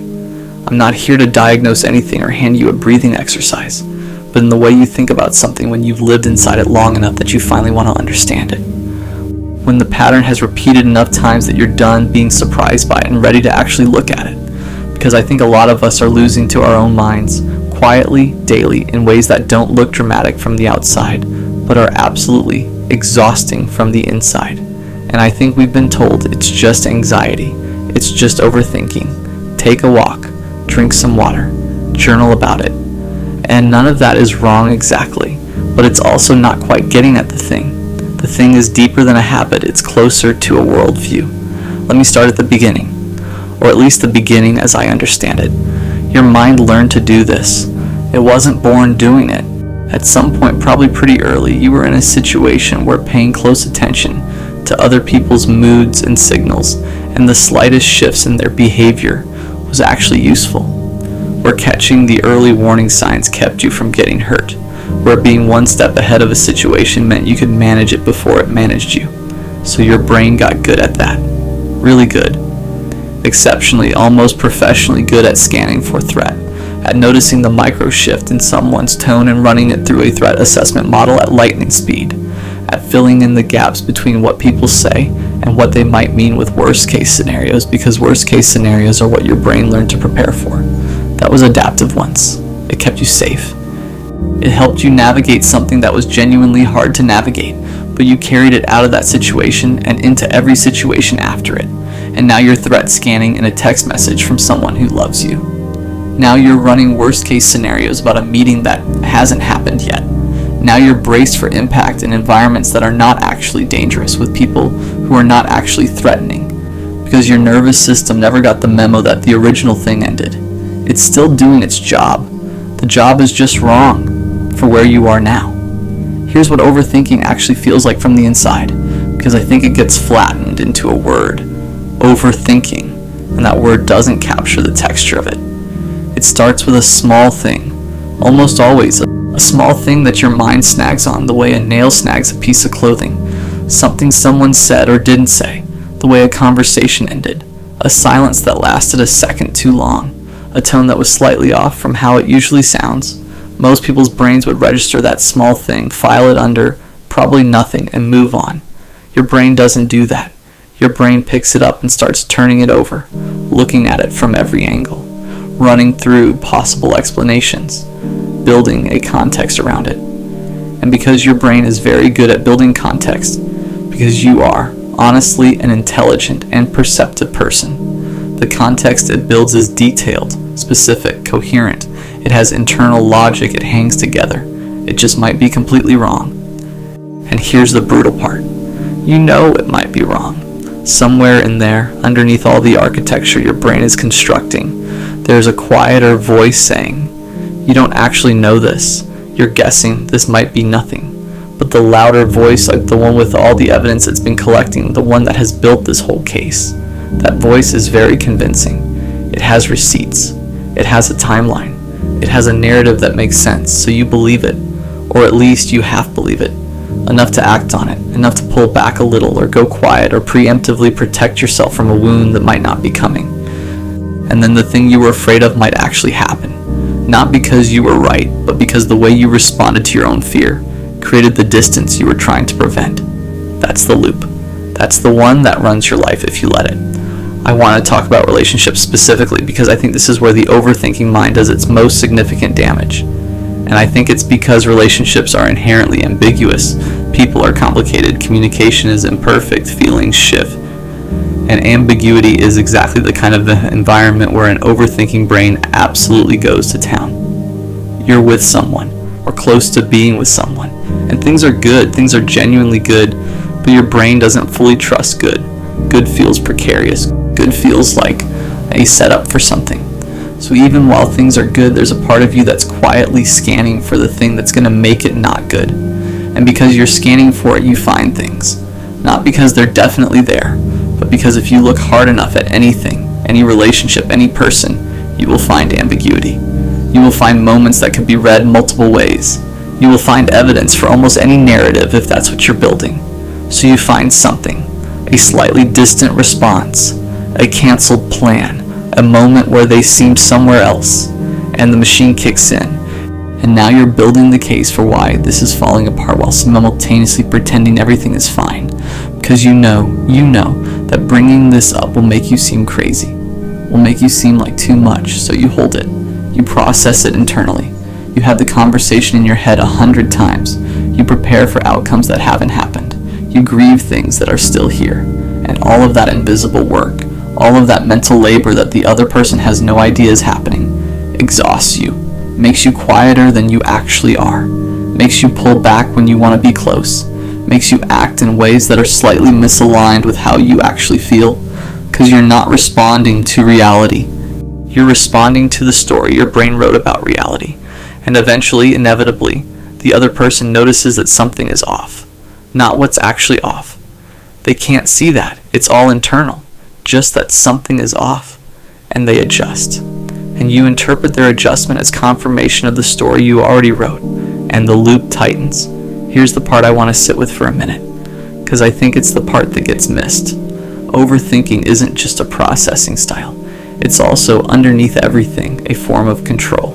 I'm not here to diagnose anything or hand you a breathing exercise, but in the way you think about something when you've lived inside it long enough that you finally want to understand it. When the pattern has repeated enough times that you're done being surprised by it and ready to actually look at it. Because I think a lot of us are losing to our own minds, quietly, daily, in ways that don't look dramatic from the outside, but are absolutely exhausting from the inside. And I think we've been told it's just anxiety, it's just overthinking. Take a walk, drink some water, journal about it. And none of that is wrong exactly, but it's also not quite getting at the thing. The thing is deeper than a habit, it's closer to a worldview. Let me start at the beginning, or at least the beginning as I understand it. Your mind learned to do this. It wasn't born doing it. At some point, probably pretty early, you were in a situation where paying close attention to other people's moods and signals and the slightest shifts in their behavior was actually useful. Where catching the early warning signs kept you from getting hurt. Where being one step ahead of a situation meant you could manage it before it managed you. So your brain got good at that. Really good. Exceptionally, almost professionally good at scanning for threat. At noticing the micro shift in someone's tone and running it through a threat assessment model at lightning speed. At filling in the gaps between what people say and what they might mean with worst case scenarios, because worst case scenarios are what your brain learned to prepare for. That was adaptive once. It kept you safe. It helped you navigate something that was genuinely hard to navigate, but you carried it out of that situation and into every situation after it. And now you're threat scanning in a text message from someone who loves you. Now you're running worst case scenarios about a meeting that hasn't happened yet. Now you're braced for impact in environments that are not actually dangerous, with people who are not actually threatening, because your nervous system never got the memo that the original thing ended. It's still doing its job. The job is just wrong for where you are now. Here's what overthinking actually feels like from the inside, because I think it gets flattened into a word, overthinking, and that word doesn't capture the texture of it. It starts with a small thing, almost always a small thing that your mind snags on the way a nail snags a piece of clothing, something someone said or didn't say, the way a conversation ended, a silence that lasted a second too long, a tone that was slightly off from how it usually sounds. Most people's brains would register that small thing, file it under probably nothing, and move on. Your brain doesn't do that. Your brain picks it up and starts turning it over, looking at it from every angle, running through possible explanations, building a context around it. And because your brain is very good at building context, because you are honestly an intelligent and perceptive person, the context it builds is detailed, specific, coherent. It has internal logic, it hangs together. It just might be completely wrong. And here's the brutal part. You know it might be wrong. Somewhere in there, underneath all the architecture your brain is constructing, there's a quieter voice saying, you don't actually know this. You're guessing this might be nothing. But the louder voice, like the one with all the evidence it's been collecting, the one that has built this whole case, that voice is very convincing. It has receipts. It has a timeline. It has a narrative that makes sense, so you believe it. Or at least you half believe it. Enough to act on it, enough to pull back a little or go quiet or preemptively protect yourself from a wound that might not be coming. And then the thing you were afraid of might actually happen. Not because you were right, but because the way you responded to your own fear created the distance you were trying to prevent. That's the loop. That's the one that runs your life if you let it. I want to talk about relationships specifically because I think this is where the overthinking mind does its most significant damage. And I think it's because relationships are inherently ambiguous, people are complicated, communication is imperfect, feelings shift. And ambiguity is exactly the kind of environment where an overthinking brain absolutely goes to town. You're with someone, or close to being with someone, and things are good, things are genuinely good, but your brain doesn't fully trust good. Good feels precarious. Good feels like a setup for something. So even while things are good, there's a part of you that's quietly scanning for the thing that's going to make it not good. And because you're scanning for it, you find things. Not because they're definitely there, but because if you look hard enough at anything, any relationship, any person, you will find ambiguity. You will find moments that can be read multiple ways. You will find evidence for almost any narrative if that's what you're building. So you find something, a slightly distant response, a canceled plan, a moment where they seem somewhere else, and the machine kicks in. And now you're building the case for why this is falling apart while simultaneously pretending everything is fine. Because you know that bringing this up will make you seem crazy, will make you seem like too much, so you hold it. You process it internally. You have the conversation in your head 100 times. You prepare for outcomes that haven't happened. You grieve things that are still here. And all of that invisible work, all of that mental labor that the other person has no idea is happening, exhausts you, makes you quieter than you actually are, makes you pull back when you want to be close, makes you act in ways that are slightly misaligned with how you actually feel, because you're not responding to reality. You're responding to the story your brain wrote about reality, and eventually, inevitably, the other person notices that something is off, not what's actually off. They can't see that. It's all internal. Just that something is off, and they adjust. And you interpret their adjustment as confirmation of the story you already wrote, and the loop tightens. Here's the part I want to sit with for a minute, because I think it's the part that gets missed. Overthinking isn't just a processing style. It's also, underneath everything, a form of control.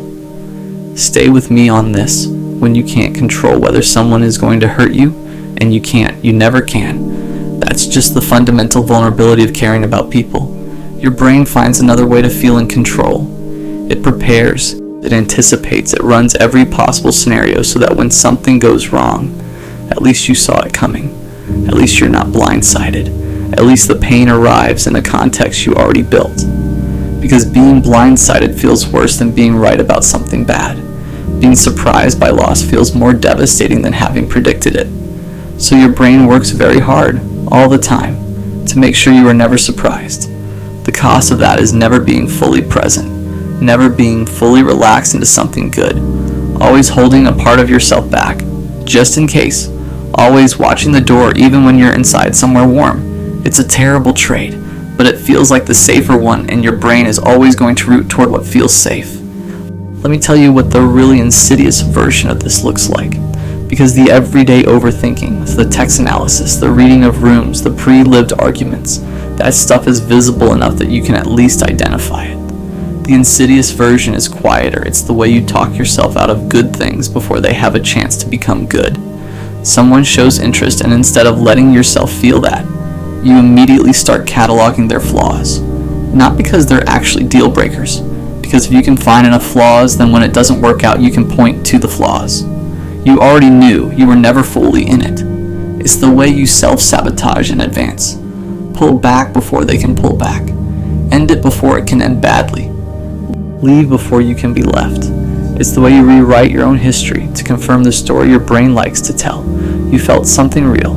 Stay with me on this. When you can't control whether someone is going to hurt you, and you never can. That's just the fundamental vulnerability of caring about people. Your brain finds another way to feel in control. It prepares, it anticipates, it runs every possible scenario so that when something goes wrong, at least you saw it coming. At least you're not blindsided. At least the pain arrives in a context you already built. Because being blindsided feels worse than being right about something bad. Being surprised by loss feels more devastating than having predicted it. So your brain works very hard, all the time, to make sure you are never surprised. The cost of that is never being fully present, never being fully relaxed into something good, always holding a part of yourself back, just in case, always watching the door even when you're inside somewhere warm. It's a terrible trade, but it feels like the safer one, and your brain is always going to root toward what feels safe. Let me tell you what the really insidious version of this looks like. Because the everyday overthinking, the text analysis, the reading of rooms, the pre-lived arguments, that stuff is visible enough that you can at least identify it. The insidious version is quieter. It's the way you talk yourself out of good things before they have a chance to become good. Someone shows interest, and instead of letting yourself feel that, you immediately start cataloging their flaws. Not because they're actually deal breakers, because if you can find enough flaws, then when it doesn't work out, you can point to the flaws. You already knew you were never fully in it. It's the way you self-sabotage in advance. Pull back before they can pull back. End it before it can end badly. Leave before you can be left. It's the way you rewrite your own history to confirm the story your brain likes to tell. You felt something real,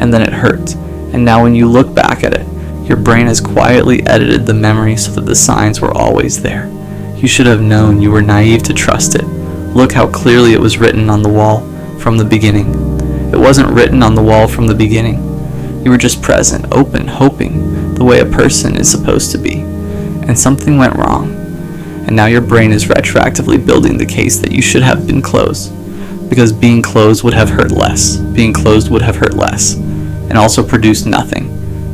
and then it hurt. And now when you look back at it, your brain has quietly edited the memory so that the signs were always there. You should have known. You were naive to trust it. Look how clearly it was written on the wall from the beginning. It wasn't written on the wall from the beginning. You were just present, open, hoping, the way a person is supposed to be. And something went wrong. And now your brain is retroactively building the case that you should have been closed. Because being closed would have hurt less. Being closed would have hurt less. And also produced nothing.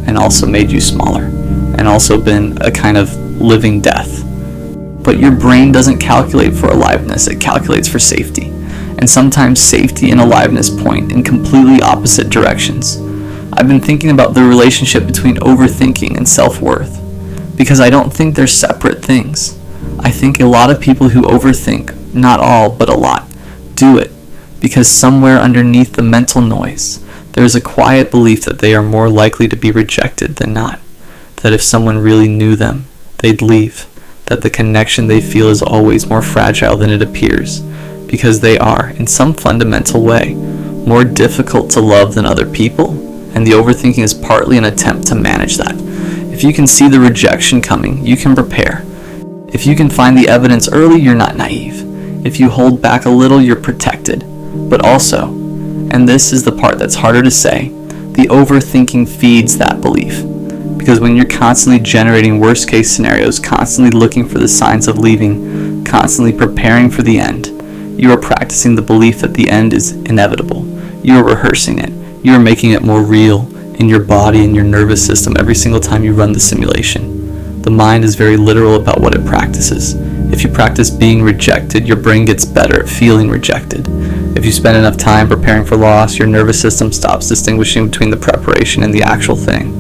And also made you smaller. And also been a kind of living death. But your brain doesn't calculate for aliveness, it calculates for safety. And sometimes safety and aliveness point in completely opposite directions. I've been thinking about the relationship between overthinking and self-worth. Because I don't think they're separate things. I think a lot of people who overthink, not all, but a lot, do it because somewhere underneath the mental noise, there is a quiet belief that they are more likely to be rejected than not. That if someone really knew them, they'd leave. That the connection they feel is always more fragile than it appears, because they are, in some fundamental way, more difficult to love than other people, and the overthinking is partly an attempt to manage that. If you can see the rejection coming, you can prepare. If you can find the evidence early, you're not naive. If you hold back a little, you're protected. But also, and this is the part that's harder to say, the overthinking feeds that belief. Because when you're constantly generating worst case scenarios, constantly looking for the signs of leaving, constantly preparing for the end, you are practicing the belief that the end is inevitable. You are rehearsing it. You are making it more real in your body and your nervous system every single time you run the simulation. The mind is very literal about what it practices. If you practice being rejected, your brain gets better at feeling rejected. If you spend enough time preparing for loss, your nervous system stops distinguishing between the preparation and the actual thing.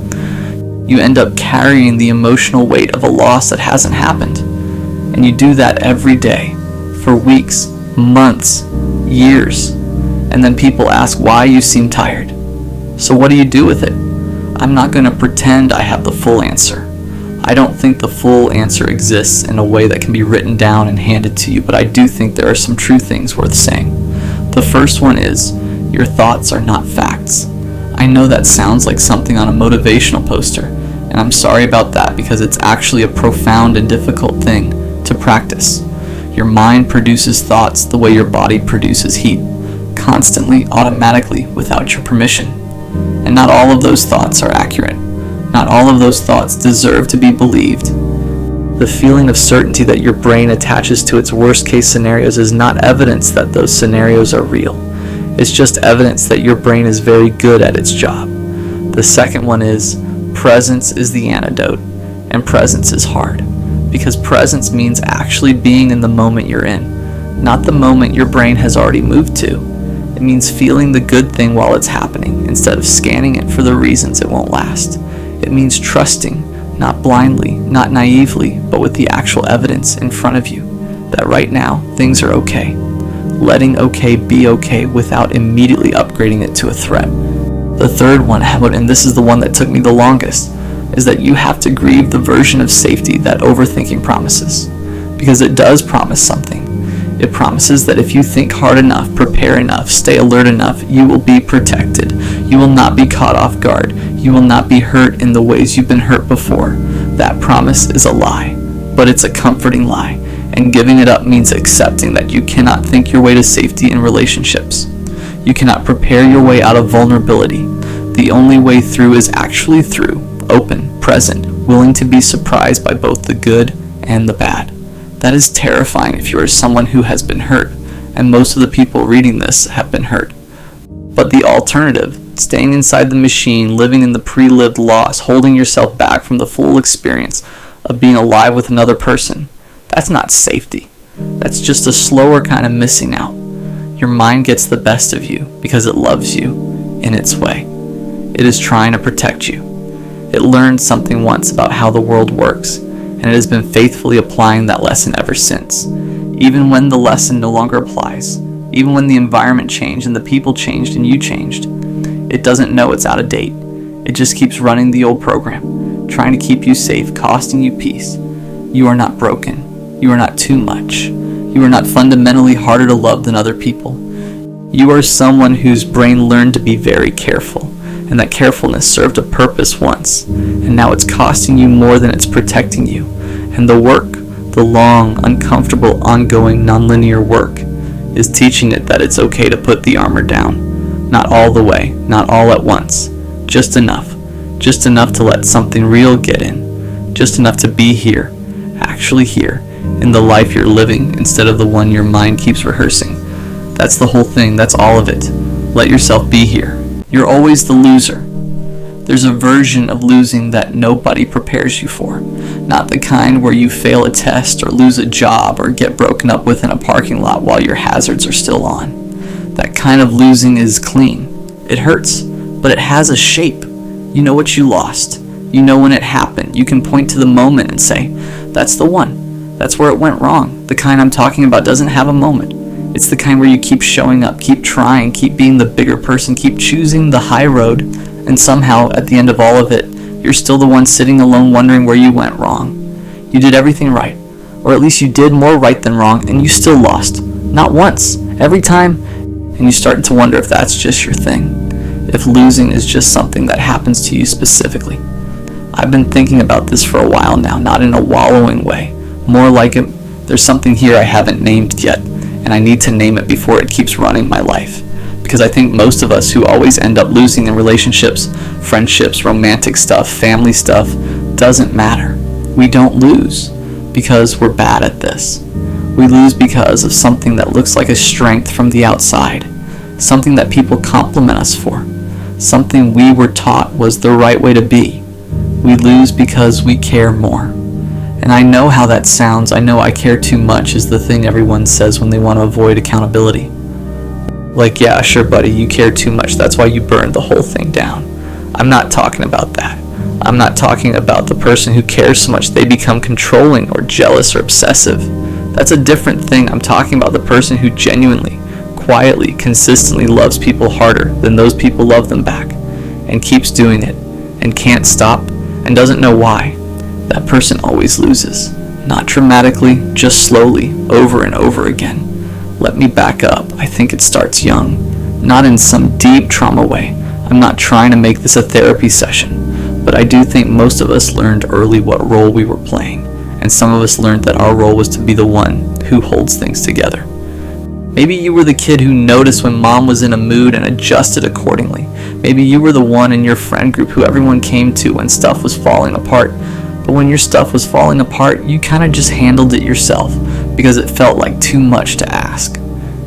You end up carrying the emotional weight of a loss that hasn't happened. And you do that every day, for weeks, months, years. And then people ask why you seem tired. So what do you do with it? I'm not going to pretend I have the full answer. I don't think the full answer exists in a way that can be written down and handed to you, but I do think there are some true things worth saying. The first one is, your thoughts are not facts. I know that sounds like something on a motivational poster, and I'm sorry about that because it's actually a profound and difficult thing to practice. Your mind produces thoughts the way your body produces heat, constantly, automatically, without your permission. And not all of those thoughts are accurate. Not all of those thoughts deserve to be believed. The feeling of certainty that your brain attaches to its worst case scenarios is not evidence that those scenarios are real. It's just evidence that your brain is very good at its job. The second one is, presence is the antidote, and presence is hard. Because presence means actually being in the moment you're in, not the moment your brain has already moved to. It means feeling the good thing while it's happening, instead of scanning it for the reasons it won't last. It means trusting, not blindly, not naively, but with the actual evidence in front of you, that right now, things are okay. Letting okay be okay without immediately upgrading it to a threat. The third one, and this is the one that took me the longest, is that you have to grieve the version of safety that overthinking promises. Because it does promise something. It promises that if you think hard enough, prepare enough, stay alert enough, you will be protected. You will not be caught off guard. You will not be hurt in the ways you've been hurt before. That promise is a lie, but it's a comforting lie. And giving it up means accepting that you cannot think your way to safety in relationships. You cannot prepare your way out of vulnerability. The only way through is actually through, open, present, willing to be surprised by both the good and the bad. That is terrifying if you are someone who has been hurt, and most of the people reading this have been hurt. But the alternative, staying inside the machine, living in the pre-lived loss, holding yourself back from the full experience of being alive with another person, that's not safety. That's just a slower kind of missing out. Your mind gets the best of you because it loves you in its way. It is trying to protect you. It learned something once about how the world works, and it has been faithfully applying that lesson ever since. Even when the lesson no longer applies, even when the environment changed and the people changed and you changed, it doesn't know it's out of date. It just keeps running the old program, trying to keep you safe, costing you peace. You are not broken. You are not too much. You are not fundamentally harder to love than other people. You are someone whose brain learned to be very careful, and that carefulness served a purpose once, and now it's costing you more than it's protecting you. And the work, the long, uncomfortable, ongoing, nonlinear work, is teaching it that it's okay to put the armor down. Not all the way, not all at once, just enough to let something real get in, just enough to be here, actually here, in the life you're living instead of the one your mind keeps rehearsing. That's the whole thing, that's all of it. Let yourself be here. You're always the loser. There's a version of losing that nobody prepares you for. Not the kind where you fail a test or lose a job or get broken up with in a parking lot while your hazards are still on. That kind of losing is clean. It hurts, but it has a shape. You know what you lost. You know when it happened. You can point to the moment and say, that's the one. That's where it went wrong. The kind I'm talking about doesn't have a moment. It's the kind where you keep showing up, keep trying, keep being the bigger person, keep choosing the high road, and somehow, at the end of all of it, you're still the one sitting alone wondering where you went wrong. You did everything right, or at least you did more right than wrong, and you still lost. Not once, every time, and you start to wonder if that's just your thing, if losing is just something that happens to you specifically. I've been thinking about this for a while now, not in a wallowing way, more like there's something here I haven't named yet, and I need to name it before it keeps running my life. Because I think most of us who always end up losing in relationships, friendships, romantic stuff, family stuff, doesn't matter. We don't lose because we're bad at this. We lose because of something that looks like a strength from the outside, something that people compliment us for, something we were taught was the right way to be. We lose because we care more. And I know how that sounds. I know I care too much is the thing everyone says when they want to avoid accountability. Like, yeah, sure, buddy, you care too much. That's why you burned the whole thing down. I'm not talking about that. I'm not talking about the person who cares so much they become controlling or jealous or obsessive. That's a different thing. I'm talking about the person who genuinely, quietly, consistently loves people harder than those people love them back, and keeps doing it, and can't stop, and doesn't know why. That person always loses. Not dramatically, just slowly, over and over again. Let me back up. I think it starts young. Not in some deep trauma way. I'm not trying to make this a therapy session, but I do think most of us learned early what role we were playing, and some of us learned that our role was to be the one who holds things together. Maybe you were the kid who noticed when mom was in a mood and adjusted accordingly. Maybe you were the one in your friend group who everyone came to when stuff was falling apart. But when your stuff was falling apart, you kind of just handled it yourself because it felt like too much to ask.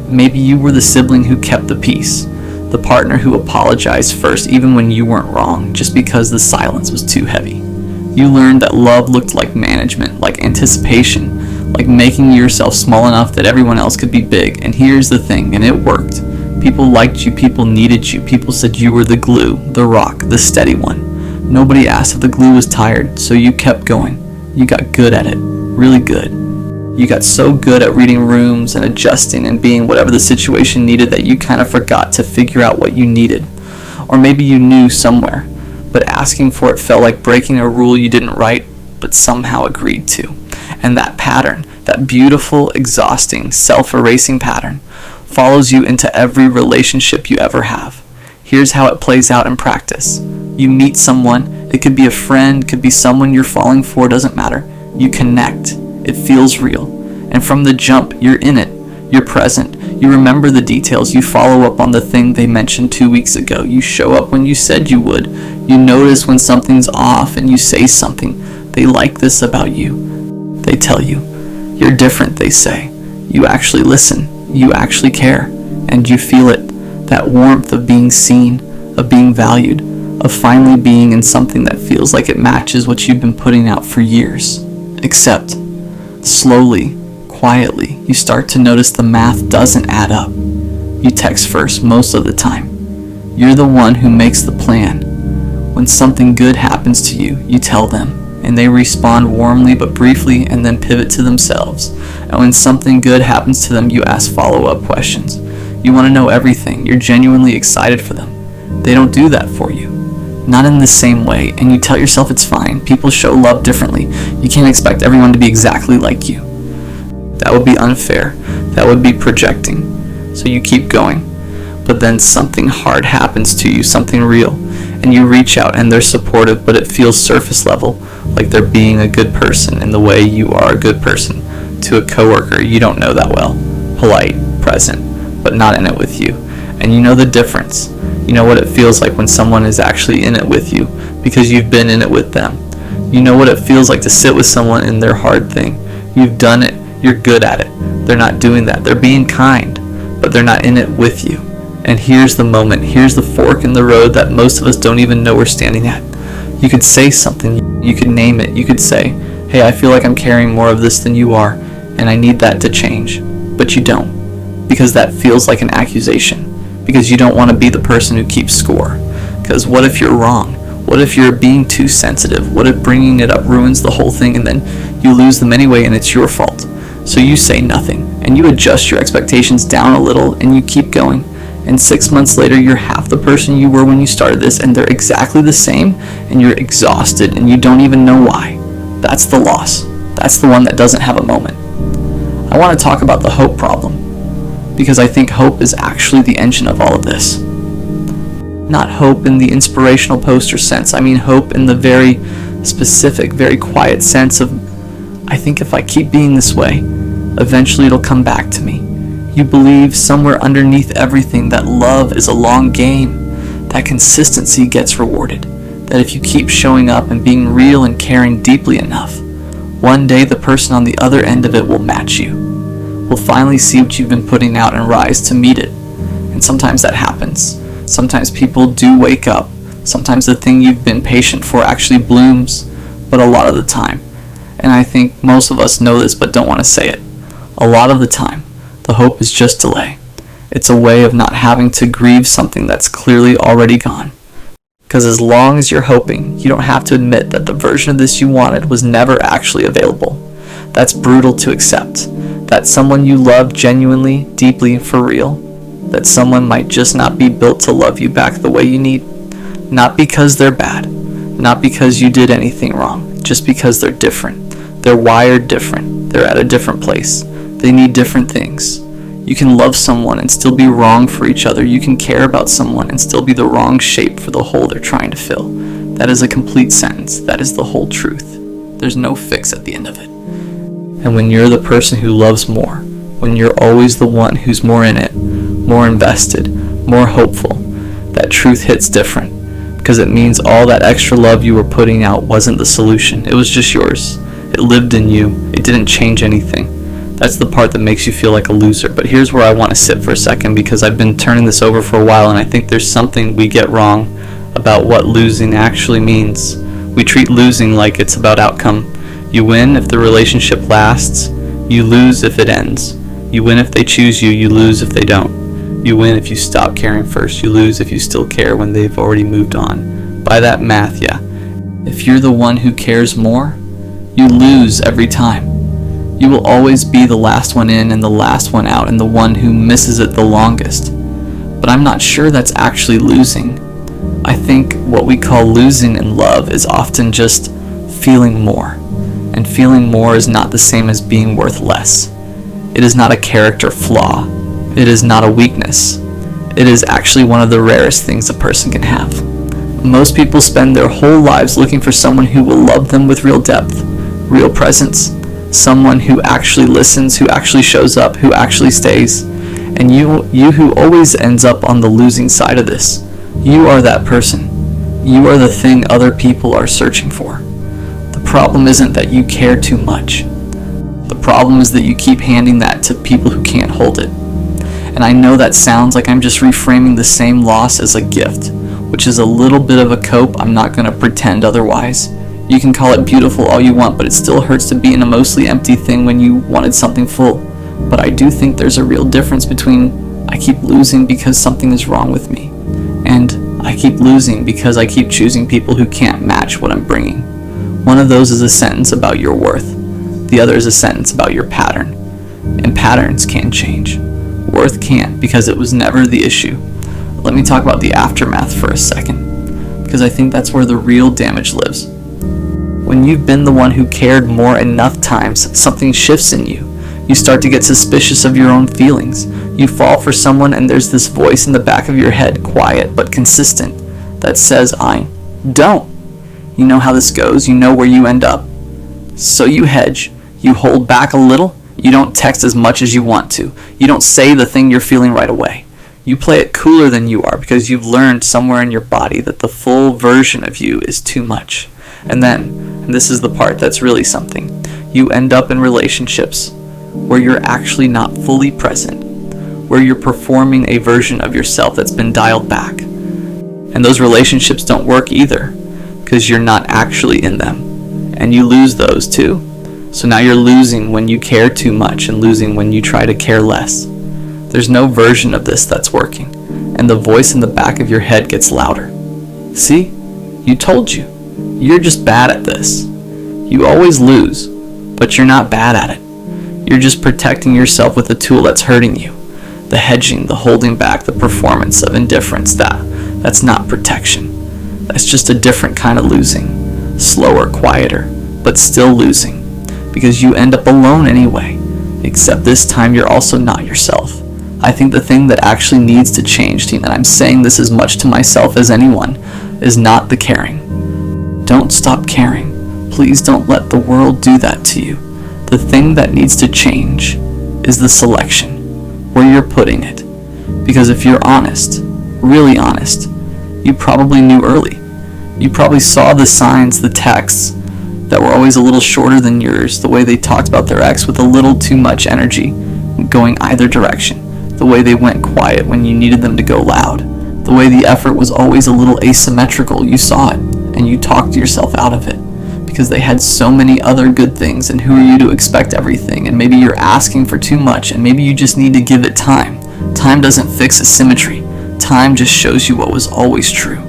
Maybe you were the sibling who kept the peace, the partner who apologized first even when you weren't wrong, just because the silence was too heavy. You learned that love looked like management, like anticipation, like making yourself small enough that everyone else could be big. And here's the thing, and it worked. People liked you, people needed you, people said you were the glue, the rock, the steady one. Nobody asked if the glue was tired, so you kept going. You got good at it, really good. You got so good at reading rooms and adjusting and being whatever the situation needed that you kind of forgot to figure out what you needed. Or maybe you knew somewhere, but asking for it felt like breaking a rule you didn't write, but somehow agreed to. And that pattern, that beautiful, exhausting, self-erasing pattern, follows you into every relationship you ever have. Here's how it plays out in practice. You meet someone, it could be a friend, could be someone you're falling for, doesn't matter. You connect, it feels real. And from the jump, you're in it, you're present, you remember the details, you follow up on the thing they mentioned 2 weeks ago, you show up when you said you would, you notice when something's off and you say something. They like this about you. They tell you. You're different, they say. You actually listen, you actually care, and you feel it. That warmth of being seen, of being valued, of finally being in something that feels like it matches what you've been putting out for years. Except, slowly, quietly, you start to notice the math doesn't add up. You text first most of the time. You're the one who makes the plan. When something good happens to you, you tell them, and they respond warmly but briefly and then pivot to themselves. And when something good happens to them, you ask follow-up questions. You want to know everything. You're genuinely excited for them. They don't do that for you. Not in the same way, and you tell yourself it's fine. People show love differently. You can't expect everyone to be exactly like you. That would be unfair. That would be projecting. So you keep going. But then something hard happens to you, something real, and you reach out and they're supportive, but it feels surface level, like they're being a good person in the way you are a good person to a coworker you don't know that well. Polite, present, but not in it with you. And you know the difference. You know what it feels like when someone is actually in it with you because you've been in it with them. You know what it feels like to sit with someone in their hard thing. You've done it. You're good at it. They're not doing that. They're being kind, but they're not in it with you. And here's the moment. Here's the fork in the road that most of us don't even know we're standing at. You could say something. You could name it. You could say, hey, I feel like I'm carrying more of this than you are, and I need that to change. But you don't, because that feels like an accusation, because you don't want to be the person who keeps score. Because what if you're wrong? What if you're being too sensitive? What if bringing it up ruins the whole thing and then you lose them anyway and it's your fault? So you say nothing, and you adjust your expectations down a little, and you keep going. And 6 months later, you're half the person you were when you started this, and they're exactly the same, and you're exhausted, and you don't even know why. That's the loss. That's the one that doesn't have a moment. I want to talk about the hope problem, because I think hope is actually the engine of all of this. Not hope in the inspirational poster sense. I mean hope in the very specific, very quiet sense of, I think if I keep being this way, eventually it'll come back to me. You believe somewhere underneath everything that love is a long game, that consistency gets rewarded, that if you keep showing up and being real and caring deeply enough, one day the person on the other end of it will match you, will finally see what you've been putting out and rise to meet it. And sometimes that happens. Sometimes people do wake up. Sometimes the thing you've been patient for actually blooms, but a lot of the time, and I think most of us know this but don't want to say it, a lot of the time, the hope is just delay. It's a way of not having to grieve something that's clearly already gone. Because as long as you're hoping, you don't have to admit that the version of this you wanted was never actually available. That's brutal to accept. That someone you love genuinely, deeply, for real, that someone might just not be built to love you back the way you need. Not because they're bad, not because you did anything wrong, just because they're different. They're wired different. They're at a different place. They need different things. You can love someone and still be wrong for each other. You can care about someone and still be the wrong shape for the hole they're trying to fill. That is a complete sentence. That is the whole truth. There's no fix at the end of it. And when you're the person who loves more, when you're always the one who's more in it, more invested, more hopeful, that truth hits different. Because it means all that extra love you were putting out wasn't the solution. It was just yours. It lived in you. It didn't change anything. That's the part that makes you feel like a loser. But here's where I want to sit for a second, because I've been turning this over for a while, and I think there's something we get wrong about what losing actually means. We treat losing like it's about outcome. You win if the relationship lasts. You lose if it ends. You win if they choose you. You lose if they don't. You win if you stop caring first. You lose if you still care when they've already moved on. By that math, yeah. If you're the one who cares more, you lose every time. You will always be the last one in and the last one out and the one who misses it the longest. But I'm not sure that's actually losing. I think what we call losing in love is often just feeling more. And feeling more is not the same as being worth less. It is not a character flaw. It is not a weakness. It is actually one of the rarest things a person can have. Most people spend their whole lives looking for someone who will love them with real depth, real presence, someone who actually listens, who actually shows up, who actually stays. And you who always ends up on the losing side of this, you are that person. You are the thing other people are searching for. The problem isn't that you care too much. The problem is that you keep handing that to people who can't hold it. And I know that sounds like I'm just reframing the same loss as a gift, which is a little bit of a cope. I'm not going to pretend otherwise. You can call it beautiful all you want, but it still hurts to be in a mostly empty thing when you wanted something full. But I do think there's a real difference between I keep losing because something is wrong with me, and I keep losing because I keep choosing people who can't match what I'm bringing. One of those is a sentence about your worth. The other is a sentence about your pattern. And patterns can change. Worth can't, because it was never the issue. Let me talk about the aftermath for a second, because I think that's where the real damage lives. When you've been the one who cared more enough times, something shifts in you. You start to get suspicious of your own feelings. You fall for someone and there's this voice in the back of your head, quiet but consistent, that says, I don't. You know how this goes. You know where you end up. So you hedge. You hold back a little. You don't text as much as you want to. You don't say the thing you're feeling right away. You play it cooler than you are because you've learned somewhere in your body that the full version of you is too much. And then, and this is the part that's really something, you end up in relationships where you're actually not fully present, where you're performing a version of yourself that's been dialed back. And those relationships don't work either because you're not actually in them. And you lose those too. So now you're losing when you care too much and losing when you try to care less. There's no version of this that's working, and the voice in the back of your head gets louder. See? You told you. You're just bad at this. You always lose, but you're not bad at it. You're just protecting yourself with a tool that's hurting you. The hedging, the holding back, the performance of indifference, that's not protection. That's just a different kind of losing. Slower, quieter, but still losing. Because you end up alone anyway. Except this time you're also not yourself. I think the thing that actually needs to change, team, and I'm saying this as much to myself as anyone, is not the caring. Don't stop caring. Please don't let the world do that to you. The thing that needs to change is the selection, where you're putting it. Because if you're honest, really honest, you probably knew early. You probably saw the signs, the texts, that were always a little shorter than yours, the way they talked about their ex with a little too much energy, going either direction. The way they went quiet when you needed them to go loud. The way the effort was always a little asymmetrical. You saw it, and you talked yourself out of it. Because they had so many other good things, and who are you to expect everything? And maybe you're asking for too much, and maybe you just need to give it time. Time doesn't fix asymmetry. Time just shows you what was always true.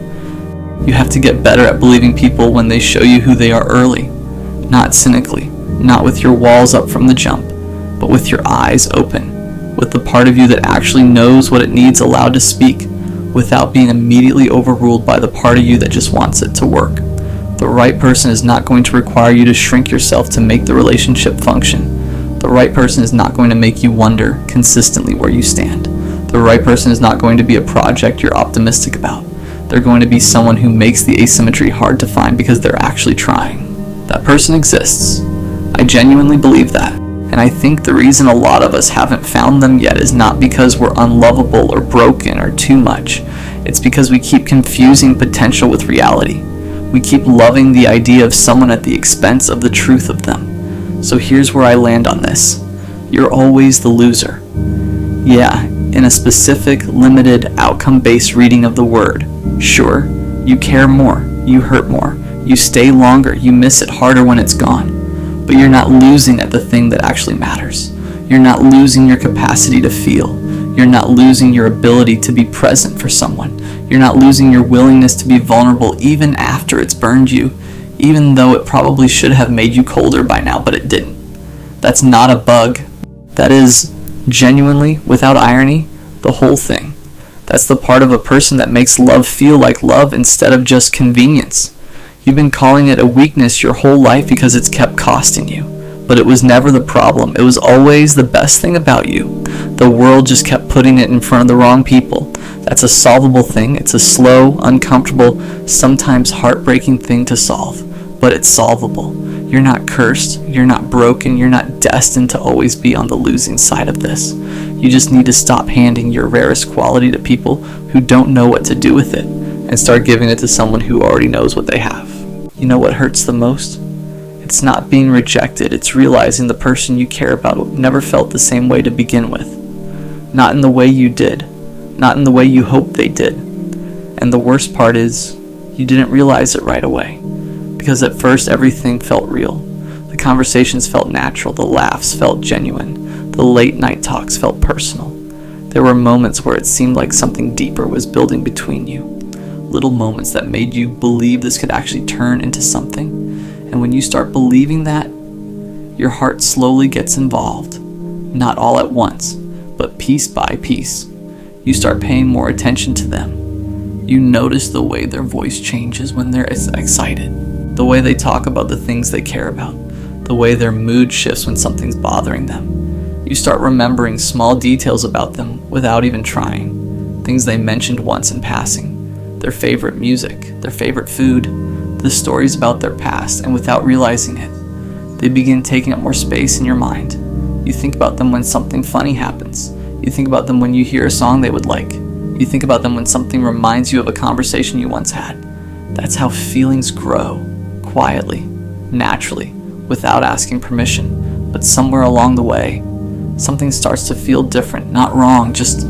You have to get better at believing people when they show you who they are early. Not cynically, not with your walls up from the jump, but with your eyes open. With the part of you that actually knows what it needs allowed to speak, without being immediately overruled by the part of you that just wants it to work. The right person is not going to require you to shrink yourself to make the relationship function. The right person is not going to make you wonder consistently where you stand. The right person is not going to be a project you're optimistic about. They're going to be someone who makes the asymmetry hard to find because they're actually trying. That person exists. I genuinely believe that. And I think the reason a lot of us haven't found them yet is not because we're unlovable or broken or too much. It's because we keep confusing potential with reality. We keep loving the idea of someone at the expense of the truth of them. So here's where I land on this. You're always the loser. Yeah, in a specific, limited, outcome-based reading of the word. Sure, you care more, you hurt more, you stay longer, you miss it harder when it's gone. But you're not losing at the thing that actually matters. You're not losing your capacity to feel. You're not losing your ability to be present for someone. You're not losing your willingness to be vulnerable even after it's burned you, even though it probably should have made you colder by now, but it didn't. That's not a bug. That is, genuinely, without irony, the whole thing. That's the part of a person that makes love feel like love instead of just convenience. You've been calling it a weakness your whole life because it's kept costing you. But it was never the problem. It was always the best thing about you. The world just kept putting it in front of the wrong people. That's a solvable thing. It's a slow, uncomfortable, sometimes heartbreaking thing to solve. But it's solvable. You're not cursed. You're not broken. You're not destined to always be on the losing side of this. You just need to stop handing your rarest quality to people who don't know what to do with it and start giving it to someone who already knows what they have. You know what hurts the most? It's not being rejected, it's realizing the person you care about never felt the same way to begin with. Not in the way you did, not in the way you hoped they did. And the worst part is, you didn't realize it right away. Because at first everything felt real. The conversations felt natural, the laughs felt genuine, the late night talks felt personal. There were moments where it seemed like something deeper was building between you. Little moments that made you believe this could actually turn into something. And when you start believing that, your heart slowly gets involved. Not all at once, but piece by piece. You start paying more attention to them. You notice the way their voice changes when they're excited. The way they talk about the things they care about. The way their mood shifts when something's bothering them. You start remembering small details about them without even trying. Things they mentioned once in passing. Their favorite music, their favorite food, the stories about their past, and without realizing it, they begin taking up more space in your mind. You think about them when something funny happens. You think about them when you hear a song they would like. You think about them when something reminds you of a conversation you once had. That's how feelings grow, quietly, naturally, without asking permission. But somewhere along the way, something starts to feel different, not wrong, just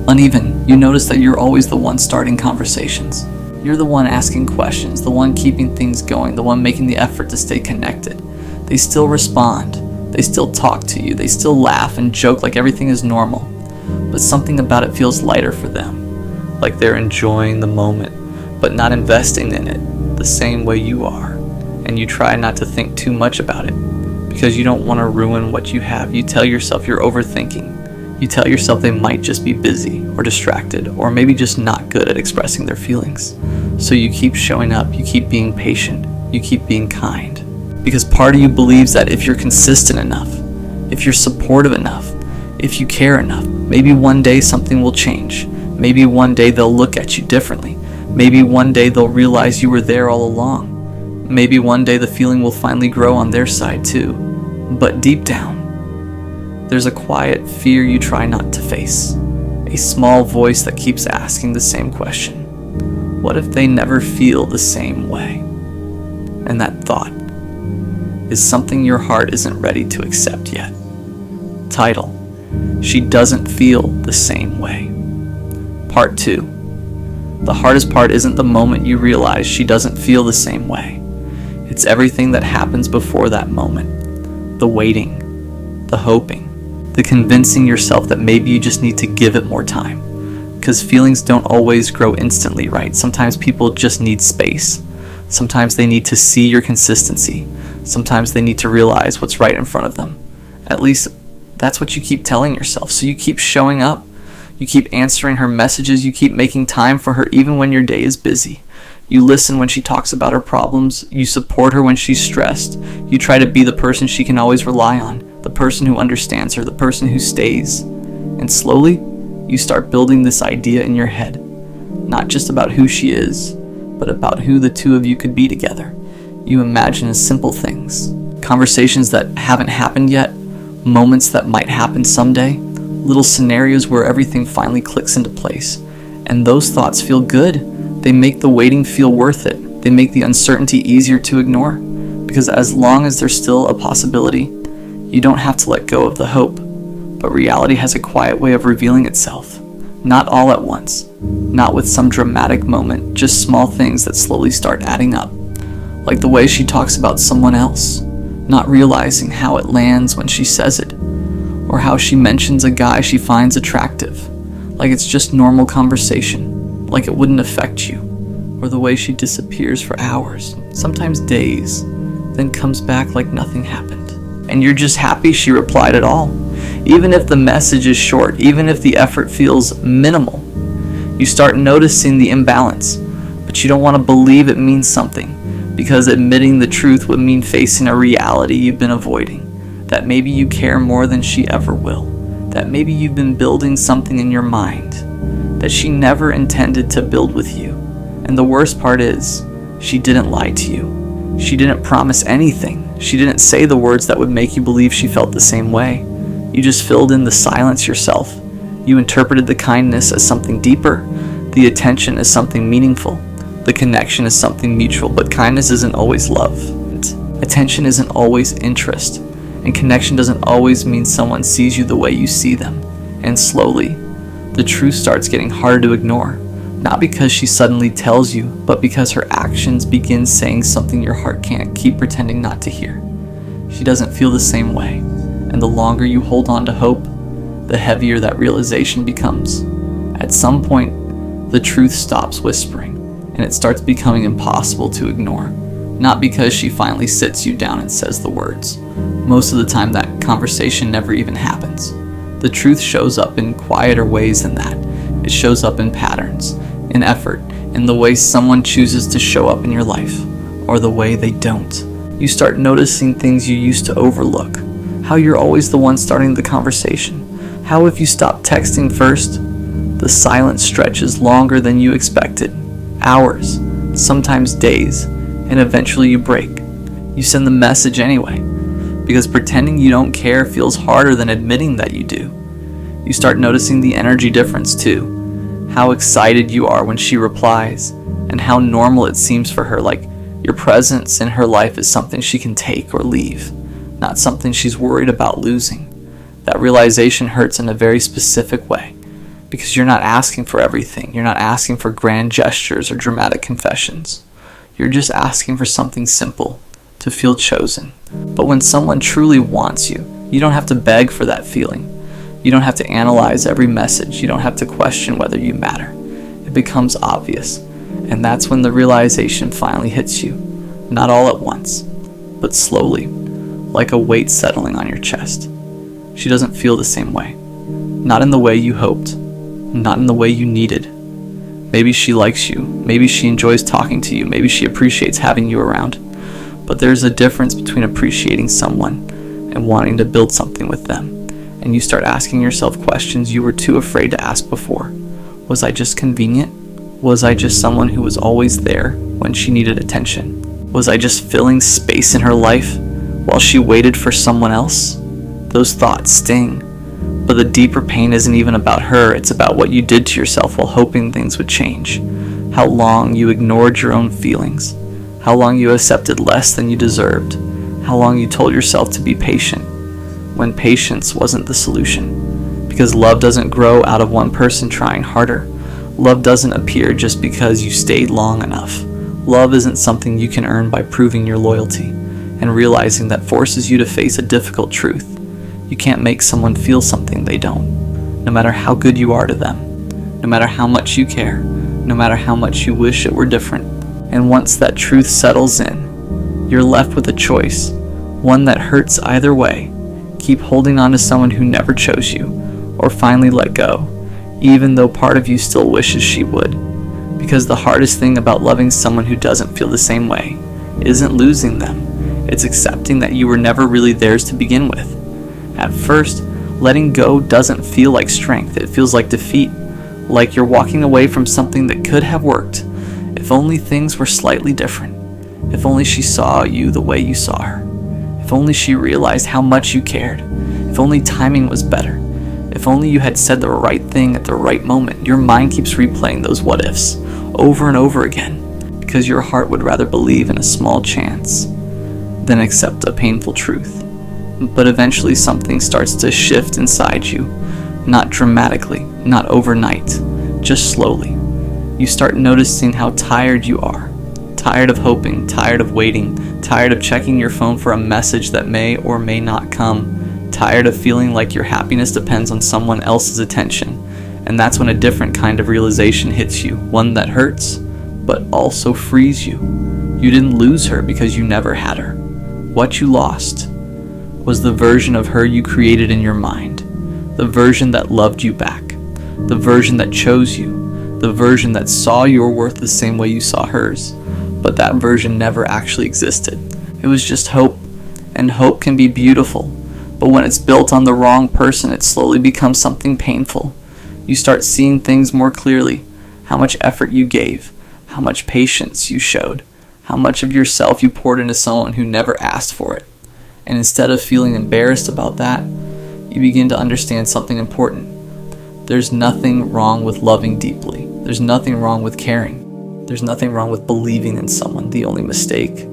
uneven. You notice that you're always the one starting conversations. You're the one asking questions, the one keeping things going, the one making the effort to stay connected. They still respond. They still talk to you. They still laugh and joke like everything is normal. But something about it feels lighter for them, like they're enjoying the moment, but not investing in it the same way you are. And you try not to think too much about it, because you don't want to ruin what you have. You tell yourself you're overthinking. You tell yourself they might just be busy or distracted, or maybe just not good at expressing their feelings. So you keep showing up, you keep being patient, you keep being kind. Because part of you believes that if you're consistent enough, if you're supportive enough, if you care enough, maybe one day something will change. Maybe one day they'll look at you differently. Maybe one day they'll realize you were there all along. Maybe one day the feeling will finally grow on their side too. But deep down, there's a quiet fear you try not to face. A small voice that keeps asking the same question. What if they never feel the same way? And that thought is something your heart isn't ready to accept yet. Title: She Doesn't Feel the Same Way. Part 2. The hardest part isn't the moment you realize she doesn't feel the same way. It's everything that happens before that moment. The waiting, the hoping, the convincing yourself that maybe you just need to give it more time. Because feelings don't always grow instantly, right? Sometimes people just need space. Sometimes they need to see your consistency. Sometimes they need to realize what's right in front of them. At least that's what you keep telling yourself. So you keep showing up. You keep answering her messages. You keep making time for her even when your day is busy. You listen when she talks about her problems. You support her when she's stressed. You try to be the person she can always rely on, the person who understands her, the person who stays. And slowly, you start building this idea in your head, not just about who she is, but about who the two of you could be together. You imagine simple things, conversations that haven't happened yet, moments that might happen someday, little scenarios where everything finally clicks into place. And those thoughts feel good. They make the waiting feel worth it. They make the uncertainty easier to ignore. Because as long as there's still a possibility, you don't have to let go of the hope. But reality has a quiet way of revealing itself. Not all at once. Not with some dramatic moment. Just small things that slowly start adding up. Like the way she talks about someone else, not realizing how it lands when she says it. Or how she mentions a guy she finds attractive. Like it's just normal conversation. Like it wouldn't affect you. Or the way she disappears for hours, sometimes days, then comes back like nothing happened. And you're just happy she replied at all. Even if the message is short, even if the effort feels minimal, you start noticing the imbalance. But you don't want to believe it means something. Because admitting the truth would mean facing a reality you've been avoiding. That maybe you care more than she ever will. That maybe you've been building something in your mind that she never intended to build with you. And the worst part is, she didn't lie to you. She didn't promise anything. She didn't say the words that would make you believe she felt the same way. You just filled in the silence yourself. You interpreted the kindness as something deeper, the attention as something meaningful. The connection is something mutual, but kindness isn't always love. Attention isn't always interest, and connection doesn't always mean someone sees you the way you see them. And slowly, the truth starts getting harder to ignore, not because she suddenly tells you, but because her actions begin saying something your heart can't keep pretending not to hear. She doesn't feel the same way, and the longer you hold on to hope, the heavier that realization becomes. At some point, the truth stops whispering, and it starts becoming impossible to ignore. Not because she finally sits you down and says the words. Most of the time that conversation never even happens. The truth shows up in quieter ways than that. It shows up in patterns, in effort, in the way someone chooses to show up in your life, or the way they don't. You start noticing things you used to overlook. How you're always the one starting the conversation. How if you stop texting first, the silence stretches longer than you expected. Hours, sometimes days, and eventually you break. You send the message anyway, because pretending you don't care feels harder than admitting that you do. You start noticing the energy difference too. How excited you are when she replies, and how normal it seems for her, like your presence in her life is something she can take or leave, not something she's worried about losing. That realization hurts in a very specific way, because you're not asking for everything. You're not asking for grand gestures or dramatic confessions. You're just asking for something simple, to feel chosen. But when someone truly wants you, you don't have to beg for that feeling. You don't have to analyze every message. You don't have to question whether you matter. It becomes obvious. And that's when the realization finally hits you. Not all at once, but slowly, like a weight settling on your chest. She doesn't feel the same way. Not in the way you hoped. Not in the way you needed. Maybe she likes you. Maybe she enjoys talking to you. Maybe she appreciates having you around. But there's a difference between appreciating someone and wanting to build something with them. And you start asking yourself questions you were too afraid to ask before. Was I just convenient? Was I just someone who was always there when she needed attention? Was I just filling space in her life while she waited for someone else? Those thoughts sting. But the deeper pain isn't even about her, it's about what you did to yourself while hoping things would change. How long you ignored your own feelings. How long you accepted less than you deserved. How long you told yourself to be patient, when patience wasn't the solution. Because love doesn't grow out of one person trying harder. Love doesn't appear just because you stayed long enough. Love isn't something you can earn by proving your loyalty and realizing that forces you to face a difficult truth. You can't make someone feel something they don't, no matter how good you are to them, no matter how much you care, no matter how much you wish it were different. And once that truth settles in, you're left with a choice, one that hurts either way. Keep holding on to someone who never chose you, or finally let go, even though part of you still wishes she would. Because the hardest thing about loving someone who doesn't feel the same way isn't losing them, it's accepting that you were never really theirs to begin with. At first, letting go doesn't feel like strength, it feels like defeat, like you're walking away from something that could have worked. If only things were slightly different. If only she saw you the way you saw her. If only she realized how much you cared. If only timing was better. If only you had said the right thing at the right moment. Your mind keeps replaying those what ifs over and over again, because your heart would rather believe in a small chance than accept a painful truth. But eventually something starts to shift inside you. Not dramatically, not overnight, just slowly. You start noticing how tired you are. Tired of hoping, tired of waiting, tired of checking your phone for a message that may or may not come, tired of feeling like your happiness depends on someone else's attention. And that's when a different kind of realization hits you, one that hurts, but also frees you. You didn't lose her because you never had her. What you lost was the version of her you created in your mind, the version that loved you back, the version that chose you, the version that saw your worth the same way you saw hers. But that version never actually existed. It was just hope, and hope can be beautiful, but when it's built on the wrong person, it slowly becomes something painful. You start seeing things more clearly, how much effort you gave, how much patience you showed, how much of yourself you poured into someone who never asked for it. And instead of feeling embarrassed about that, you begin to understand something important. There's nothing wrong with loving deeply. There's nothing wrong with caring. There's nothing wrong with believing in someone. The only mistake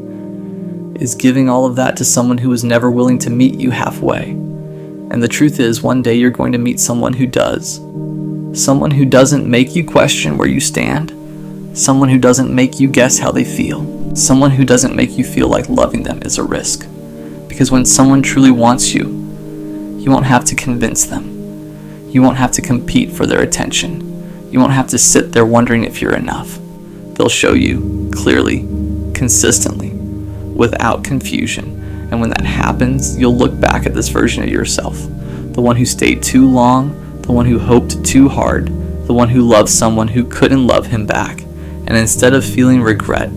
is giving all of that to someone who was never willing to meet you halfway. And the truth is, one day you're going to meet someone who does. Someone who doesn't make you question where you stand. Someone who doesn't make you guess how they feel. Someone who doesn't make you feel like loving them is a risk. Because when someone truly wants you, you won't have to convince them. You won't have to compete for their attention. You won't have to sit there wondering if you're enough. They'll show you clearly, consistently, without confusion. And when that happens, you'll look back at this version of yourself. The one who stayed too long, the one who hoped too hard, the one who loved someone who couldn't love him back. And instead of feeling regret,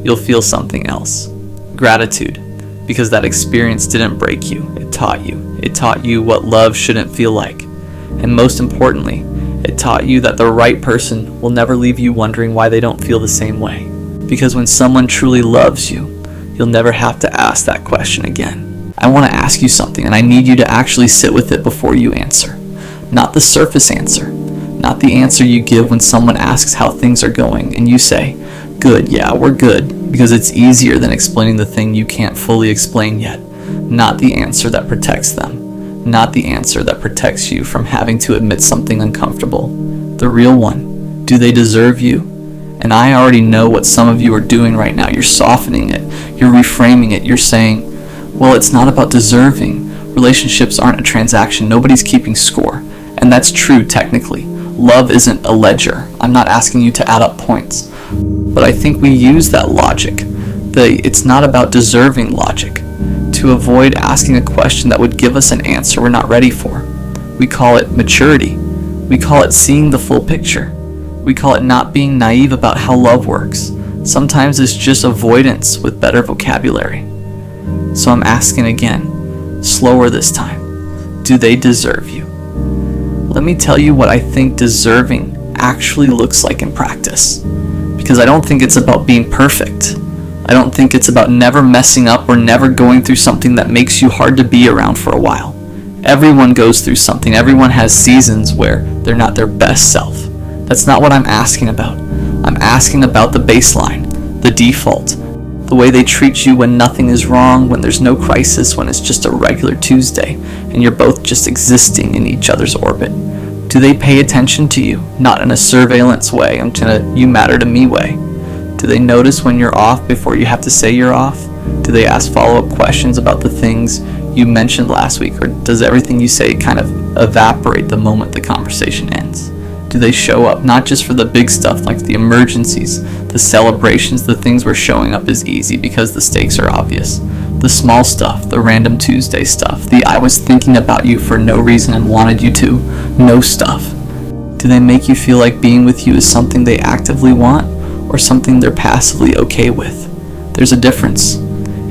you'll feel something else. Gratitude. because that experience didn't break you. It taught you. It taught you what love shouldn't feel like. And most importantly, it taught you that the right person will never leave you wondering why they don't feel the same way. Because when someone truly loves you, you'll never have to ask that question again. I want to ask you something, and I need you to actually sit with it before you answer. Not the surface answer. Not the answer you give when someone asks how things are going, and you say, "Good, yeah, we're good," because it's easier than explaining the thing you can't fully explain yet. Not the answer that protects them. Not the answer that protects you from having to admit something uncomfortable. The real one. Do they deserve you? And I already know what some of you are doing right now. You're softening it. You're reframing it. You're saying, well, it's not about deserving. Relationships aren't a transaction. Nobody's keeping score. And that's true technically. Love isn't a ledger. I'm not asking you to add up points. But I think we use that logic, the "it's not about deserving" logic, to avoid asking a question that would give us an answer we're not ready for. We call it maturity. We call it seeing the full picture. We call it not being naive about how love works. Sometimes it's just avoidance with better vocabulary. So I'm asking again, slower this time. Do they deserve you? Let me tell you what I think deserving actually looks like in practice. Because I don't think it's about being perfect. I don't think it's about never messing up or never going through something that makes you hard to be around for a while. Everyone goes through something. Everyone has seasons where they're not their best self. That's not what I'm asking about. I'm asking about the baseline, the default, the way they treat you when nothing is wrong, when there's no crisis, when it's just a regular Tuesday, and you're both just existing in each other's orbit. Do they pay attention to you? Not in a surveillance way, in a you matter to me way. Do they notice when you're off before you have to say you're off? Do they ask follow-up questions about the things you mentioned last week, or does everything you say kind of evaporate the moment the conversation ends? Do they show up not just for the big stuff like the emergencies, the celebrations, the things where showing up is easy because the stakes are obvious? The small stuff, the random Tuesday stuff, the I was thinking about you for no reason and wanted you to know stuff. Do they make you feel like being with you is something they actively want or something they're passively okay with? There's a difference.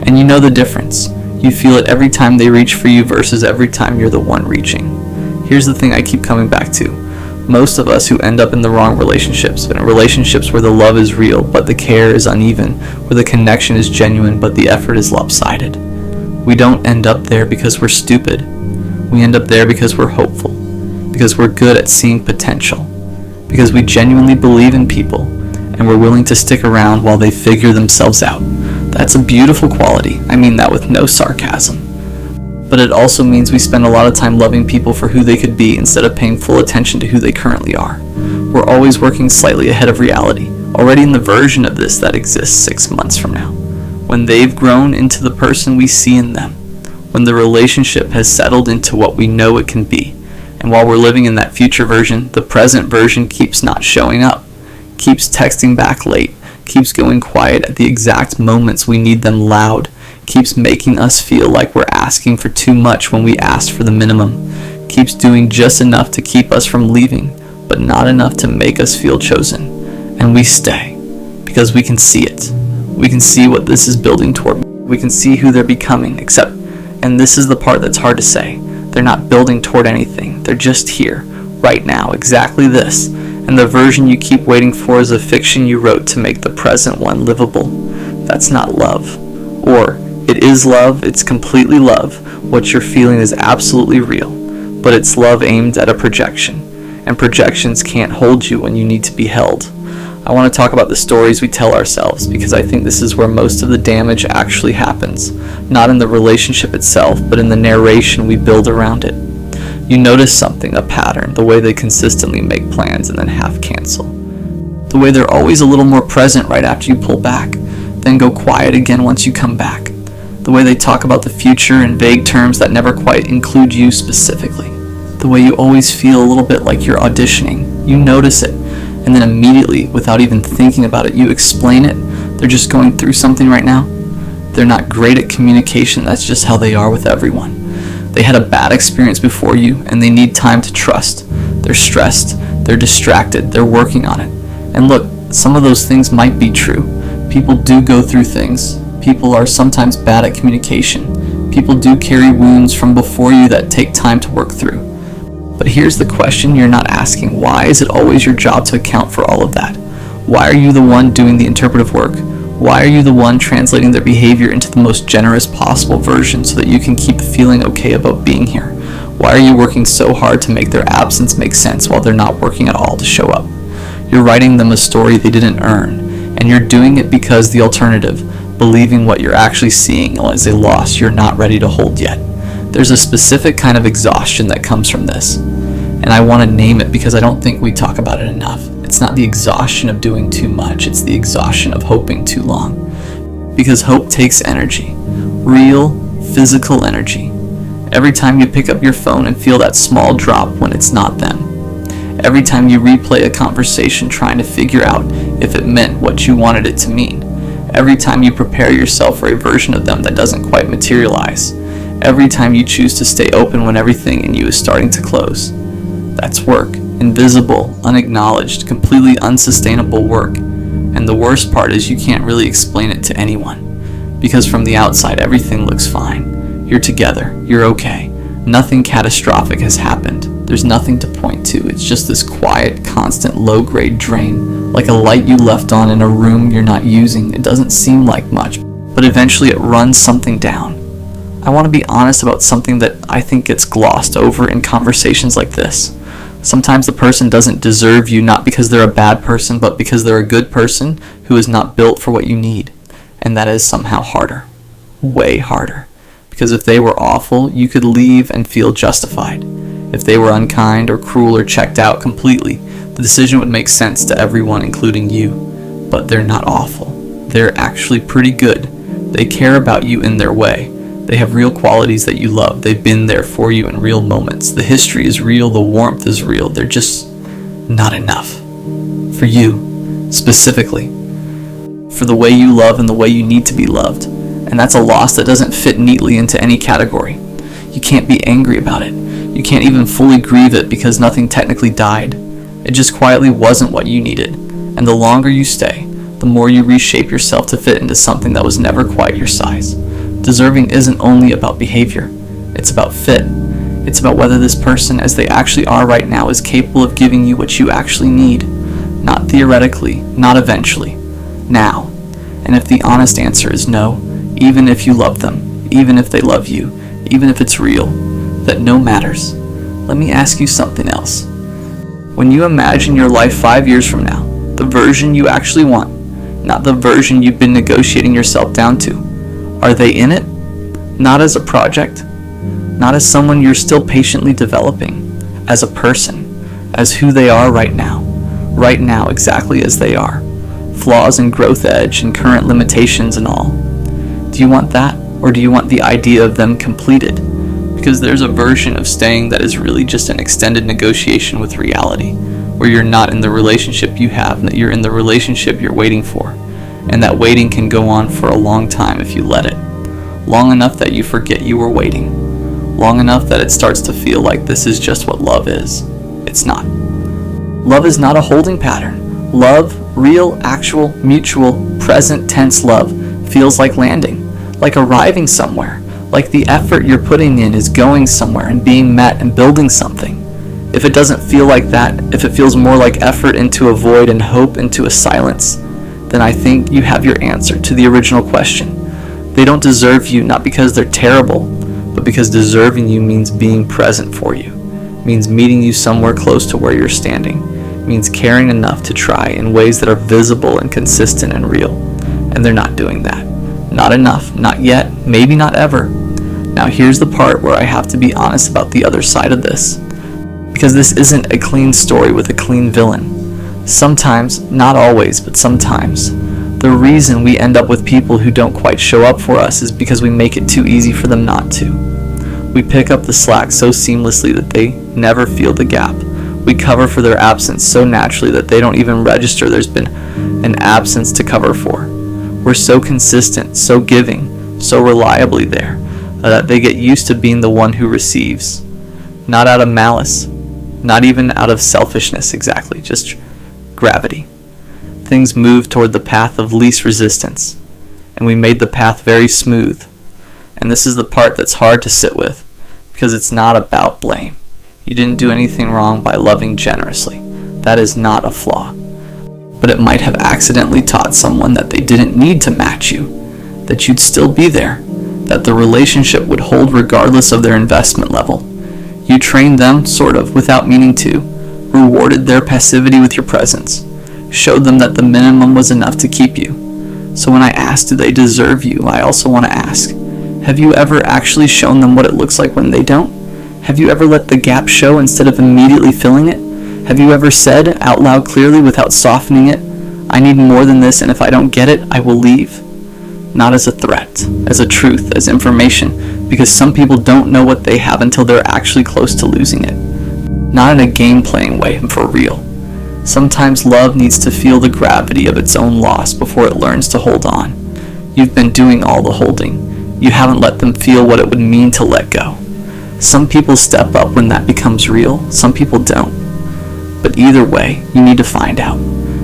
And you know the difference. You feel it every time they reach for you versus every time you're the one reaching. Here's the thing I keep coming back to. Most of us who end up in the wrong relationships, but in relationships where the love is real, but the care is uneven, where the connection is genuine, but the effort is lopsided. We don't end up there because we're stupid. We end up there because we're hopeful, because we're good at seeing potential, because we genuinely believe in people, and we're willing to stick around while they figure themselves out. That's a beautiful quality. I mean that with no sarcasm. But it also means we spend a lot of time loving people for who they could be instead of paying full attention to who they currently are. We're always working slightly ahead of reality, already in the version of this that exists 6 months from now, when they've grown into the person we see in them, when the relationship has settled into what we know it can be. And while we're living in that future version, the present version keeps not showing up, keeps texting back late, keeps going quiet at the exact moments we need them loud, keeps making us feel like we're asking for too much when we asked for the minimum, keeps doing just enough to keep us from leaving, but not enough to make us feel chosen. And we stay, because we can see it. We can see what this is building toward. We can see who they're becoming, except, and this is the part that's hard to say, they're not building toward anything. They're just here, right now, exactly this. And the version you keep waiting for is a fiction you wrote to make the present one livable. That's not love. Or, it is love, it's completely love. What you're feeling is absolutely real, but it's love aimed at a projection, and projections can't hold you when you need to be held. I want to talk about the stories we tell ourselves, because I think this is where most of the damage actually happens, not in the relationship itself, but in the narration we build around it. You notice something, a pattern, the way they consistently make plans and then half cancel. The way they're always a little more present right after you pull back, then go quiet again once you come back. The way they talk about the future in vague terms that never quite include you specifically. The way you always feel a little bit like you're auditioning. You notice it, and then immediately, without even thinking about it, you explain it. They're just going through something right now. They're not great at communication, that's just how they are with everyone. They had a bad experience before you, and they need time to trust. They're stressed, they're distracted, they're working on it. And look, some of those things might be true. People do go through things. People are sometimes bad at communication. People do carry wounds from before you that take time to work through. But here's the question you're not asking. Why is it always your job to account for all of that? Why are you the one doing the interpretive work? Why are you the one translating their behavior into the most generous possible version so that you can keep feeling okay about being here? Why are you working so hard to make their absence make sense while they're not working at all to show up? You're writing them a story they didn't earn, and you're doing it because the alternative, believing what you're actually seeing, is a loss you're not ready to hold yet. There's a specific kind of exhaustion that comes from this, and I want to name it because I don't think we talk about it enough. It's not the exhaustion of doing too much, it's the exhaustion of hoping too long. Because hope takes energy, real, physical energy. Every time you pick up your phone and feel that small drop when it's not them. Every time you replay a conversation trying to figure out if it meant what you wanted it to mean. Every time you prepare yourself for a version of them that doesn't quite materialize. Every time you choose to stay open when everything in you is starting to close. That's work. Invisible, unacknowledged, completely unsustainable work. And the worst part is you can't really explain it to anyone. Because from the outside, everything looks fine. You're together. You're okay. Nothing catastrophic has happened. There's nothing to point to. It's just this quiet, constant, low-grade drain. Like a light you left on in a room you're not using. It doesn't seem like much, but eventually it runs something down. I want to be honest about something that I think gets glossed over in conversations like this. Sometimes the person doesn't deserve you not because they're a bad person, but because they're a good person who is not built for what you need. And that is somehow harder. Way harder. Because if they were awful, you could leave and feel justified. If they were unkind or cruel or checked out completely, the decision would make sense to everyone, including you. But they're not awful. They're actually pretty good. They care about you in their way. They have real qualities that you love. They've been there for you in real moments. The history is real. The warmth is real. They're just not enough. For you, specifically. For the way you love and the way you need to be loved. And that's a loss that doesn't fit neatly into any category. You can't be angry about it. You can't even fully grieve it because nothing technically died. It just quietly wasn't what you needed. And the longer you stay, the more you reshape yourself to fit into something that was never quite your size. Deserving isn't only about behavior. It's about fit. It's about whether this person, as they actually are right now, is capable of giving you what you actually need. Not theoretically, not eventually. Now. And if the honest answer is no, even if you love them, even if they love you, even if it's real, that no matters. Let me ask you something else. When you imagine your life 5 years from now, the version you actually want, not the version you've been negotiating yourself down to, are they in it? Not as a project, not as someone you're still patiently developing, as a person, as who they are right now exactly as they are, flaws and growth edge and current limitations and all. Do you want that, or do you want the idea of them completed? Because there's a version of staying that is really just an extended negotiation with reality, where you're not in the relationship you have, and that you're in the relationship you're waiting for. And that waiting can go on for a long time if you let it. Long enough that you forget you were waiting. Long enough that it starts to feel like this is just what love is. It's not. Love is not a holding pattern. Love, real, actual, mutual, present tense love, feels like landing, like arriving somewhere, like the effort you're putting in is going somewhere and being met and building something. If it doesn't feel like that, if it feels more like effort into a void and hope into a silence, then I think you have your answer to the original question. They don't deserve you not because they're terrible, but because deserving you means being present for you, means meeting you somewhere close to where you're standing, means caring enough to try in ways that are visible and consistent and real. And they're not doing that. Not enough, not yet, maybe not ever. Now here's the part where I have to be honest about the other side of this. Because this isn't a clean story with a clean villain. Sometimes, not always, but sometimes, the reason we end up with people who don't quite show up for us is because we make it too easy for them not to. We pick up the slack so seamlessly that they never feel the gap. We cover for their absence so naturally that they don't even register there's been an absence to cover for. We're so consistent, so giving, so reliably there, that they get used to being the one who receives. Not out of malice, not even out of selfishness exactly, just gravity. Things move toward the path of least resistance. and we made the path very smooth. And this is the part that's hard to sit with, because it's not about blame. You didn't do anything wrong by loving generously. That is not a flaw. But it might have accidentally taught someone that they didn't need to match you, that you'd still be there, that the relationship would hold regardless of their investment level. You trained them, sort of, without meaning to, rewarded their passivity with your presence, showed them that the minimum was enough to keep you. So when I ask, do they deserve you, I also want to ask, have you ever actually shown them what it looks like when they don't? Have you ever let the gap show instead of immediately filling it? Have you ever said, out loud clearly without softening it, I need more than this, and if I don't get it, I will leave? Not as a threat, as a truth, as information, because some people don't know what they have until they're actually close to losing it. Not in a game-playing way, for real. Sometimes love needs to feel the gravity of its own loss before it learns to hold on. You've been doing all the holding. You haven't let them feel what it would mean to let go. Some people step up when that becomes real, some people don't. But either way, you need to find out,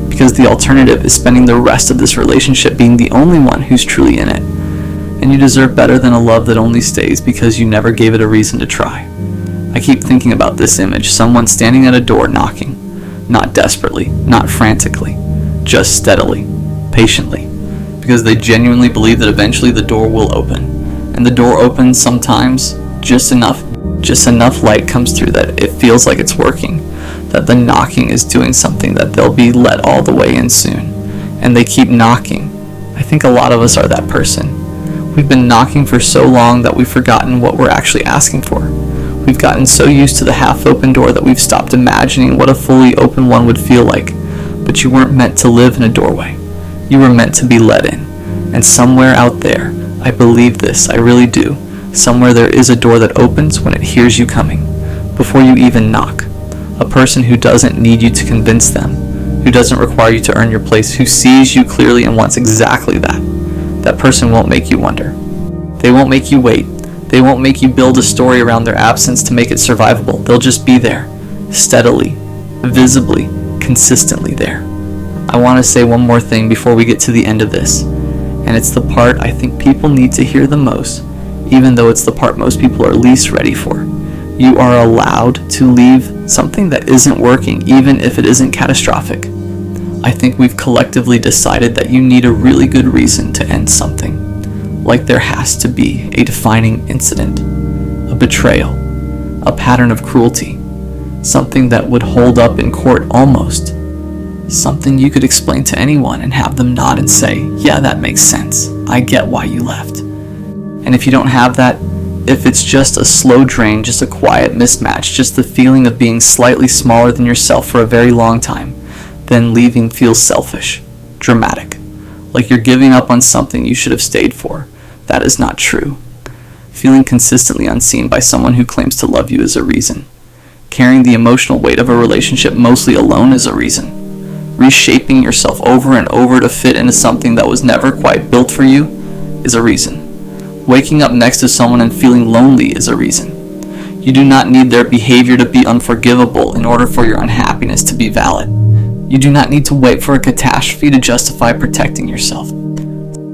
because the alternative is spending the rest of this relationship being the only one who's truly in it. And you deserve better than a love that only stays because you never gave it a reason to try. I keep thinking about this image, someone standing at a door knocking. Not desperately, not frantically, just steadily, patiently, because they genuinely believe that eventually the door will open. And the door opens sometimes, just enough light comes through that it feels like it's working, that the knocking is doing something, that they'll be let all the way in soon. And they keep knocking. I think a lot of us are that person. We've been knocking for so long that we've forgotten what we're actually asking for. We've gotten so used to the half-open door that we've stopped imagining what a fully open one would feel like. But you weren't meant to live in a doorway. You were meant to be let in. And somewhere out there, I believe this, I really do, somewhere there is a door that opens when it hears you coming, before you even knock. A person who doesn't need you to convince them, who doesn't require you to earn your place, who sees you clearly and wants exactly that. That person won't make you wonder. They won't make you wait. They won't make you build a story around their absence to make it survivable. They'll just be there, steadily, visibly, consistently there. I want to say one more thing before we get to the end of this, and it's the part I think people need to hear the most, even though it's the part most people are least ready for. You are allowed to leave something that isn't working, even if it isn't catastrophic. I think we've collectively decided that you need a really good reason to end something. Like there has to be a defining incident, a betrayal, a pattern of cruelty, something that would hold up in court almost. Something you could explain to anyone and have them nod and say, yeah, that makes sense. I get why you left. And if you don't have that, if it's just a slow drain, just a quiet mismatch, just the feeling of being slightly smaller than yourself for a very long time, then leaving feels selfish, dramatic, like you're giving up on something you should have stayed for. That is not true. Feeling consistently unseen by someone who claims to love you is a reason. Carrying the emotional weight of a relationship mostly alone is a reason. Reshaping yourself over and over to fit into something that was never quite built for you is a reason. Waking up next to someone and feeling lonely is a reason. You do not need their behavior to be unforgivable in order for your unhappiness to be valid. You do not need to wait for a catastrophe to justify protecting yourself.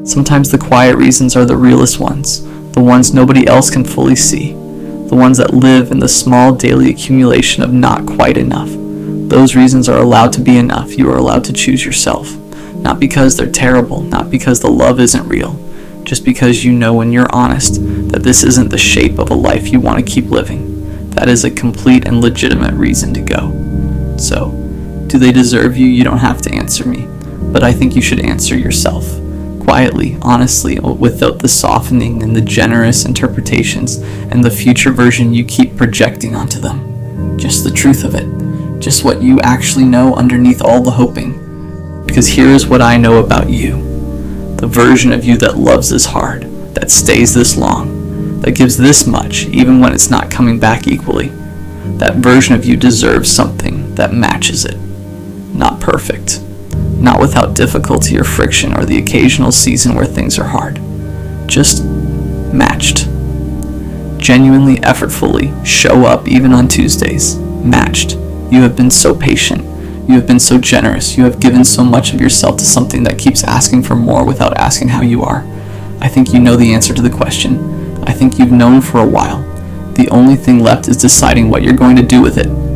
Sometimes the quiet reasons are the realest ones, the ones nobody else can fully see, the ones that live in the small daily accumulation of not quite enough. Those reasons are allowed to be enough. You are allowed to choose yourself. Not because they're terrible, not because the love isn't real, just because you know when you're honest that this isn't the shape of a life you want to keep living. That is a complete and legitimate reason to go. So, do they deserve you? You don't have to answer me, but I think you should answer yourself. Quietly, honestly, without the softening and the generous interpretations and the future version you keep projecting onto them. Just the truth of it. Just what you actually know underneath all the hoping. Because here is what I know about you. The version of you that loves this hard, that stays this long, that gives this much even when it's not coming back equally. That version of you deserves something that matches it. Not perfect. Not without difficulty or friction or the occasional season where things are hard. Just matched. Genuinely, effortfully show up even on Tuesdays. Matched. You have been so patient. You have been so generous. You have given so much of yourself to something that keeps asking for more without asking how you are. I think you know the answer to the question. I think you've known for a while. The only thing left is deciding what you're going to do with it.